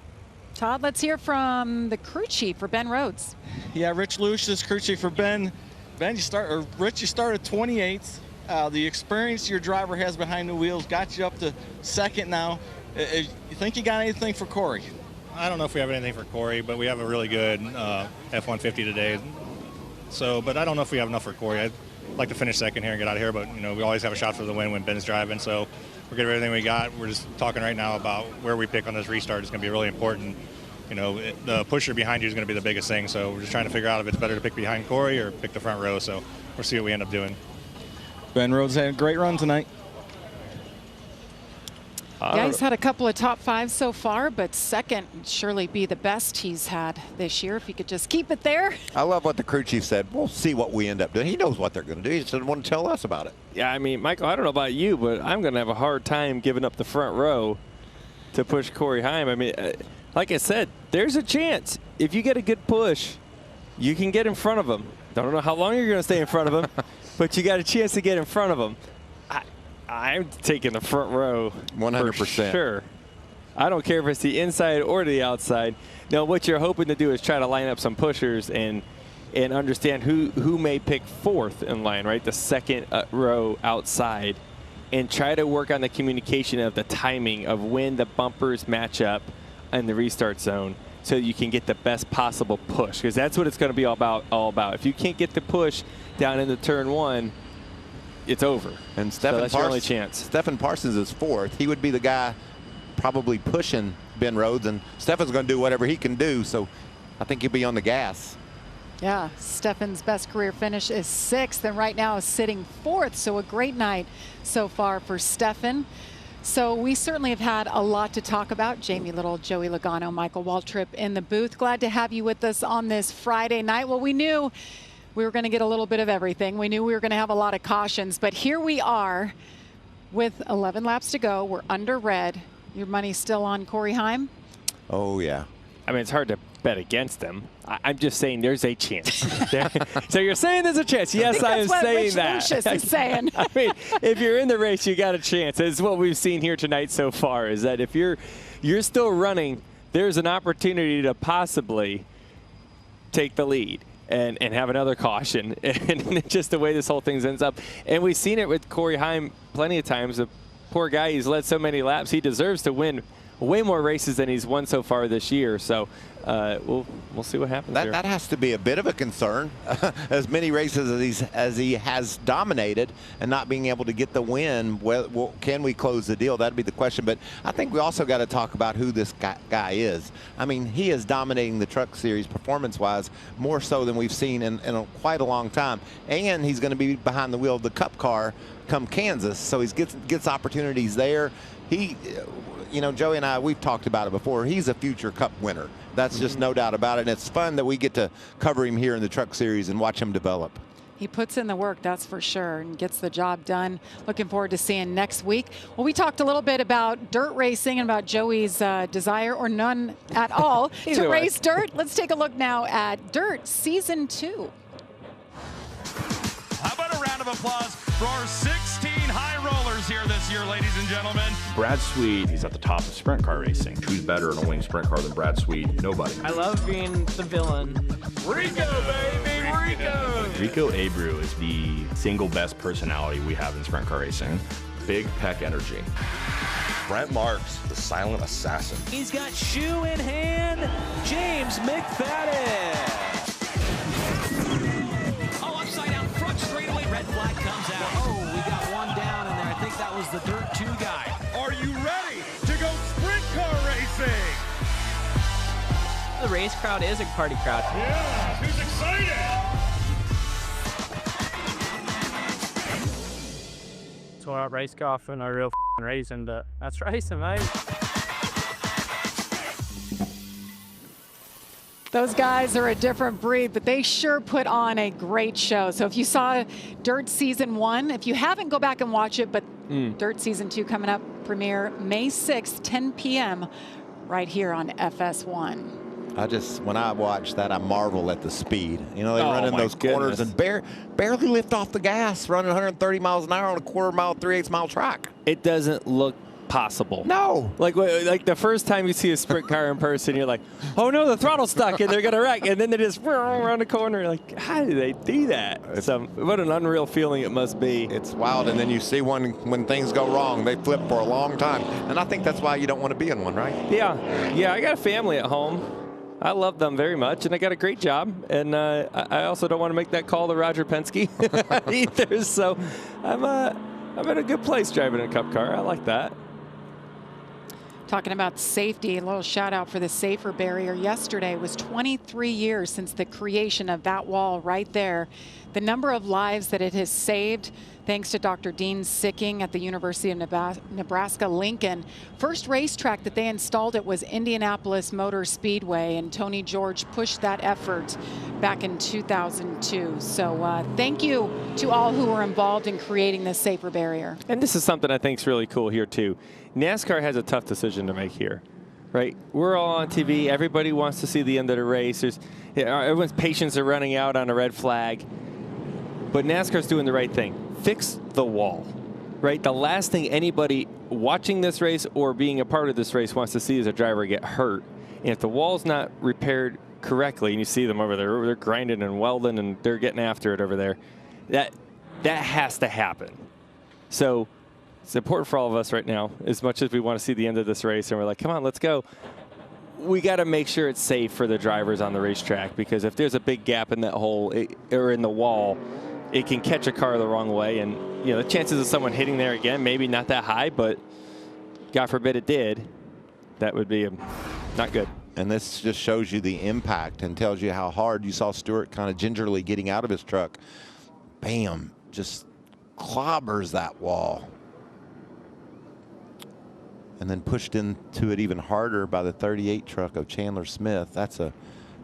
Todd, let's hear from the crew chief for Ben Rhodes.
Yeah, Rich Lucius, crew chief for Ben. Ben, you started 28th. The experience your driver has behind the wheels got you up to 2nd now. You think you got anything for Corey?
I don't know if we have anything for Corey, but we have a really good F-150 today. So, but I don't know if we have enough for Corey. I'd like to finish 2nd here and get out of here, but you know, we always have a shot for the win when Ben's driving. So we're getting everything we got. We're just talking right now about where we pick on this restart is going to be really important. You know, the pusher behind you is going to be the biggest thing. So we're just trying to figure out if it's better to pick behind Corey or pick the front row. So we'll see what we end up doing.
Ben Rhodes had a great run tonight.
Yeah, he's had a couple of top 5s so far, but 2nd would surely be the best he's had this year if he could just keep it there.
I love what the crew chief said. We'll see what we end up doing. He knows what they're going to do. He just doesn't want to tell us about it.
Yeah, I mean, Michael, I don't know about you, but I'm going to have a hard time giving up the front row to push Corey Heim. I mean, like I said, there's a chance. If you get a good push, you can get in front of him. Don't know how long you're going to stay in front of him, but you got a chance to get in front of him. I'm taking the front row
100%.
for sure. I don't care if it's the inside or the outside. Now, what you're hoping to do is try to line up some pushers and understand who may pick 4th in line, right? The 2nd row outside, and try to work on the communication of the timing of when the bumpers match up in the restart zone so you can get the best possible push, because that's what it's going to be all about. If you can't get the push down into turn 1, it's over.
And that's your only chance. Stephen Parsons is 4th. He would be the guy probably pushing Ben Rhodes, and Stephen's going to do whatever he can do, so I think he'll be on the gas.
Yeah, Steffen's best career finish is 6th, and right now is sitting 4th. So a great night so far for Steffen. So we certainly have had a lot to talk about. Jamie Little, Joey Logano, Michael Waltrip in the booth. Glad to have you with us on this Friday night. Well, we knew we were going to get a little bit of everything. We knew we were going to have a lot of cautions, but here we are with 11 laps to go. We're under red. Your money's still on Corey Heim?
Oh, yeah.
I mean, it's hard to bet against him. I'm just saying there's a chance. So you're saying there's a chance. Yes, I am saying that.
Lucius is saying.
I mean, if you're in the race, you got a chance. It's what we've seen here tonight so far, is that if you're still running, there's an opportunity to possibly take the lead and have another caution. And just the way this whole thing ends up. And we've seen it with Corey Heim plenty of times. The poor guy, he's led so many laps. He deserves to win way more races than he's won so far this year. So we'll see what happens here.
That has to be a bit of a concern. As many races as he has dominated and not being able to get the win, well, can we close the deal? That'd be the question. But I think we also got to talk about who this guy is. I mean, he is dominating the Truck Series performance-wise more so than we've seen in quite a long time. And he's going to be behind the wheel of the Cup car come Kansas, so he gets opportunities there. He, you know, Joey and I, we've talked about it before. He's a future Cup winner. That's just no doubt about it. And it's fun that we get to cover him here in the Truck Series and watch him develop.
He puts in the work, that's for sure, and gets the job done. Looking forward to seeing next week. Well, we talked a little bit about dirt racing and about Joey's desire, or none at all, to race dirt. Let's take a look now at Dirt Season 2.
How about a round of applause for our 16 high rollers here this year, ladies and gentlemen.
Brad Sweet, he's at the top of sprint car racing. Who's better in a winning sprint car than Brad Sweet? Nobody.
I love being the villain.
Rico, baby, Rico!
Rico Abreu is the single best personality we have in sprint car racing. Big peck energy.
Brent Marks, the silent assassin.
He's got shoe in hand, James McFadden. Straightaway, red flag comes out. Oh, we got one down in there. I think that was the Dirt 2 guy.
Are you ready to go sprint car racing?
The race crowd is a party crowd.
Yeah, who's excited?
So our race golf and our real racing, but that's racing, mate.
Those guys are a different breed, but they sure put on a great show. So if you saw Dirt Season 1, if you haven't, go back and watch it. But Dirt Season 2 coming up, premiere May 6th, 10 p.m. right here on FS1.
When I watch that, I marvel at the speed. You know, they run in those corners and barely lift off the gas, running 130 miles an hour on a quarter-mile, 3/8 mile track.
It doesn't look possible.
No.
Like the first time you see a sprint car in person, you're like, oh no, the throttle's stuck and they're going to wreck. And then they just around the corner. Like, how do they do that? So what an unreal feeling it must be.
It's wild. And then you see one when things go wrong, they flip for a long time. And I think that's why you don't want to be in one, right?
Yeah, I got a family at home. I love them very much, and I got a great job. And I also don't want to make that call to Roger Penske either. So I'm in a good place driving a Cup car. I like that.
Talking about safety, a little shout out for the safer barrier. Yesterday was 23 years since the creation of that wall right there. The number of lives that it has saved, thanks to Dr. Dean Sicking at the University of Nebraska-Lincoln. First racetrack that they installed it was Indianapolis Motor Speedway, and Tony George pushed that effort back in 2002. So thank you to all who were involved in creating this safer barrier.
And this is something I think is really cool here too. NASCAR has a tough decision to make here, right? We're all on TV. Everybody wants to see the end of the race. Everyone's patience are running out on a red flag. But NASCAR's doing the right thing. Fix the wall, right? The last thing anybody watching this race or being a part of this race wants to see is a driver get hurt. And if the wall's not repaired correctly, and you see them over there, they're grinding and welding and they're getting after it over there, that has to happen. So it's important for all of us right now, as much as we want to see the end of this race and we're like, come on, let's go. We got to make sure it's safe for the drivers on the racetrack, because if there's a big gap in that hole or in the wall, it can catch a car the wrong way. And, you know, the chances of someone hitting there again, maybe not that high, but God forbid it did, that would be not good.
And this just shows you the impact and tells you how hard. You saw Stewart kind of gingerly getting out of his truck. Bam, just clobbers that wall. And then pushed into it even harder by the 38 truck of Chandler Smith. That's a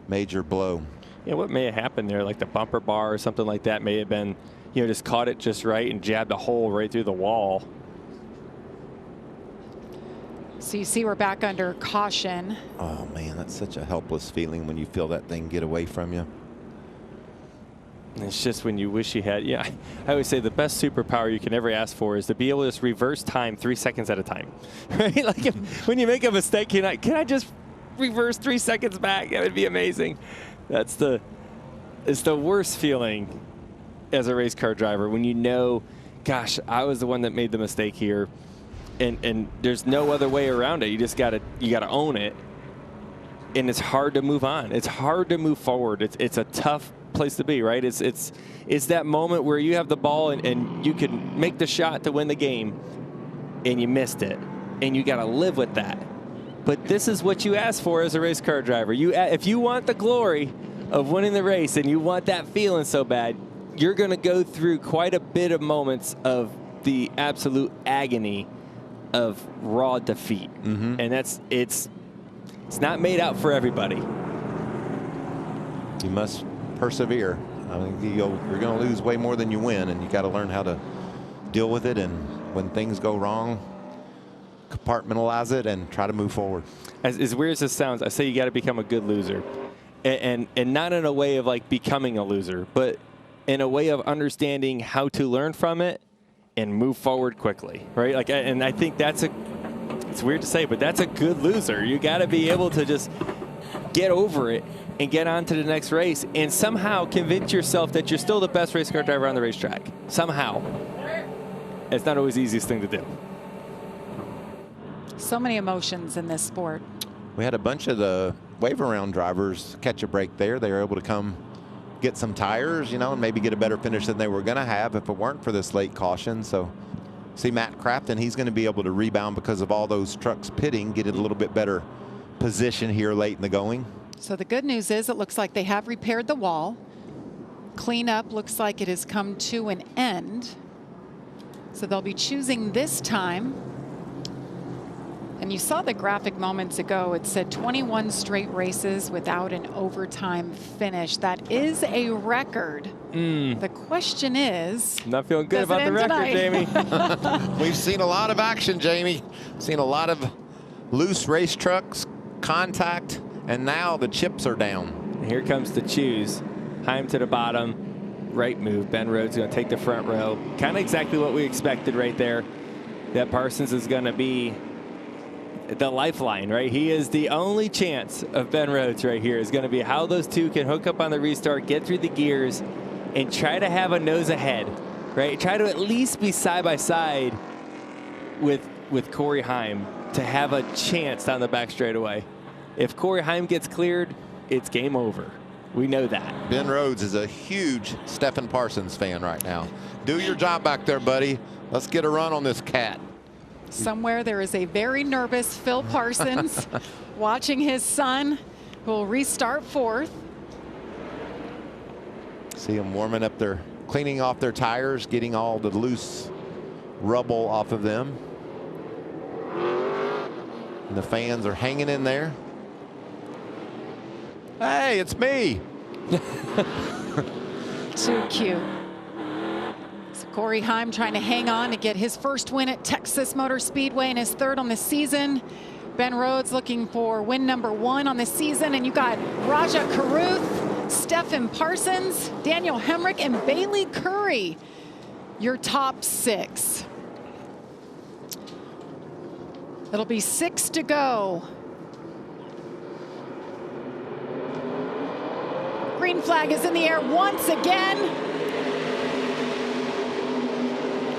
major blow.
Yeah, what may have happened there, like the bumper bar or something like that, may have been, you know, just caught it just right and jabbed a hole right through the wall.
So you see we're back under caution.
Oh, man, that's such a helpless feeling when you feel that thing get away from you.
And it's just when you wish you had, yeah, I always say the best superpower you can ever ask for is to be able to just reverse time 3 seconds at a time. Right? Like when you make a mistake, can I just reverse 3 seconds back? That would be amazing. It's the worst feeling as a race car driver when you know, gosh, I was the one that made the mistake here. And there's no other way around it. You just gotta own it, and it's hard to move on. It's hard to move forward. It's a tough place to be, right? It's that moment where you have the ball and you can make the shot to win the game, and you missed it, and you gotta live with that. But this is what you ask for as a race car driver. If you want the glory of winning the race and you want that feeling so bad, you're gonna go through quite a bit of moments of the absolute agony of raw defeat. And it's not made out for everybody.
You must persevere. I mean, you're going to lose way more than you win, and you got to learn how to deal with it. And when things go wrong, compartmentalize it and try to move forward.
As weird as this sounds, I say you got to become a good loser, and not in a way of like becoming a loser, but in a way of understanding how to learn from it and move forward quickly, right? Like, and I think it's weird to say, but that's a good loser. You got to be able to just get over it and get on to the next race and somehow convince yourself that you're still the best race car driver on the racetrack. Somehow. It's not always the easiest thing to do.
So many emotions in this sport.
We had a bunch of the wave around drivers catch a break there. They were able to come get some tires, you know, and maybe get a better finish than they were going to have if it weren't for this late caution. So see Matt Crafton, he's going to be able to rebound because of all those trucks pitting, get it a little bit better position here late in the going.
So the good news is it looks like they have repaired the wall. Cleanup looks like it has come to an end. So they'll be choosing this time. And you saw the graphic moments ago. It said 21 straight races without an overtime finish. That is a record. The question is,
not feeling good about the record, Jamie.
We've seen a lot of action, Jamie. Seen a lot of loose race trucks, contact, and now the chips are down.
Here comes the choose. Heim to the bottom. Right move. Ben Rhodes going to take the front row. Kind of exactly what we expected right there. That Parsons is going to be the lifeline, right? He is the only chance of Ben Rhodes right here is going to be how those two can hook up on the restart, get through the gears, and try to have a nose ahead, right? Try to at least be side by side with Corey Heim to have a chance down the back straightaway. If Corey Heim gets cleared, it's game over. We know that.
Ben Rhodes is a huge Stephen Parsons fan right now. Do your job back there, buddy. Let's get a run on this cat.
Somewhere there is a very nervous Phil Parsons watching his son, who will restart fourth.
See them warming up their, cleaning off their tires, getting all the loose rubble off of them. And the fans are hanging in there. Hey, it's me.
Too cute. So Corey Heim trying to hang on to get his first win at Texas Motor Speedway and his third on the season. Ben Rhodes looking for win number 1 on the season. And you got Raja Caruth, Stephen Parsons, Daniel Hemrick, and Bailey Curry, your top 6. It'll be 6 to go. Green flag is in the air once again.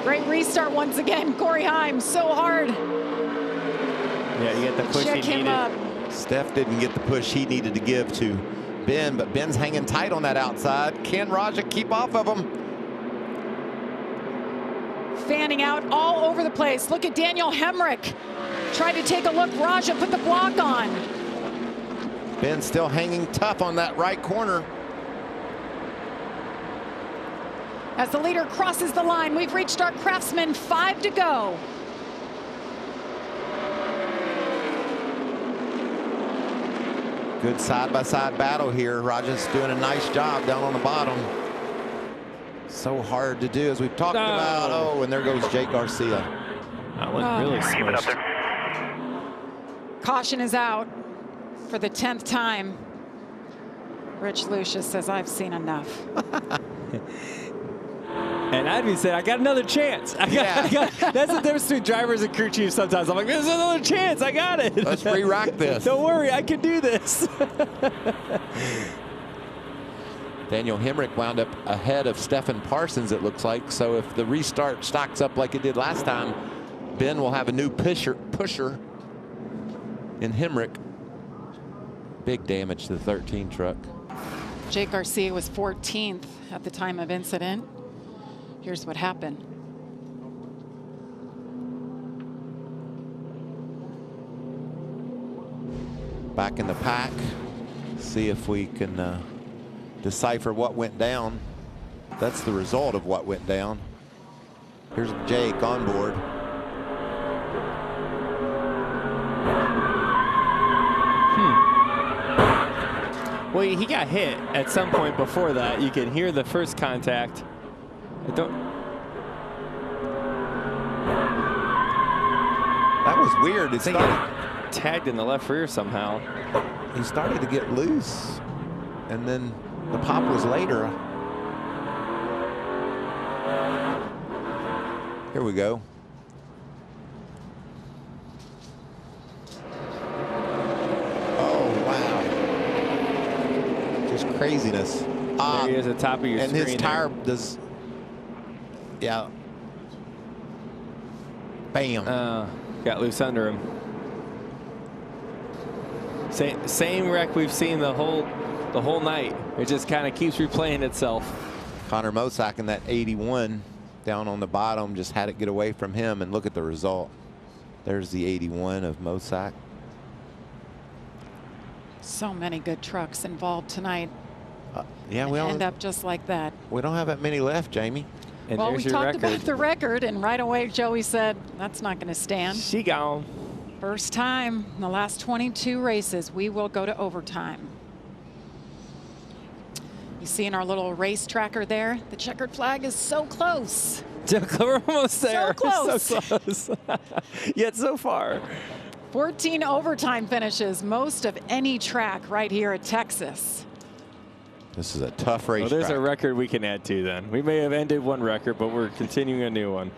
Great restart once again. Corey Heim, so hard.
Yeah, you get the push
Check
he
him
needed.
up.
Steph didn't get the push he needed to give to Ben, but Ben's hanging tight on that outside. Can Raja keep off of him?
Fanning out all over the place. Look at Daniel Hemrick. Tried to take a look. Raja put the block on.
Ben still hanging tough on that right corner.
As the leader crosses the line, we've reached our Craftsman, 5 to go.
Good side-by-side battle here. Rogers doing a nice job down on the bottom. So hard to do, as we've talked about. Oh, and there goes Jake Garcia.
That was really smushed.
Caution is out for the 10th time. Rich Lucius says, I've seen enough.
And I'd say, I got another chance. I got, that's the difference between drivers and crew chiefs sometimes. I'm like, there's another chance. I got it.
Let's re-rack this.
Don't worry, I can do this.
Daniel Hemrick wound up ahead of Stephen Parsons, it looks like. So if the restart stocks up like it did last time, Ben will have a new pusher in Hemrick. Big damage to the 13 truck.
Jake Garcia was 14th at the time of incident. Here's what happened.
Back in the pack. See if we can decipher what went down. That's the result of what went down. Here's Jake on board.
Well, he got hit at some point before that. You can hear the first contact. I don't.
That was weird. It started
tagged in the left rear somehow.
He started to get loose, and then the pop was later. Here we go. Oh, wow. Just craziness.
There he is at the top of your
and
screen.
his tire does, yeah. Bam.
Got loose under him. Same wreck we've seen the whole night. It just kind of keeps replaying itself.
Connor Mosak in that 81 down on the bottom just had it get away from him, and look at the result. There's the 81 of Mosak.
So many good trucks involved tonight.
Yeah, we
end up just like that.
We don't have that many left, Jamie.
And
well, we talked about the record, and right away Joey said that's not going to stand.
She gone.
First time in the last 22 races, we will go to overtime. You see in our little race tracker there, the checkered flag is so close.
We're almost there.
So close.
So close. Yet so far.
14 overtime finishes, most of any track right here at Texas.
This is a tough race.
Well, there's a record we can add to then. We may have ended one record, but we're continuing a new one.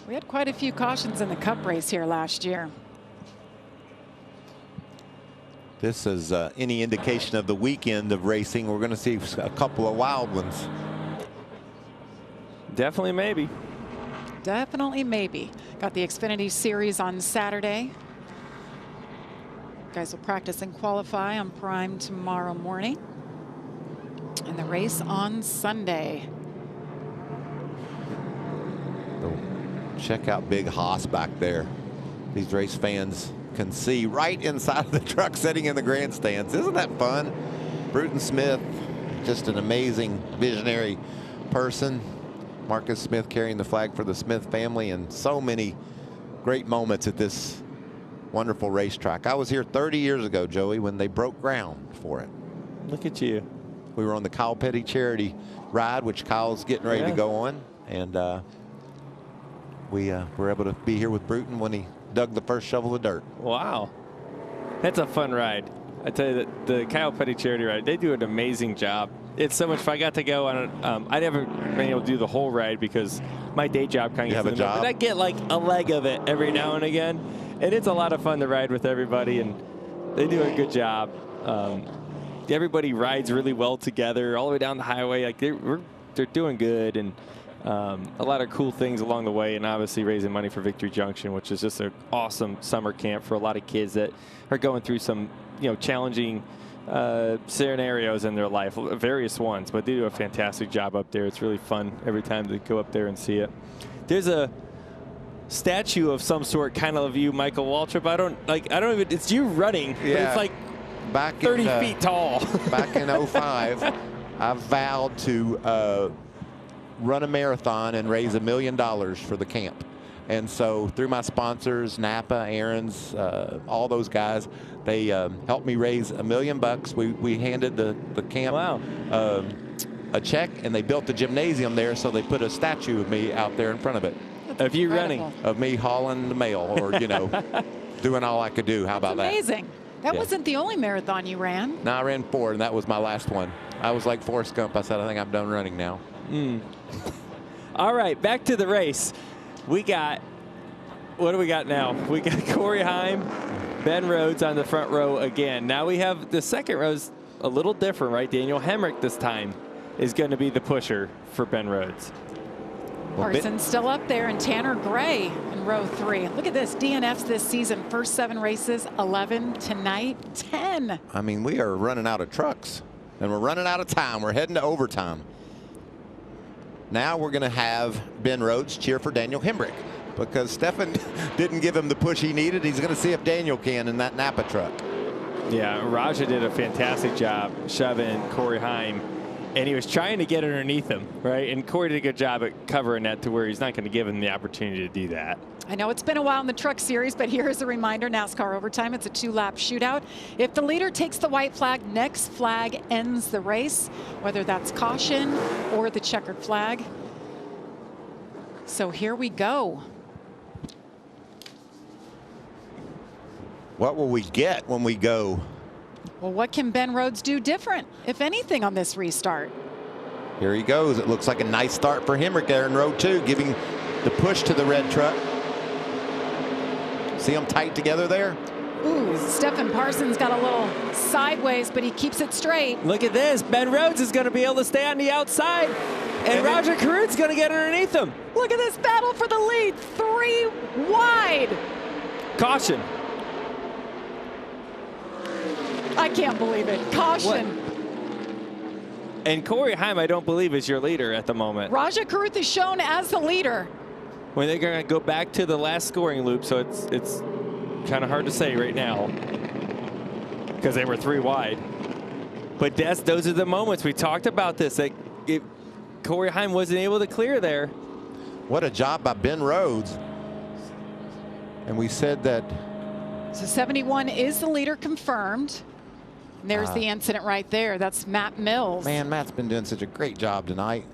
We had quite a few cautions in the Cup race here last year.
This is any indication of the weekend of racing. We're going to see a couple of wild ones.
Definitely maybe.
Definitely maybe. Got the Xfinity Series on Saturday. Guys will practice and qualify on Prime tomorrow morning. And the race on Sunday.
Check out Big Haas back there. These race fans can see right inside of the truck sitting in the grandstands. Isn't that fun? Bruton Smith, just an amazing visionary person. Marcus Smith carrying the flag for the Smith family, and so many great moments at this wonderful racetrack. I was here 30 years ago, Joey, when they broke ground for it.
Look at you.
We were on the Kyle Petty charity ride, which Kyle's getting ready to go on, and we were able to be here with Bruton when he dug the first shovel of dirt.
Wow. That's a fun ride. I tell you that the Kyle Petty charity ride, they do an amazing job. It's so much fun. I got to go on it. I never been able to do the whole ride because my day job kind of gets in the middle, but I get like a leg of it every now and again. And it's a lot of fun to ride with everybody, and they do a good job. Everybody rides really well together all the way down the highway. Like they're doing good, and a lot of cool things along the way, and obviously raising money for Victory Junction, which is just an awesome summer camp for a lot of kids that are going through some, challenging scenarios in their life, various ones, but they do a fantastic job up there. It's really fun every time they go up there and see it. There's a statue of some sort, kind of you, Michael Waltrip. I don't even. It's you running, but it's like
back
30 feet tall.
Back in 05, I vowed to run a marathon and raise $1 million for the camp. And so through my sponsors, Napa, Aaron's, all those guys, they helped me raise $1 million. We handed the camp a check, and they built the gymnasium there, so they put a statue of me out there in front of it.
Of you running?
Of me hauling the mail, or, you know, doing all I could do. How about that?
Amazing. That wasn't the only marathon you ran.
No, I ran 4, and that was my last one. I was like Forrest Gump. I said, I think I'm done running now.
All right, back to the race. We got, what do we got now? We got Corey Heim, Ben Rhodes on the front row again. Now we have the second row's a little different, right? Daniel Hemrick this time is going to be the pusher for Ben Rhodes.
Parsons still up there, and Tanner Gray in row 3. Look at this, DNFs this season. First 7 races, 11. Tonight, 10.
I mean, we are running out of trucks, and we're running out of time. We're heading to overtime. Now we're going to have Ben Rhodes cheer for Daniel Hemrick, because Stefan didn't give him the push he needed. He's going to see if Daniel can in that Napa truck.
Yeah, Raja did a fantastic job shoving Corey Heim, and he was trying to get underneath him, right? And Corey did a good job at covering that to where he's not going to give him the opportunity to do that.
I know it's been a while in the truck series, but here's a reminder, NASCAR overtime. It's a 2-lap shootout. If the leader takes the white flag, next flag ends the race, whether that's caution or the checkered flag. So here we go.
What will we get when we go?
Well, what can Ben Rhodes do different, if anything, on this restart?
Here he goes. It looks like a nice start for Hemrick there in row 2, giving the push to the red truck. See them tight together there?
Ooh, Stefan Parsons got a little sideways, but he keeps it straight.
Look at this. Ben Rhodes is going to be able to stay on the outside, and Roger Carruth's going to get underneath him.
Look at this battle for the lead. 3 wide.
Caution.
I can't believe it. Caution.
What? And Corey Heim, I don't believe, is your leader at the moment.
Raja Carruth is shown as the leader.
When they're going to go back to the last scoring loop, so it's kind of hard to say right now because they were 3 wide. But those are the moments we talked about this. That Corey Heim wasn't able to clear there.
What a job by Ben Rhodes. And we said that.
So 71 is the leader confirmed. And there's the incident right there. That's Matt Mills.
Man, Matt's been doing such a great job tonight.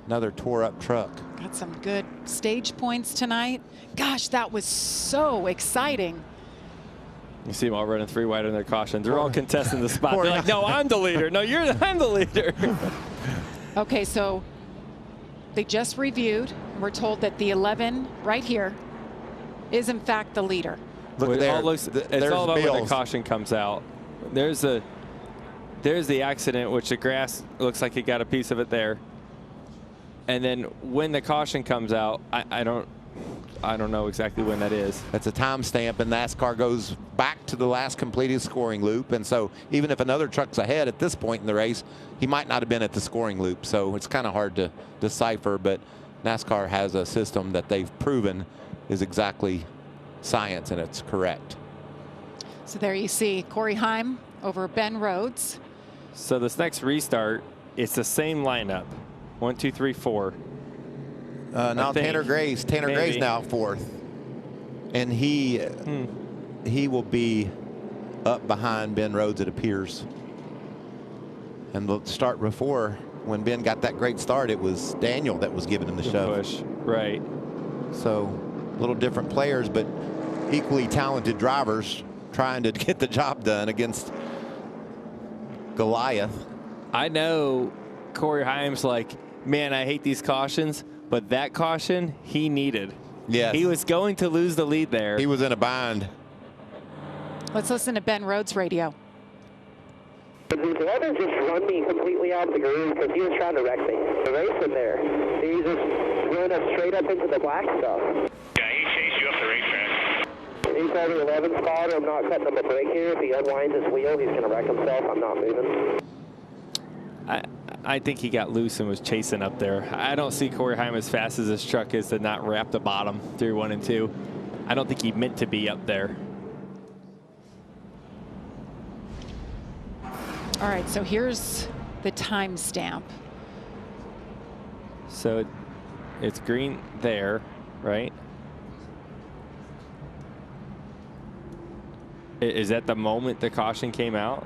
Another tore up truck.
Got some good stage points tonight. Gosh, that was so exciting.
You see them all running 3 wide on their cautions. They're all contesting the spot. They're like, no, I'm the leader. No, I'm the leader.
Okay, so they just reviewed. We're told that the 11 right here is in fact the leader.
Look there.
It's all about when the caution comes out. There's the accident, which the grass looks like it got a piece of it there. And then when the caution comes out, I don't know exactly when that is.
That's a timestamp, and NASCAR goes back to the last completed scoring loop. And so even if another truck's ahead at this point in the race, he might not have been at the scoring loop. So it's kind of hard to decipher, but NASCAR has a system that they've proven is exactly science, and it's correct.
So there you see Corey Heim over Ben Rhodes.
So this next restart, it's the same lineup. 1, 2, 3, 4.
Now Tanner Gray's now 4th, and he will be up behind Ben Rhodes, it appears. And the start before, when Ben got that great start, it was Daniel that was giving him the shove.
Push, right?
So a little different players, but equally talented drivers trying to get the job done against Goliath.
I know Corey Heim's like, man, I hate these cautions, but that caution he needed.
Yes.
He was going to lose the lead there.
He was in a bind.
Let's listen to Ben Rhodes' radio.
His weather just run me completely out of the groove because he was trying to wreck me. The race in there, he just ran us straight up into the black stuff.
Yeah, he chased you up the racetrack.
He's on the 11 spot. I'm not cutting him a break here. If he unwinds his wheel, he's going to wreck himself. I'm not moving.
I think he got loose and was chasing up there. I don't see Corey Heim as fast as this truck is to not wrap the bottom through 1 and 2. I don't think he meant to be up there.
All right, so here's the timestamp.
So it's green there, right? Is that the moment the caution came out?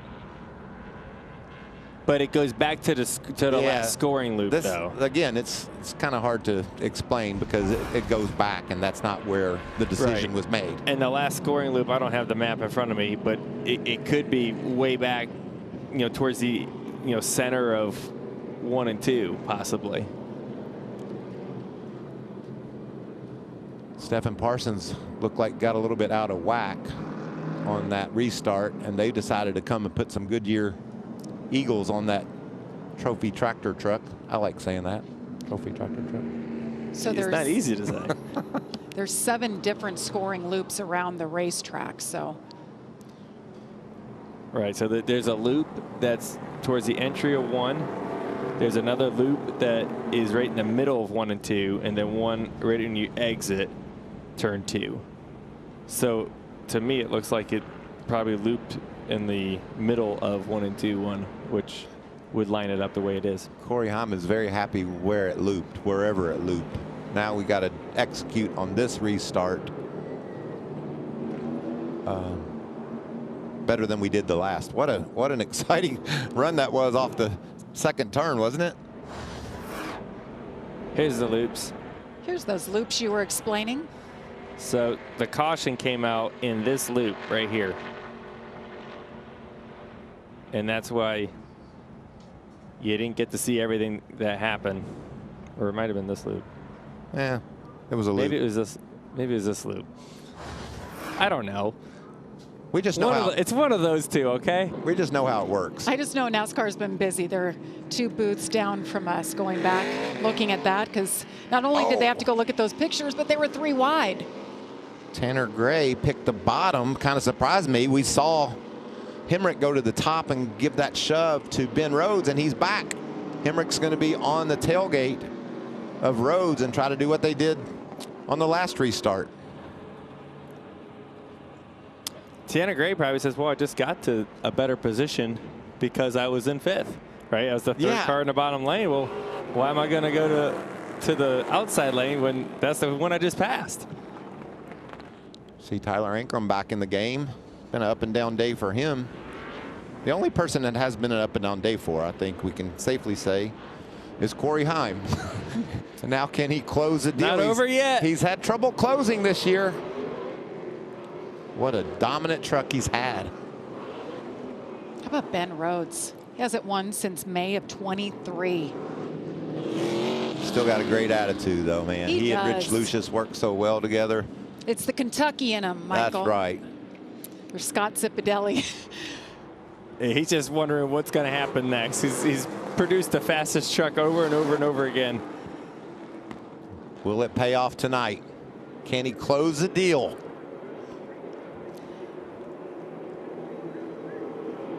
But it goes back to the last scoring loop, though.
Again, it's kind of hard to explain because it goes back, and that's not where the decision was made.
And the last scoring loop, I don't have the map in front of me, but it could be way back, towards the center of 1 and 2, possibly.
Stephen Parsons looked like got a little bit out of whack on that restart, and they decided to come and put some Goodyear Eagles on that trophy tractor truck. I like saying that, trophy tractor truck.
So
it's not easy to say.
There's 7 different scoring loops around the racetrack, so.
Right, so there's a loop that's towards the entry of 1. There's another loop that is right in the middle of 1 and 2, and then one right when you exit turn 2. So to me, it looks like it probably looped in the middle of 1 and 2, which would line it up the way it is.
Corey Heim is very happy where it looped, wherever it looped. Now we got to execute on this restart better than we did the last. What an exciting run that was off the second turn, wasn't it?
Here's the loops.
Here's those loops you were explaining.
So the caution came out in this loop right here. And that's why you didn't get to see everything that happened. Or it might have been this loop.
Yeah, it was a loop.
Maybe it was this. Maybe it was this loop. I don't know.
We just know how.
It's one of those two, okay?
We just know how it works.
I just know NASCAR's been busy. They're 2 booths down from us going back, looking at that, because not only did they have to go look at those pictures, but they were 3 wide.
Tanner Gray picked the bottom. Kind of surprised me. We saw Hemrick go to the top and give that shove to Ben Rhodes, and he's back. Hemrick's going to be on the tailgate of Rhodes and try to do what they did on the last restart.
Tanner Gray probably says, well, I just got to a better position because I was in 5th, right? I was the 3rd car in the bottom lane. Well, why am I going to go to the outside lane when that's the one I just passed?
See Tyler Ankrum back in the game. Been an up and down day for him. The only person that has been an up and down day for, I think we can safely say, is Corey Heim. And now can he close the deal?
Not over yet.
He's had trouble closing this year. What a dominant truck he's had.
How about Ben Rhodes? He hasn't won since May of 23.
Still got a great attitude, though, man. He and Rich Lucius work so well together.
It's the Kentucky in him, Michael.
That's right.
Or Scott Zipadelli.
He's just wondering what's going to happen next. He's produced the fastest truck over and over and over again.
Will it pay off tonight? Can he close the deal?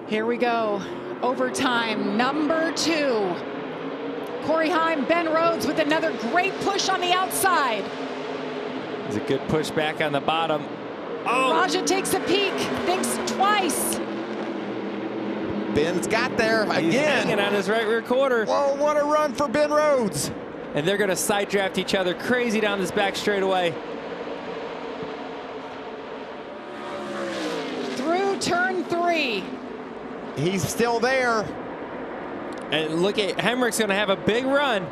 Here we go. Overtime, number 2. Corey Heim, Ben Rhodes with another great push on the outside.
It's a good push back on the bottom. Oh!
Raja takes a peek, thinks twice.
Ben's got there again.
He's hanging on his right rear quarter.
Whoa, what a run for Ben Rhodes.
And they're going to side draft each other crazy down this back straightaway.
Through turn 3.
He's still there.
And look at Hemrick's going to have a big run.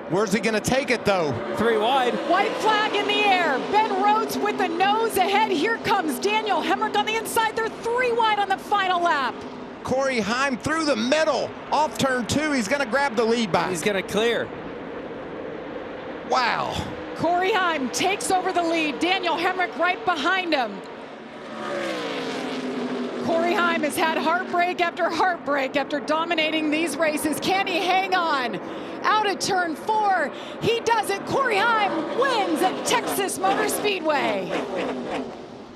Where's he going to take it, though?
3 wide.
White flag in the air. Ben Rhodes with the nose ahead. Here comes Daniel Hemrick on the inside. They're 3 wide on the final lap.
Corey Heim through the middle. Off turn 2. He's going to grab the lead back.
He's going to clear.
Wow.
Corey Heim takes over the lead. Daniel Hemrick right behind him. Corey Heim has had heartbreak after dominating these races. Can he hang on? Out of turn 4, he does it. Corey Heim wins at Texas Motor Speedway.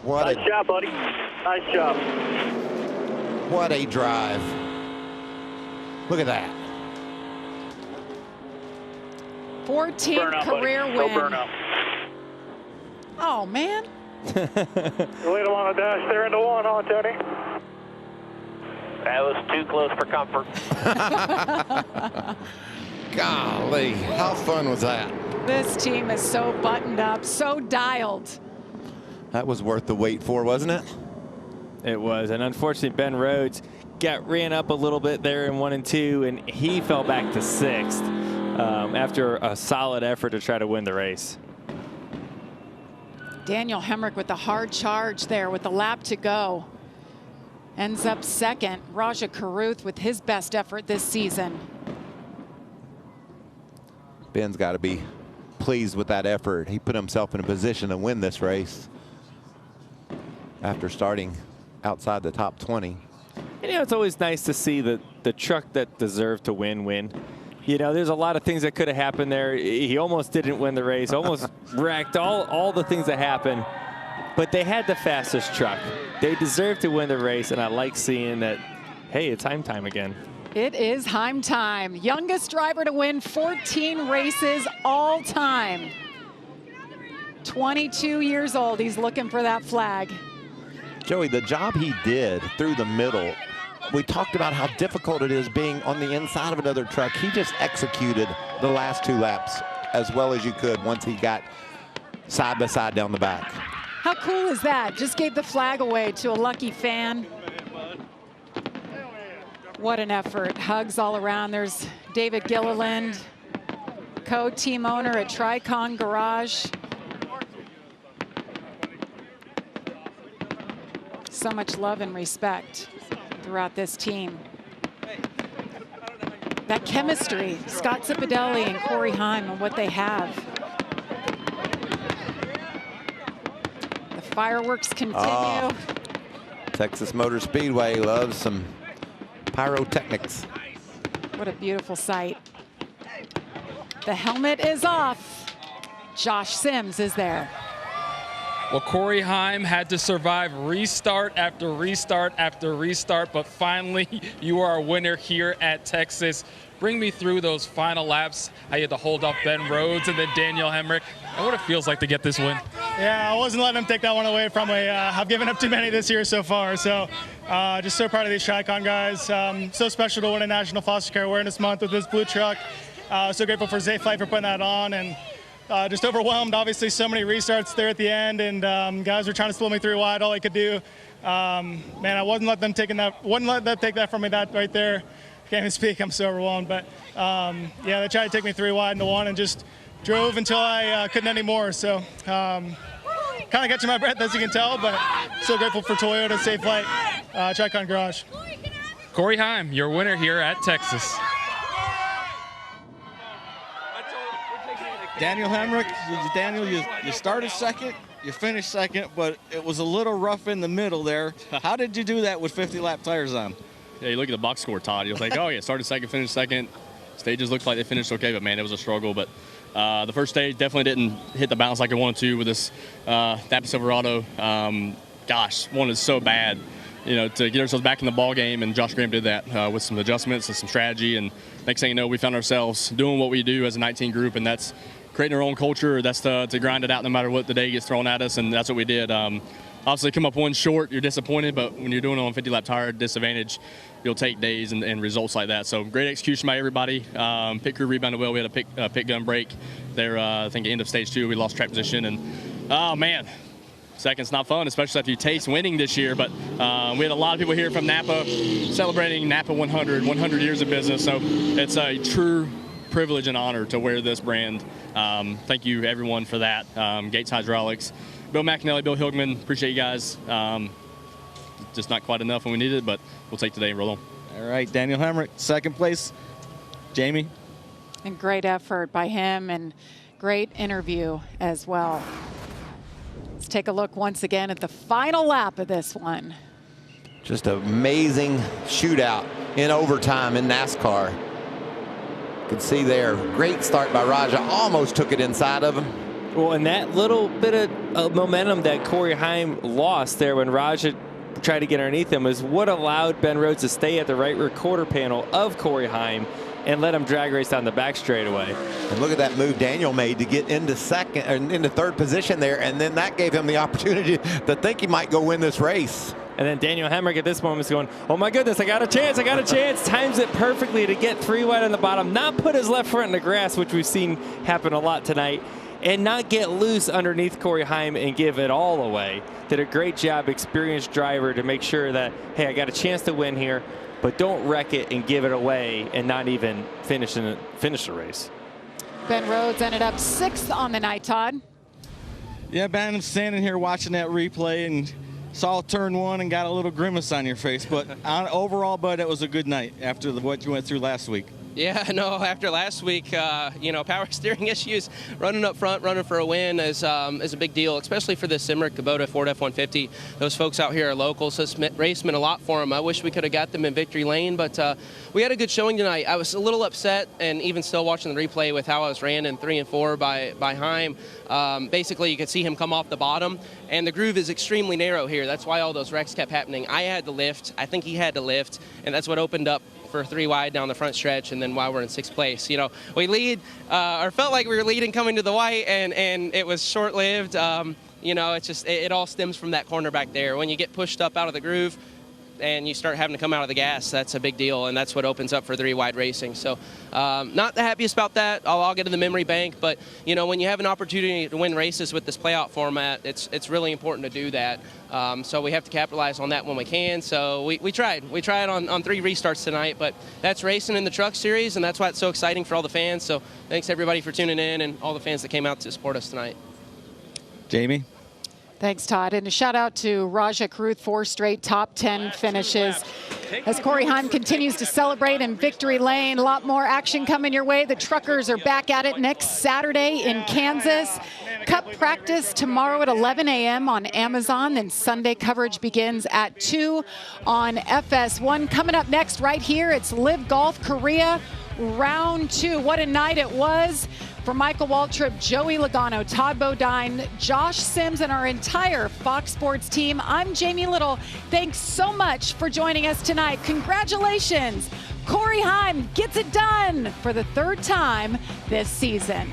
Nice job, buddy. Nice job.
What a drive. Look at that.
14th career win.
Go burn up.
Oh, man.
Lead them on the dash there into one, huh, Tony? That was too close for comfort.
Golly, how fun was that?
This team is so buttoned up, so dialed.
That was worth the wait for, wasn't it?
It was, and unfortunately Ben Rhodes ran up a little bit there in 1 and 2, and he fell back to 6th after a solid effort to try to win the race.
Daniel Hemrick with the hard charge there with the lap to go. Ends up 2nd. Raja Karuth with his best effort this season.
Ben's got to be pleased with that effort. He put himself in a position to win this race after starting outside the top 20.
And, you know, it's always nice to see the truck that deserved to win. You know, there's a lot of things that could have happened there. He almost didn't win the race, almost wrecked, all the things that happened. But they had the fastest truck. They deserve to win the race, and I like seeing that, hey, it's Heim time again.
It is Heim time. Youngest driver to win 14 races all time. 22 years old. He's looking for that flag.
Joey, the job he did through the middle, we talked about how difficult it is being on the inside of another truck. He just executed the last 2 laps as well as you could once he got side by side down the back.
How cool is that? Just gave the flag away to a lucky fan. What an effort. Hugs all around. There's David Gilliland, co-team owner at Tricon Garage. So much love and respect throughout this team. That chemistry, Scott Zipadelli and Corey Heim, and what they have. The fireworks continue.
Oh, Texas Motor Speedway loves some pyrotechnics.
What a beautiful sight. The helmet is off. Josh Sims is there.
Well, Corey Heim had to survive restart after restart after restart, but finally you are a winner here at Texas. Bring me through those final laps, how you had to hold off Ben Rhodes and then Daniel Hemrick, and what it feels like to get this win.
Yeah, I wasn't letting them take that one away from me. I've given up too many this year so far, so just so proud of these Tricon guys. So special to win a National Foster Care Awareness Month with this blue truck. So grateful for Zay Flight for putting that on, and just overwhelmed. Obviously, so many restarts there at the end, and guys were trying to slow me through wide. All I could do, man, I wouldn't let them take that from me. That right there, can't even speak. I'm so overwhelmed. But yeah, they tried to take me 3 wide into one, and just drove until I couldn't anymore. So kind of catching my breath, as you can tell. But so grateful for Toyota, Safe Flight, Tricon Garage.
Corey Heim, your winner here at Texas.
Daniel Hemrick, Daniel, you started 2nd, you finished 2nd, but it was a little rough in the middle there. How did you do that with 50-lap tires on?
Yeah, you look at the box score, Todd. You're like, oh, yeah, started 2nd, finished 2nd. Stages looked like they finished okay, but, man, it was a struggle. But the first stage definitely didn't hit the balance like I wanted to with this Napa Silverado. Gosh, wanted so bad, you know, to get ourselves back in the ball game, and Josh Graham did that with some adjustments and some strategy. And next thing you know, we found ourselves doing what we do as a 19 group, and that's creating our own culture. That's to grind it out no matter what the day gets thrown at us, and that's what we did. Obviously, come up one short, you're disappointed, but when you're doing it on 50-lap tire disadvantage, you'll take days and results like that. So great execution by everybody. Pit crew rebounded well. We had a pit gun break there. I think at the end of stage 2, we lost track position, and oh man, second's not fun, especially after you taste winning this year. But we had a lot of people here from Napa celebrating Napa 100 years of business. So it's a true privilege and honor to wear this brand. Thank you everyone for that. Gates Hydraulics, Bill McAnally, Bill Hilgman, appreciate you guys. Just not quite enough when we needed it, but we'll take today and roll on.
All right, Daniel Hemrick, 2nd place. Jamie?
And great effort by him, and great interview as well. Let's take a look once again at the final lap of this one.
Just an amazing shootout in overtime in NASCAR. You can see there, great start by Raja, almost took it inside of him.
Well, and that little bit of momentum that Corey Heim lost there when Raja tried to get underneath him is what allowed Ben Rhodes to stay at the right rear quarter panel of Corey Heim and let him drag race down the back straightaway.
And look at that move Daniel made to get into into third position there, and then that gave him the opportunity to think he might go win this race.
And then Daniel Hemrick at this moment is going, oh my goodness, I got a chance, I got a chance. Times it perfectly to get 3 wide on the bottom, not put his left front in the grass, which we've seen happen a lot tonight, and not get loose underneath Corey Heim and give it all away. Did a great job, experienced driver, to make sure that, hey, I got a chance to win here, but don't wreck it and give it away and not even finish the race.
Ben Rhodes ended up 6th on the night, Todd.
Yeah, Ben, I'm standing here watching that replay and saw turn 1 and got a little grimace on your face. But overall, Bud, it was a good night after what you went through last week.
Yeah, no, after last week, power steering issues, running up front, running for a win is a big deal, especially for the Simric Kubota Ford F-150. Those folks out here are local, so this race meant a lot for them. I wish we could have got them in victory lane, but we had a good showing tonight. I was a little upset, and even still watching the replay with how I was ran in 3 and 4 by Heim. Basically, you could see him come off the bottom, and the groove is extremely narrow here. That's why all those wrecks kept happening. I had to lift. I think he had to lift, and that's what opened up for 3 wide down the front stretch, and then while we're in 6th place, we lead, or felt like we were leading coming to the white, and it was short-lived. It's just it all stems from that corner back there. When you get pushed up out of the groove and you start having to come out of the gas, that's a big deal, and that's what opens up for 3 wide racing. So not the happiest about that. I'll get in the memory bank, but when you have an opportunity to win races with this playoff format, it's really important to do that. So we have to capitalize on that when we can. So we tried on 3 restarts tonight, but that's racing in the Truck Series, and that's why it's so exciting for all the fans. So thanks everybody for tuning in and all the fans that came out to support us tonight.
Jamie?
Thanks, Todd. And a shout out to Raja Karuth, 4 straight top 10 finishes. As Corey Heim continues to celebrate in victory lane, a lot more action coming your way. The truckers are back at it next Saturday in Kansas. Cup practice tomorrow at 11 a.m. on Amazon. Then Sunday coverage begins at 2 on FS1. Coming up next right here, it's Live Golf Korea Round 2. What a night it was. For Michael Waltrip, Joey Logano, Todd Bodine, Josh Sims, and our entire Fox Sports team, I'm Jamie Little. Thanks so much for joining us tonight. Congratulations. Corey Heim gets it done for the 3rd time this season.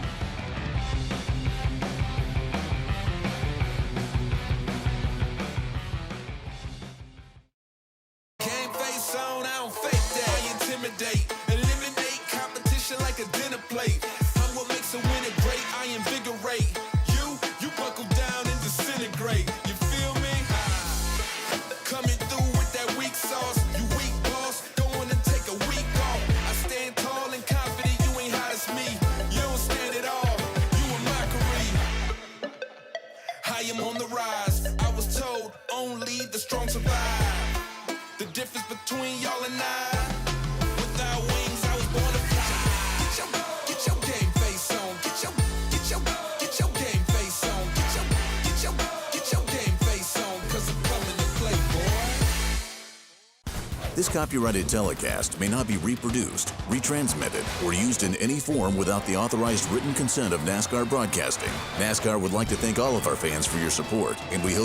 Game face on, I don't fake that. I intimidate, eliminate competition like a dinner plate. So when it great, I invigorate. You buckle down and disintegrate. You feel me? Coming through with that weak sauce. You weak boss, don't wanna take a week off. I stand tall and confident, you ain't hot as me. You don't stand at all, you a mockery. I am on the rise. I was told only the strong survive. The difference between y'all and I. Without wings, I was born to fly. Get your game face on. Get your game face on. Get your game face on. 'Cause I'm coming to play, boy.
This copyrighted telecast may not be reproduced, retransmitted, or used in any form without the authorized written consent of NASCAR Broadcasting. NASCAR would like to thank all of our fans for your support, and we hope